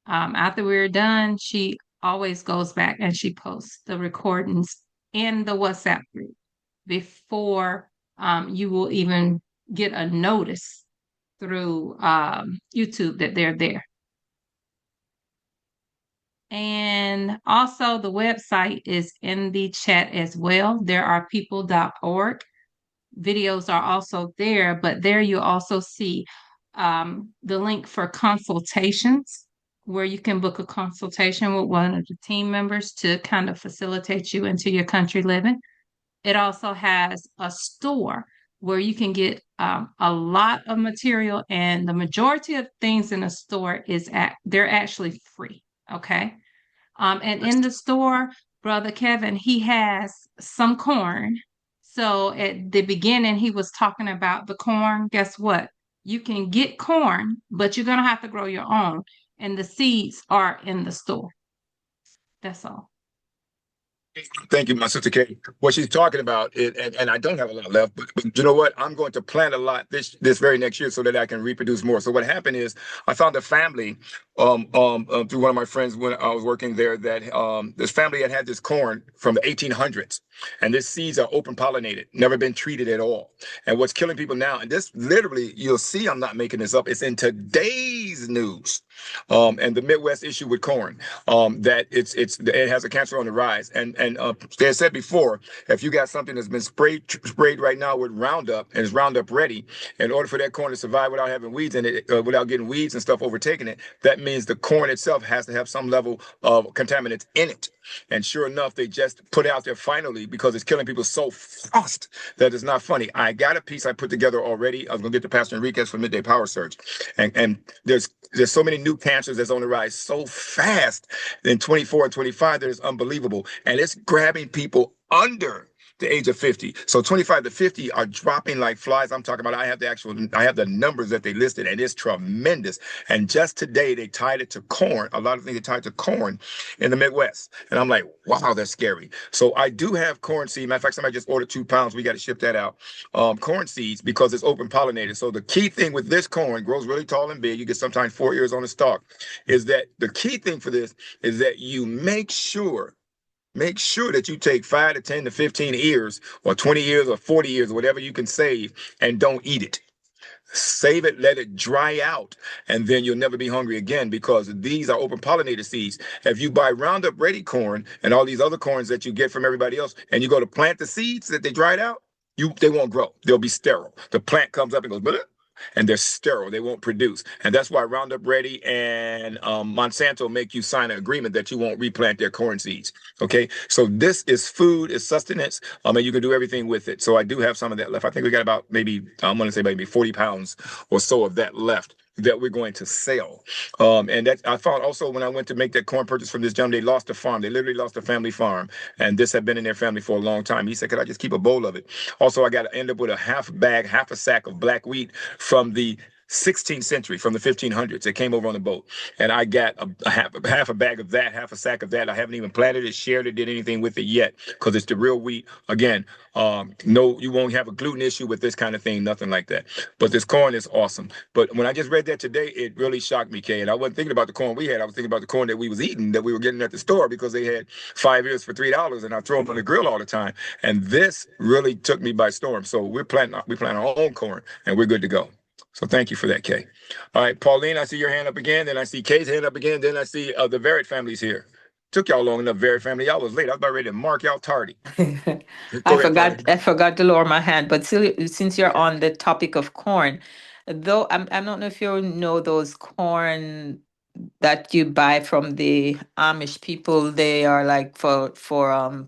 S8: After we're done, she always goes back and she posts the recordings in the WhatsApp group before you will even get a notice through YouTube that they're there. And also the website is in the chat as well. There are people.org. Videos are also there, but there you also see the link for consultations where you can book a consultation with one of the team members to kind of facilitate you into your country living. It also has a store where you can get a lot of material, and the majority of things in the store they're actually free. Okay. And in the store, Brother Kevin, he has some corn. So at the beginning, he was talking about the corn. Guess what? You can get corn, but you're going to have to grow your own. And the seeds are in the store. That's all.
S1: Thank you, my sister Kay. What she's talking about, and I don't have a lot left, but you know what? I'm going to plant a lot this very next year so that I can reproduce more. So what happened is I found a family through one of my friends when I was working there that this family had this corn from the 1800s, and these seeds are open pollinated, never been treated at all. And what's killing people now, and this literally, you'll see, I'm not making this up. It's in today's news, and the Midwest issue with corn, that it has a cancer on the rise, and they had said before, if you got something that's been sprayed right now with Roundup and is Roundup ready, in order for that corn to survive without having weeds in it, without getting weeds and stuff overtaking it, that means the corn itself has to have some level of contaminants in it. And sure enough, they just put it out there finally because it's killing people so fast that it's not funny. I got a piece I put together already. I was gonna get to Pastor Enriquez for Midday Power Surge, and there's so many new cancers that's on the rise so fast in 24 and 25 that it's unbelievable, and it's grabbing people under the age of 50. So 25 to 50 are dropping like flies. I'm talking about, I have the numbers that they listed, and it's tremendous. And just today, they tied it to corn. A lot of things they tied to corn in the Midwest. And I'm like, wow, that's scary. So I do have corn seed. Matter of fact, somebody just ordered 2 pounds. We got to ship that out. Corn seeds, because it's open pollinated. So the key thing with this corn, grows really tall and big. You get sometimes 4 ears on the stalk, is that the key thing for this is that you make sure that you take 5 to 10 to 15 years or 20 years or 40 years, or whatever you can save, and don't eat it. Save it, let it dry out, and then you'll never be hungry again, because these are open pollinated seeds. If you buy Roundup Ready corn and all these other corns that you get from everybody else, and you go to plant the seeds that they dried out, they won't grow. They'll be sterile. The plant comes up and goes, bleh, and they're sterile. They won't produce. And that's why Roundup Ready and Monsanto make you sign an agreement that you won't replant their corn seeds. Okay. So this is food, is sustenance. And you can do everything with it. So I do have some of that left. I think we got about maybe, I'm going to say maybe 40 pounds or so of that left that we're going to sell. And that I found also when I went to make that corn purchase from this gentleman, they lost a farm. They literally lost a family farm. And this had been in their family for a long time. He said, could I just keep a bowl of it? Also, I got to end up with a half a sack of black wheat from the 16th century, from the 1500s. It came over on the boat. And I got a half a bag of that, half a sack of that. I haven't even planted it, shared it, did anything with it yet, because it's the real wheat. Again, no, you won't have a gluten issue with this kind of thing, nothing like that. But this corn is awesome. But when I just read that today, it really shocked me, Kay. And I wasn't thinking about the corn we had. I was thinking about the corn that we was eating, that we were getting at the store, because they had 5 ears for $3, and I throw them on the grill all the time. And this really took me by storm. So we plant our own corn, and we're good to go. So thank you for that, Kay. All right, Pauline, I see your hand up again. Then I see Kay's hand up again. Then I see the Verrett family's here. Took y'all long enough, Verrett family. Y'all was late. I was about ready to mark y'all tardy.
S7: I
S1: Go ahead, Pauline.
S7: forgot to lower my hand. But still, since you're on the topic of corn, though I don't know if you know those corn that you buy from the Amish people. They are like for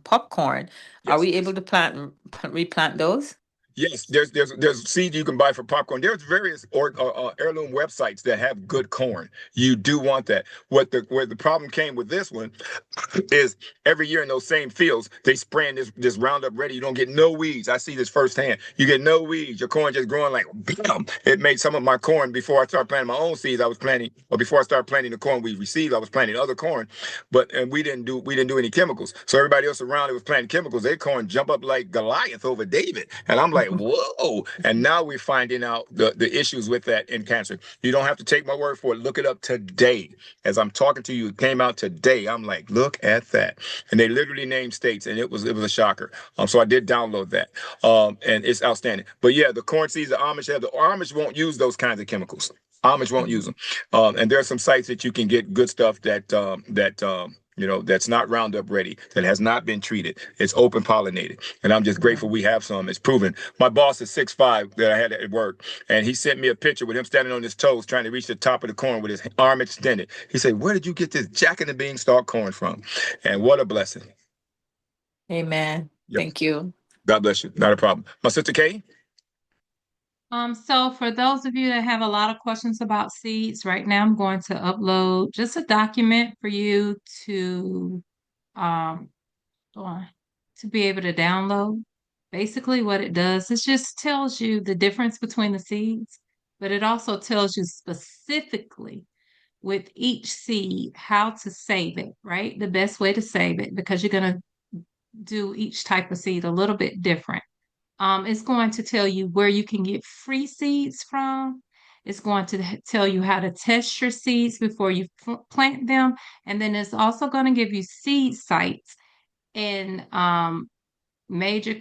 S7: popcorn. Are
S1: Yes.
S7: we able to replant those?
S1: Yes, there's seed you can buy for popcorn. There's various heirloom websites that have good corn. You do want that. Where the problem came with this one is every year in those same fields they spraying this Roundup Ready. You don't get no weeds. I see this firsthand. You get no weeds. Your corn just growing like bam. It made some of my corn before I started planting my own seeds. I was planting, or before I started planting the corn we received, I was planting other corn, and we didn't do any chemicals. So everybody else around it was planting chemicals. Their corn jump up like Goliath over David, and I'm like, whoa. And now we're finding out the issues with that in cancer. You don't have to take my word for it. Look it up today. As I'm talking to you, it came out today. I'm like, look at that. And they literally named states, and it was a shocker. So I did download that. And it's outstanding. But yeah, the corn seeds the Amish have, the Amish won't use those kinds of chemicals. Amish won't use them. And there are some sites that you can get good stuff that's not Roundup Ready, that has not been treated. It's open pollinated. And I'm just grateful we have some. It's proven. My boss is 6'5" that I had at work, and he sent me a picture with him standing on his toes trying to reach the top of the corn with his arm extended. He said, where did you get this Jack and the Beanstalk corn from? And what a blessing.
S7: Amen.
S1: Yep.
S7: Thank you.
S1: God bless you. Not a problem. My sister Kay?
S8: So for those of you that have a lot of questions about seeds, right now I'm going to upload just a document for you to um be able to download. Basically what it does is just tells you the difference between the seeds, but it also tells you specifically with each seed how to save it, right? The best way to save it, because you're going to do each type of seed a little bit different. It's going to tell you where you can get free seeds from. It's going to tell you how to test your seeds before you plant them. And then it's also going to give you seed sites in major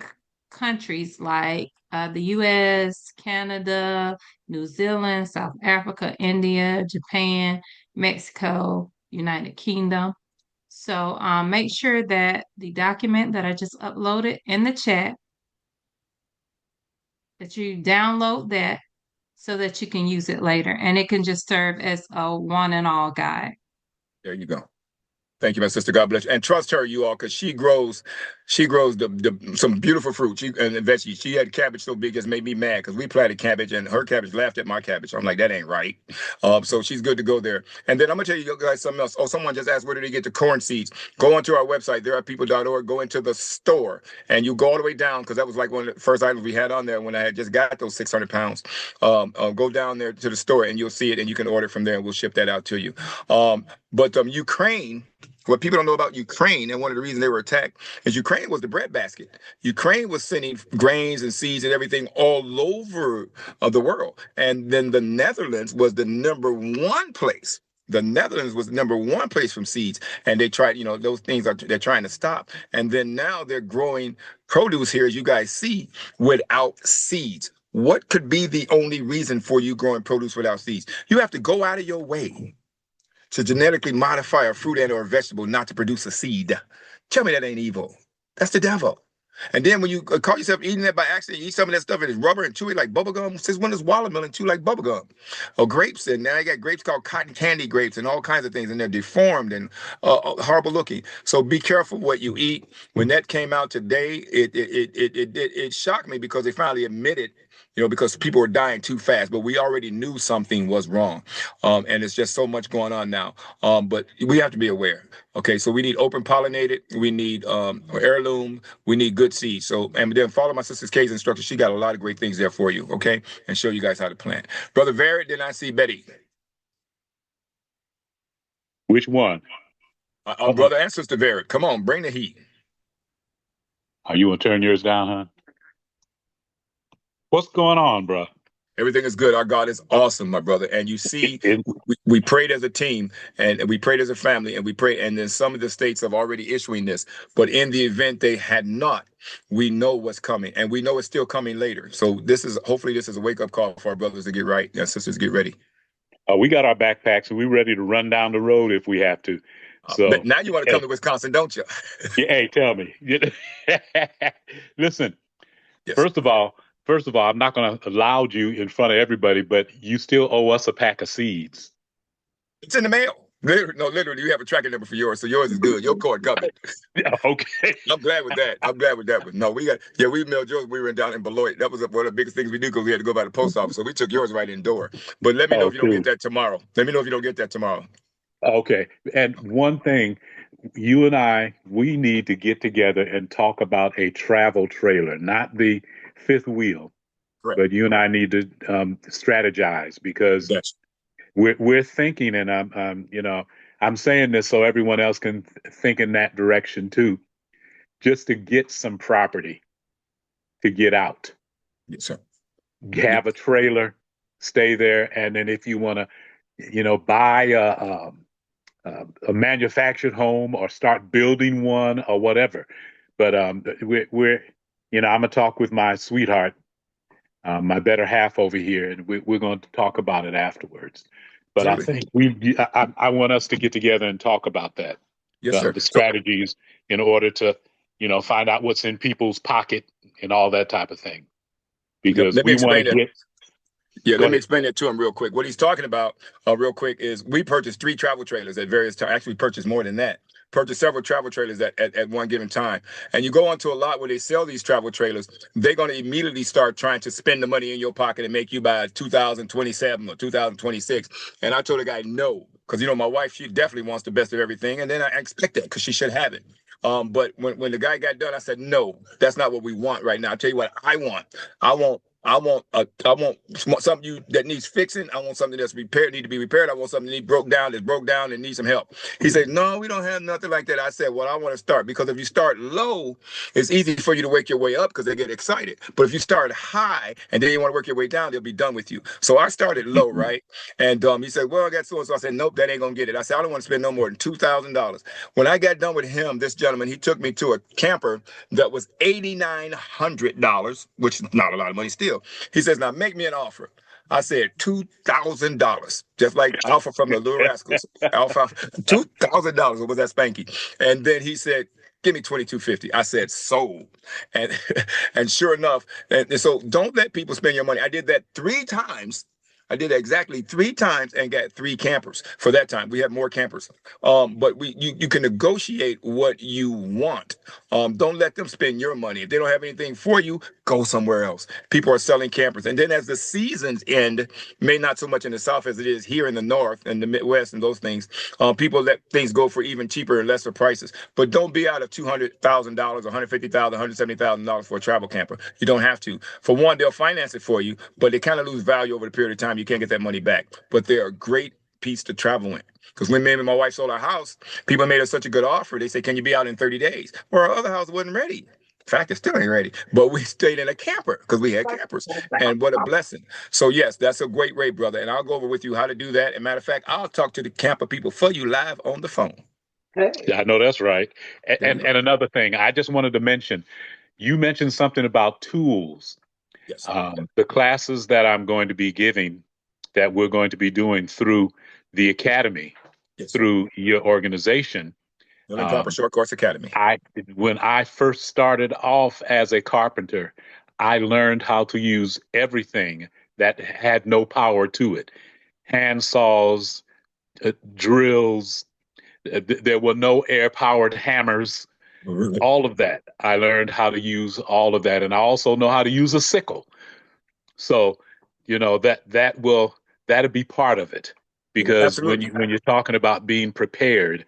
S8: countries like the US, Canada, New Zealand, South Africa, India, Japan, Mexico, United Kingdom. So make sure that the document that I just uploaded in the chat, that you download that so that you can use it later. And it can just serve as a one and all guide.
S1: There you go. Thank you, my sister. God bless you. And trust her, you all, because she grows some beautiful fruit. And veggies. She had cabbage so big, it made me mad because we planted cabbage and her cabbage laughed at my cabbage. I'm like, that ain't right. So she's good to go there. And then I'm gonna tell you guys something else. Oh, someone just asked where do they get the corn seeds? Go onto our website, therearepeople.org. Go into the store, and you go all the way down because that was like one of the first items we had on there when I had just got those 600 pounds. Go down there to the store, and you'll see it, and you can order from there, and we'll ship that out to you. But Ukraine. What people don't know about Ukraine, and one of the reasons they were attacked, is Ukraine was the breadbasket. Ukraine was sending grains and seeds and everything all over the world. And then the Netherlands was the number one place. The Netherlands was the number one place from seeds. And they tried, those things they're trying to stop. And then now they're growing produce here, as you guys see, without seeds. What could be the only reason for you growing produce without seeds? You have to go out of your way to genetically modify a fruit and or a vegetable not to produce a seed. Tell me that ain't evil. That's the devil. And then when you call yourself eating that by accident, you eat some of that stuff and it's rubber and chew it like bubblegum. Since when does watermelon chew like bubblegum? Or grapes, and now you got grapes called cotton candy grapes and all kinds of things, and they're deformed and horrible looking. So be careful what you eat. When that came out today, it shocked me because they finally admitted, because people were dying too fast, but we already knew something was wrong. And it's just so much going on now. But we have to be aware. Okay, so we need open pollinated, we need heirloom, we need good seeds. So, and then follow my sister's Kay's instructions. She got a lot of great things there for you, okay? And show you guys how to plant. Brother Verrett, then I see Betty.
S9: Which one?
S1: Brother and Sister Verrett. Come on, bring the heat.
S9: Are you gonna turn yours down, huh? What's going on, bro?
S1: Everything is good. Our God is awesome, my brother. And you see, we prayed as a team and we prayed as a family and we prayed. And then some of the states have already issuing this. But in the event they had not, we know what's coming and we know it's still coming later. So hopefully this is a wake up call for our brothers to get right and sisters get ready.
S9: We got our backpacks and we're ready to run down the road if we have to. So
S1: now you want to come to Wisconsin, don't you?
S9: Hey, tell me. Listen,
S1: Yes.
S9: First of all, I'm not going to laud you in front of everybody, but you still owe us a pack of seeds.
S1: It's in the mail. Literally, you have a tracking number for yours, so yours is good. Your cord covered.
S9: Okay.
S1: I'm glad with that. One. No, we mailed yours. We were down in Beloit. That was one of the biggest things we do because we had to go by the post office. So we took yours right indoor. But let me know if you don't get that tomorrow.
S9: Okay. And one thing, you and I, we need to get together and talk about a travel trailer, not the fifth wheel.
S1: Correct.
S9: But you and I need to strategize because we're thinking, and I'm saying this so everyone else can think in that direction too, just to get some property to get out.
S1: Yes, sir.
S9: Have a trailer, stay there, and then if you want to, buy a manufactured home or start building one or whatever. But we're I'm gonna talk with my sweetheart, my better half over here, and we're going to talk about it afterwards. But
S1: Absolutely.
S9: I think I want us to get together and talk about that.
S1: Yes, sir.
S9: The strategies in order to, find out what's in people's pocket and all that type of thing. Because we want to get.
S1: Yeah, let me explain that to him real quick. What he's talking about real quick is we purchased 3 travel trailers at various times. Actually, purchased more than that. Purchased several travel trailers at one given time. And you go onto a lot where they sell these travel trailers, they're going to immediately start trying to spend the money in your pocket and make you buy 2027 or 2026. And I told the guy no, because, my wife, she definitely wants the best of everything. And then I expect that because she should have it. But when the guy got done, I said, no, that's not what we want right now. I'll tell you what I want. I want something that needs fixing. I want something that's need to be repaired. I want something that broke down and needs some help. He said, no, we don't have nothing like that. I said, well, I want to start because if you start low, it's easy for you to work your way up because they get excited. But if you start high and then you want to work your way down, they'll be done with you. So I started low, right? And he said, well, I got so and so. I said, nope, that ain't gonna get it. I said, I don't want to spend no more than $2,000. When I got done with him, this gentleman, he took me to a camper that was $8,900, which is not a lot of money still. He says, now make me an offer. I said $2,000, just like Alpha from the Little Rascals. Alpha, $2,000. What was that, Spanky? And then he said, give me $2,250. I said, sold. And sure enough, and so don't let people spend your money. I did that 3 times. I did that exactly 3 times and got 3 campers for that time. We had more campers. But you can negotiate what you want. Don't let them spend your money. If they don't have anything for you, go somewhere else. People are selling campers. And then as the seasons end, may not so much in the South as it is here in the North and the Midwest and those things, people let things go for even cheaper and lesser prices. But don't be out of $200,000, $150,000, $170,000 for a travel camper. You don't have to. For one, they'll finance it for you, but they kind of lose value over the period of time. You can't get that money back. But they're a great piece to travel in. Because when me and my wife sold our house, people made us such a good offer. They said, "Can you be out in 30 days?" Well, our other house wasn't ready. In fact, it still ain't ready. But we stayed in a camper because we had campers. And what a blessing. So, yes, that's a great rate, brother. And I'll go over with you how to do that. And matter of fact, I'll talk to the camper people for you live on the phone.
S9: Yeah, I know that's right.
S1: There you
S9: And
S1: go.
S9: another thing, I just wanted to mention, you mentioned something about tools.
S1: Yes.
S9: The classes that I'm going to be giving, that we're going to be doing through the academy,
S1: Yes.
S9: through your organization.
S1: Miller Copper Short Course Academy.
S9: When I first started off as a carpenter, I learned how to use everything that had no power to it. Hand saws, drills, there were no air powered hammers,
S1: Really?
S9: all of that. I learned how to use all of that. And I also know how to use a sickle. So, that'll be part of it. Because
S1: Absolutely.
S9: when you're talking about being prepared,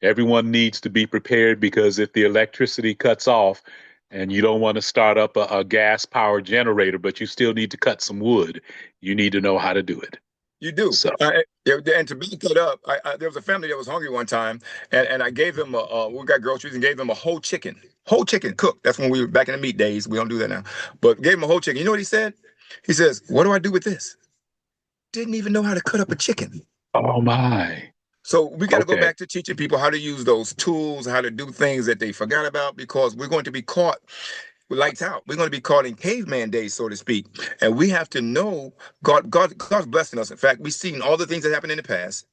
S9: everyone needs to be prepared, because if the electricity cuts off and you don't want to start up a gas powered generator, but you still need to cut some wood, you need to know how to do it.
S1: You do.
S9: So,
S1: And to back it up, there was a family that was hungry one time, and I gave them we got groceries and gave them a whole chicken cooked. That's when we were back in the meat days. We don't do that now. But gave him a whole chicken. You know what he said? He says, "What do I do with this?" Didn't even know how to cut up a chicken.
S9: oh my.
S1: So we got to go
S9: Okay.
S1: back to teaching people how to use those tools, how to do things that they forgot about, because we're going to be caught with lights out. We're going to be caught in caveman days, so to speak. And we have to know God's blessing us. In fact, we've seen all the things that happened in the past.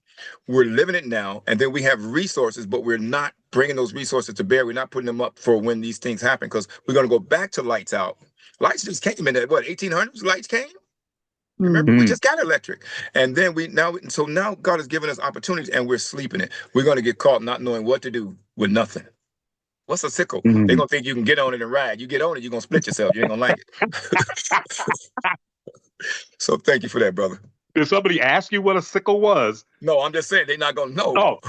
S1: We're living it now, and then we have resources, but we're not bringing those resources to bear. We're not putting them up for when these things happen, because we're going to go back to lights out. Lights just came in the 1800s. Lights came. Remember, we just got electric, and then now God has given us opportunities, and we're sleeping it. We're going to get caught not knowing what to do with nothing. What's a sickle? They're gonna think you can get on it and ride. You get on it, you're gonna split yourself. You ain't gonna like it. So thank you for that, brother.
S9: Did somebody ask you what a sickle was?
S1: No, I'm just saying they're not gonna know.
S9: Oh,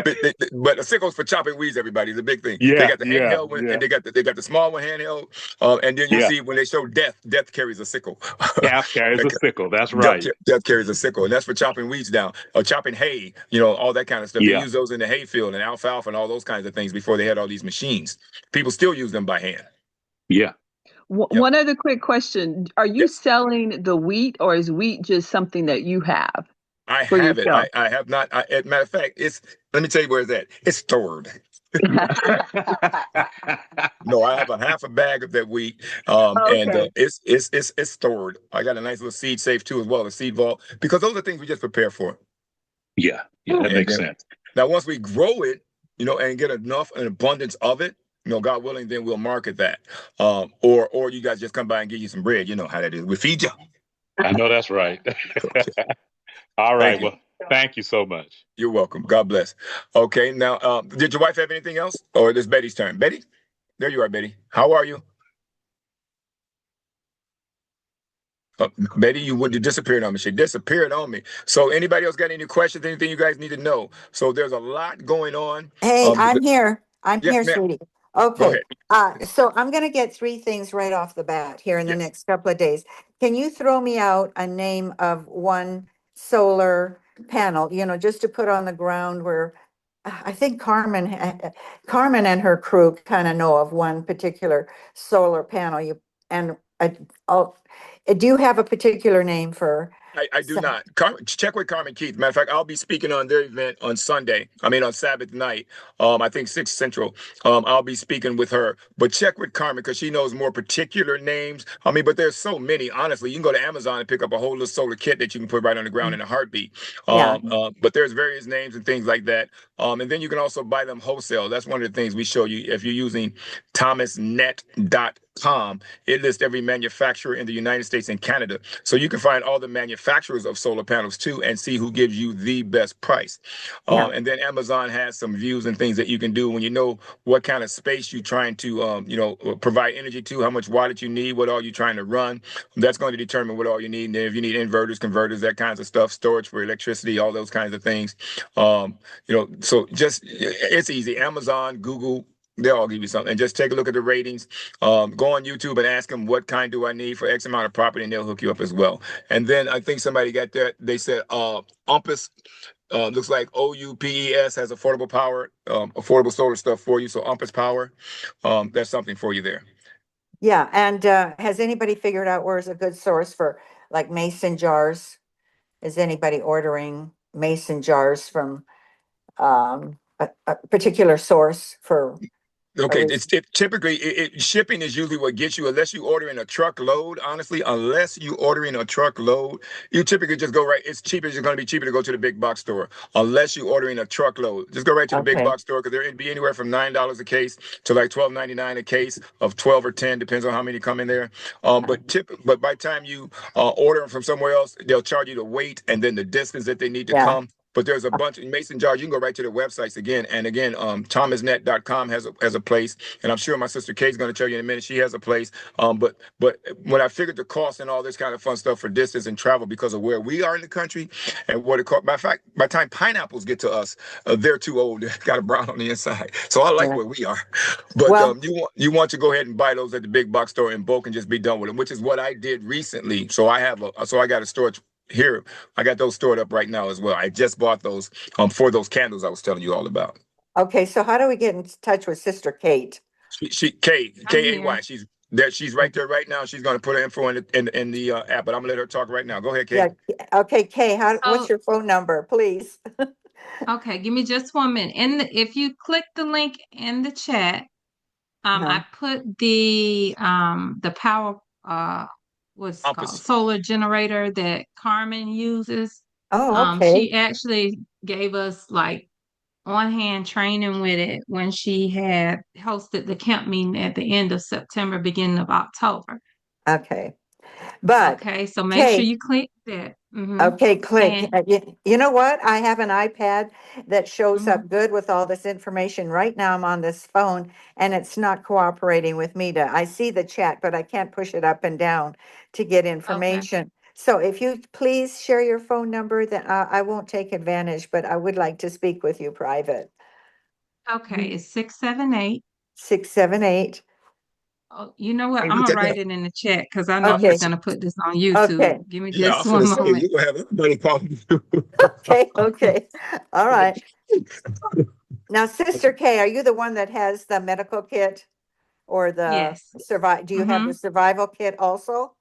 S1: But a sickle's for chopping weeds. Everybody, it's a big thing. They
S9: yeah,
S1: got the
S9: yeah,
S1: handheld one,
S9: yeah.
S1: and they got the small one handheld. And then you
S9: Yeah.
S1: see when they show death carries a sickle.
S9: Calf carries a sickle. That's right.
S1: Death carries a sickle, and that's for chopping weeds down or chopping hay. All that kind of stuff. They
S9: Yeah.
S1: use those in the hay field and alfalfa and all those kinds of things before they had all these machines. People still use them by hand.
S9: Yeah.
S1: Yep.
S10: One other quick question. Are you
S1: Yes.
S10: selling the wheat, or is wheat just something that you have
S1: I
S10: for
S1: have it.
S10: yourself?
S1: I have not. As a matter of fact, let me tell you where it's at. It's stored. No, I have a half a bag of that wheat, and
S10: Okay.
S1: it's stored. I got a nice little seed safe too as well, a seed vault, because those are things we just prepare for.
S9: Yeah. Yeah, that
S1: And
S9: makes
S1: then,
S9: sense.
S1: now once we grow it, and get enough an abundance of it, God willing, then we'll market that. Or you guys just come by and give you some bread. You know how that is. We feed you.
S9: I know that's right. All right.
S1: Thank you.
S9: Well, thank you so much.
S1: You're welcome. God bless. Okay, now, did your wife have anything else, or is Betty's turn? Betty, there you are, Betty. How are you? Betty, you disappeared on me. She disappeared on me. So, anybody else got any questions? Anything you guys need to know? So, there's a lot going on.
S11: Hey, I'm here. I'm
S1: Yes,
S11: here,
S1: ma'am.
S11: sweetie.
S1: Go
S11: Okay.
S1: ahead.
S11: So I'm going to get 3 things right off the bat here in the
S1: Yes.
S11: next couple of days. Can you throw me out a name of one solar panel, just to put on the ground where I think Carmen and her crew kind of know of one particular solar panel. Do you have a particular name for?
S1: I do not. Check with Carmen Keith. Matter of fact, I'll be speaking on their event on on Sabbath night. I think 6 Central. I'll be speaking with her. But check with Carmen, because she knows more particular names. But there's so many. Honestly, you can go to Amazon and pick up a whole little solar kit that you can put right on the ground in a heartbeat.
S11: Yeah.
S1: But there's various names and things like that. And then you can also buy them wholesale. That's one of the things we show you if you're using thomasnet it lists every manufacturer in the United States and Canada. So you can find all the manufacturers of solar panels too and see who gives you the best price.
S11: Yeah.
S1: And then Amazon has some views and things that you can do when you know what kind of space you're trying to, provide energy to, how much wattage you need, what all you're trying to run. That's going to determine what all you need. And if you need inverters, converters, that kinds of stuff, storage for electricity, all those kinds of things. So just it's easy. Amazon, Google, they'll all give you something. And just take a look at the ratings. Go on YouTube and ask them what kind do I need for X amount of property, and they'll hook you up as well. And then I think somebody got that. They said Umpus. Looks like OUPES has affordable power, affordable solar stuff for you. So Umpus Power, that's something for you there.
S11: Yeah, and has anybody figured out where's a good source for like mason jars? Is anybody ordering mason jars from a particular source for a
S1: Okay,
S11: reason?
S1: typically shipping is usually what gets you, unless you order in a truckload. Honestly, unless you order in a truckload, you typically just go right. It's cheaper. It's going to be cheaper to go to the big box store. Unless you order in a truckload, just go right to the big
S11: Okay,
S1: box store because there'd be anywhere from $9 a case to like $12.99 a case of 12 or 10, depends on how many come in there. But by the time you order them from somewhere else, they'll charge you the weight and then the distance that they need to
S11: yeah,
S1: come. But there's a bunch of mason jars. You can go right to their websites again. And again, thomasnet.com has a place. And I'm sure my sister Kate's going to tell you in a minute, she has a place. But when I figured the cost and all this kind of fun stuff for distance and travel because of where we are in the country and what it costs. By fact, by the time pineapples get to us, they're too old. They've got a brown on the inside. So I like
S11: yeah.
S1: where we are. But
S11: Well,
S1: you want to go ahead and buy those at the big box store in bulk and just be done with them, which is what I did recently. So I got a storage here. I got those stored up right now as well. I just bought those for those candles I was telling you all about.
S11: okay, so how do we get in touch with Sister Kate?
S1: She K
S8: I'm
S1: K A Y.
S8: here.
S1: She's there. She's right there right now. She's going to put her info in the app. But I'm gonna let her talk right now. Go ahead,
S11: Yeah,
S1: Kate.
S11: okay, Kay, what's
S8: So,
S11: your phone number, please?
S8: okay, give me just 1 minute. If you click the link in the chat,
S11: Uh-huh.
S8: I put the power what's it called
S1: Compass.
S8: solar generator that Carmen uses.
S11: Oh, okay,
S8: She actually gave us like on-hand training with it when she had hosted the camp meeting at the end of September, beginning of October.
S11: okay. But
S8: Okay, so make sure
S11: Kay,
S8: you click that.
S11: okay, click.
S8: And
S11: You know what? I have an iPad that shows
S8: mhm,
S11: up good with all this information. Right now, I'm on this phone and it's not cooperating with me I see the chat, but I can't push it up and down to get
S8: okay,
S11: information. So if you please share your phone number, then I won't take advantage, but I would like to speak with you private.
S8: okay, it's 678.
S11: 678.
S8: Oh, you know what?
S1: Hey,
S8: I'm
S1: look
S8: gonna
S1: at
S8: write
S1: that.
S8: it in the chat because I know
S11: Okay,
S8: he's gonna put this on YouTube.
S11: okay,
S8: Give me
S1: Yeah, I
S8: just
S1: was gonna
S8: one
S1: say
S8: moment.
S1: you gonna have everybody calling you.
S11: okay, okay. All right. Now, Sister Kay, are you the one that has the medical kit or the
S8: Yes.
S11: do you have the
S8: Mm-hmm.
S11: survival kit also?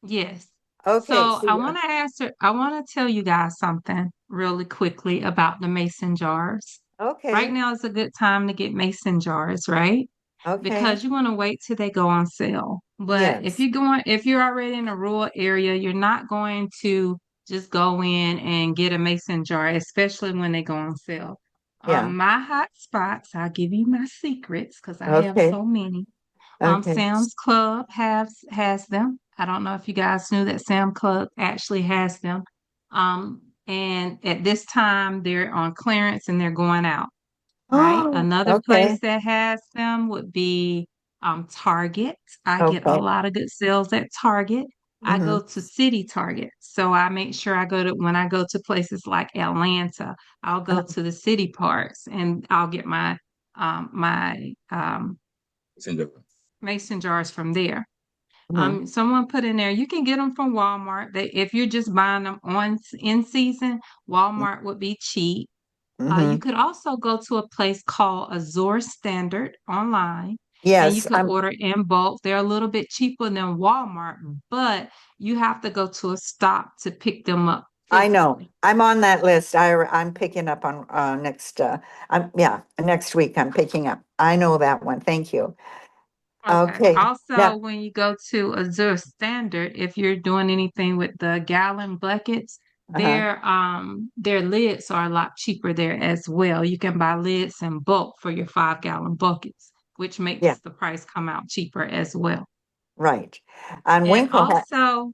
S8: Yes.
S11: Okay,
S8: So I
S11: see,
S8: want to answer, I want to tell you guys something really quickly about the mason jars. Right
S11: okay,
S8: now is a good time to get mason jars, right?
S11: okay,
S8: Because you want to wait till they go on sale. But
S11: yes,
S8: if you're already in a rural area, you're not going to just go in and get a mason jar, especially when they go on sale.
S11: yeah,
S8: My hot spots, I'll give you my secrets because I have
S11: okay,
S8: so many.
S11: okay.
S8: Sam's Club has them. I don't know if you guys knew that Sam Club actually has them. And at this time they're on clearance and they're going out, right?
S11: Oh,
S8: Another place
S11: okay,
S8: that has them would be Target. I get a
S11: okay.
S8: lot of good sales at Target. I
S11: Mm-hmm.
S8: go to City Target. So I make sure when I go to places like Atlanta, I'll go to the city parts and I'll get my mason jars from there.
S11: Mm-hmm.
S8: Someone put in there, you can get them from Walmart. If you're just buying them in season, Walmart would be cheap. You
S11: Mm-hmm.
S8: could also go to a place called Azure Standard online, and you
S11: Yes,
S8: could order in bulk. They're a little bit cheaper than Walmart, but you have to go to a stop to pick them up
S11: I know.
S8: physically.
S11: I'm on that list. I'm picking up on next week I'm picking up. I know that one. Thank you.
S8: Okay.
S11: Okay.
S8: Also,
S11: Now,
S8: when you go to Azure Standard, if you're doing anything with the gallon buckets,
S11: uh-huh.
S8: their lids are a lot cheaper there as well. You can buy lids in bulk for your 5 gallon buckets. which
S11: Yeah.
S8: makes the price come out cheaper as well.
S11: Right. And
S8: And
S11: Winkle hat.
S8: also,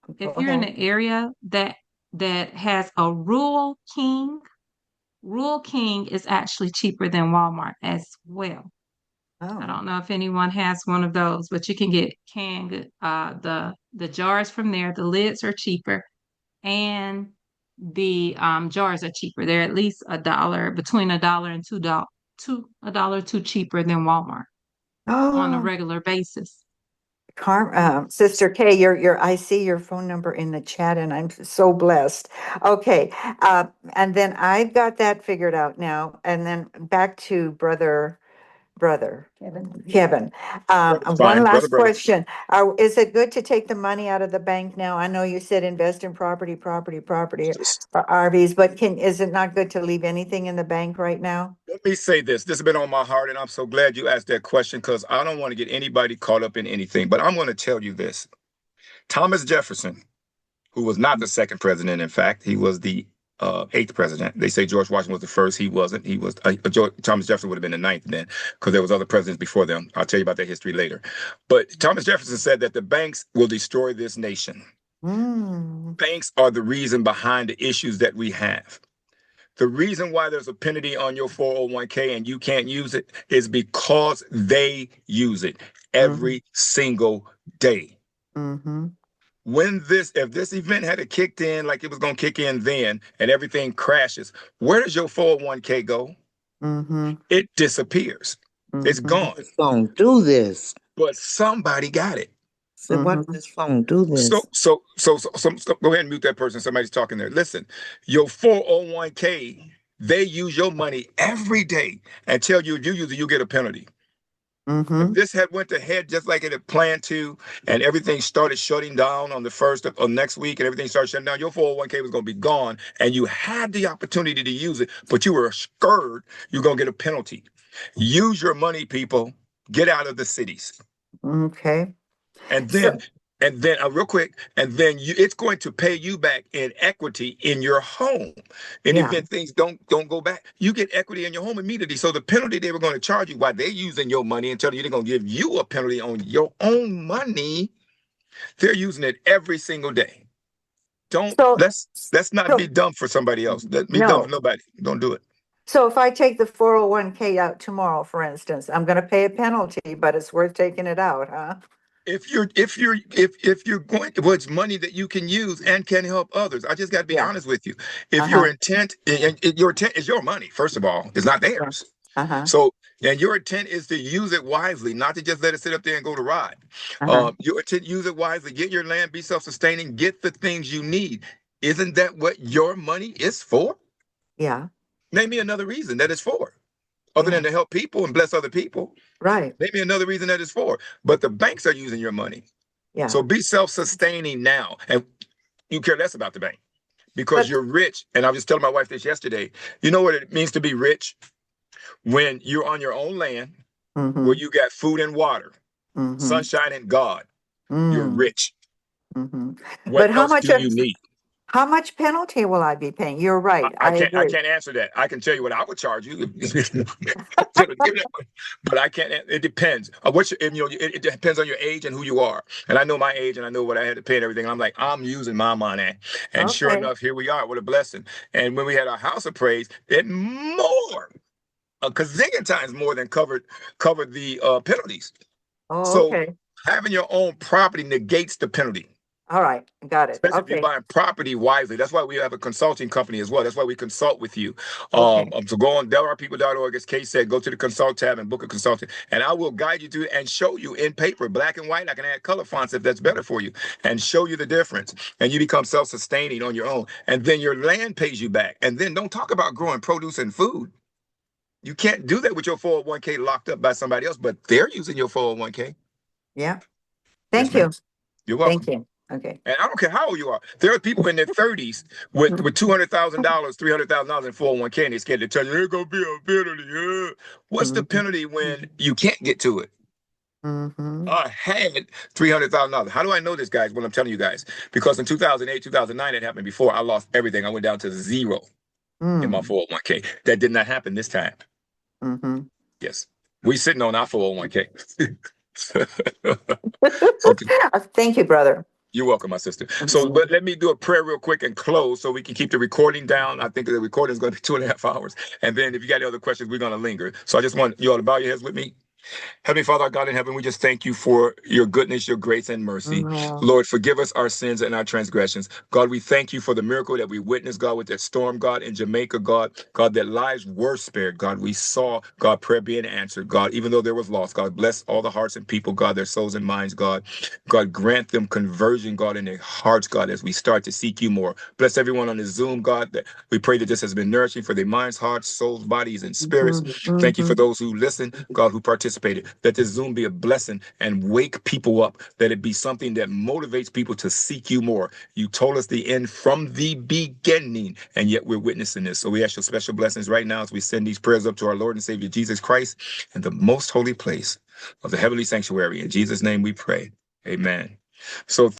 S11: Go
S8: if you're in
S11: ahead.
S8: an area that has a Rural King is actually cheaper than Walmart as well. I
S11: Oh.
S8: don't know if anyone has one of those, but you can get canned the jars from there. The lids are cheaper, and the jars are cheaper. They're at least between $1 and $2, $2 cheaper than Walmart on a
S11: Oh,
S8: regular basis.
S11: Sister Kay, I see your phone number in the chat and I'm so blessed. Okay. And then I've got that figured out now. And then back to brother Kevin.
S1: Brother's
S11: One
S1: fine.
S11: last
S1: Brother.
S11: question. Is it good to take the money out of the bank now? I know you said invest in property, or RVs, but is it not good to leave anything in the bank right now?
S1: Let me say this. This has been on my heart, and I'm so glad you asked that question because I don't want to get anybody caught up in anything. But I'm going to tell you this. Thomas Jefferson, who was not the second president, in fact, he was the eighth president. They say George Washington was the first. He wasn't. He was Thomas Jefferson would have been the ninth then because there was other presidents before them. I'll tell you about that history later. But Thomas Jefferson said that the banks will destroy this nation.
S11: Mm.
S1: Banks are the reason behind the issues that we have. The reason why there's a penalty on your 401k and you can't use it is because they use it every single day.
S11: Mm-hmm.
S1: If this event had kicked in like it was going to kick in then and everything crashes, where does your 401k go?
S11: Mm-hmm.
S1: It disappears. It's
S11: Mm-hmm.
S1: gone.
S12: This phone do this.
S1: But somebody got it.
S12: So why does this phone do this?
S1: So, go ahead and mute that person. Somebody's talking there. Listen, your 401k, they use your money every day and tell you if you use it, you get a penalty. If this had went ahead just like it had planned to, and everything started shutting down on the first of next week, and everything started shutting down, your 401k was going to be gone, and you had the opportunity to use it, but you were scared you're going to get a penalty. Use your money, people. Get out of the cities.
S11: Okay.
S1: And
S11: So,
S1: then real quick, and then it's going to pay you back in equity in your home. In the
S11: yeah.
S1: event things don't go back, you get equity in your home immediately. So the penalty they were going to charge you while they're using your money and telling you they're going to give you a penalty on your own money, they're using it every single day.
S11: So,
S1: Let's not be
S11: so
S1: dumb for somebody else. Let's be dumb for
S11: no.
S1: nobody. Don't do it.
S11: So if I take the 401k out tomorrow, for instance, I'm going to pay a penalty, but it's worth taking it out, huh?
S1: If you're going, well, it's money that you can use and can help others. I just got to be
S11: Yeah.
S1: honest with you. If
S11: Uh-huh.
S1: your intent, and your intent is your money, first of all, it's not theirs.
S11: Uh-huh.
S1: So, and your intent is to use it wisely, not to just let it sit up there and go to ride.
S11: Uh-huh.
S1: Your intent, use it wisely. Get your land, be self-sustaining, get the things you need. Isn't that what your money is for?
S11: Yeah.
S1: Name me another reason that it's for, other than to help people and bless other people.
S11: Right.
S1: Maybe another reason that is for. But the banks are using your money.
S11: Yeah.
S1: So be self-sustaining now. And you care less about the bank because you're rich. And I was just telling my wife this yesterday. You know what it means to be rich? When you're on your own land, where you got food and water, sunshine and God, you're rich. What
S11: But
S1: else do you need?
S11: how much penalty will I be paying? You're right.
S1: I
S11: agree.
S1: can't answer that. I can tell you what I would charge you. But I can't. It depends. It depends on your age and who you are. And I know my age and I know what I had to pay and everything. And I'm like, I'm using my money. And sure
S11: Okay.
S1: enough, here we are. What a blessing. And when we had our house appraised, it more, a gazillion times more than covered the penalties.
S11: Oh,
S1: So
S11: okay.
S1: having your own property negates the penalty.
S11: All right. Got it.
S1: Especially if you're
S11: Okay.
S1: buying property wisely. That's why we have a consulting company as well. That's why we consult with you.
S11: Okay.
S1: So go on DelRPeople.org, as Kay said, go to the consult tab and book a consultant. And I will guide you through it and show you in paper, black and white. I can add color fonts if that's better for you and show you the difference. And you become self-sustaining on your own. And then your land pays you back. And then don't talk about growing produce and food. You can't do that with your 401k locked up by somebody else, but they're using your 401k.
S11: Yeah.
S1: Yes,
S11: Thank
S1: ma'am.
S11: you.
S1: You're welcome.
S11: Thank you. Okay.
S1: And I don't care how old you are. There are people in their 30s with $200,000, $300,000 in 401k, and they're scared to tell you, there's going to be a penalty. What's the penalty when you can't get to it? I had $300,000. How do I know this, guys? What I'm telling you guys, because in 2008, 2009, it happened before. I lost everything. I went down to zero in my 401k. That did not happen this time. Yes. We sitting on our 401k. Okay.
S11: Thank you, brother.
S1: You're welcome, my sister. So, but let me do a prayer real quick and close so we can keep the recording down. I think the recording is going to be 2.5 hours. And then if you got any other questions, we're going to linger. So I just want you all to bow your heads with me. Heavenly Father, our God in heaven, we just thank you for your goodness, your grace, and mercy. Lord, forgive us our sins and our transgressions. God, we thank you for the miracle that we witnessed, God, with that storm, God, in Jamaica, God, that lives were spared, God. We saw, God, prayer being answered, God, even though there was loss. God, bless all the hearts and people, God, their souls and minds, God. God, grant them conversion, God, in their hearts, God, as we start to seek you more. Bless everyone on the Zoom, God, that we pray that this has been nourishing for their minds, hearts, souls, bodies, and spirits. Thank you for those who listen, God, who participated. Let this Zoom be a blessing and wake people up. Let it be something that motivates people to seek you more. You told us the end from the beginning, and yet we're witnessing this. So we ask your special blessings right now as we send these prayers up to our Lord and Savior Jesus Christ in the most holy place of the heavenly sanctuary. In Jesus' name we pray. Amen. So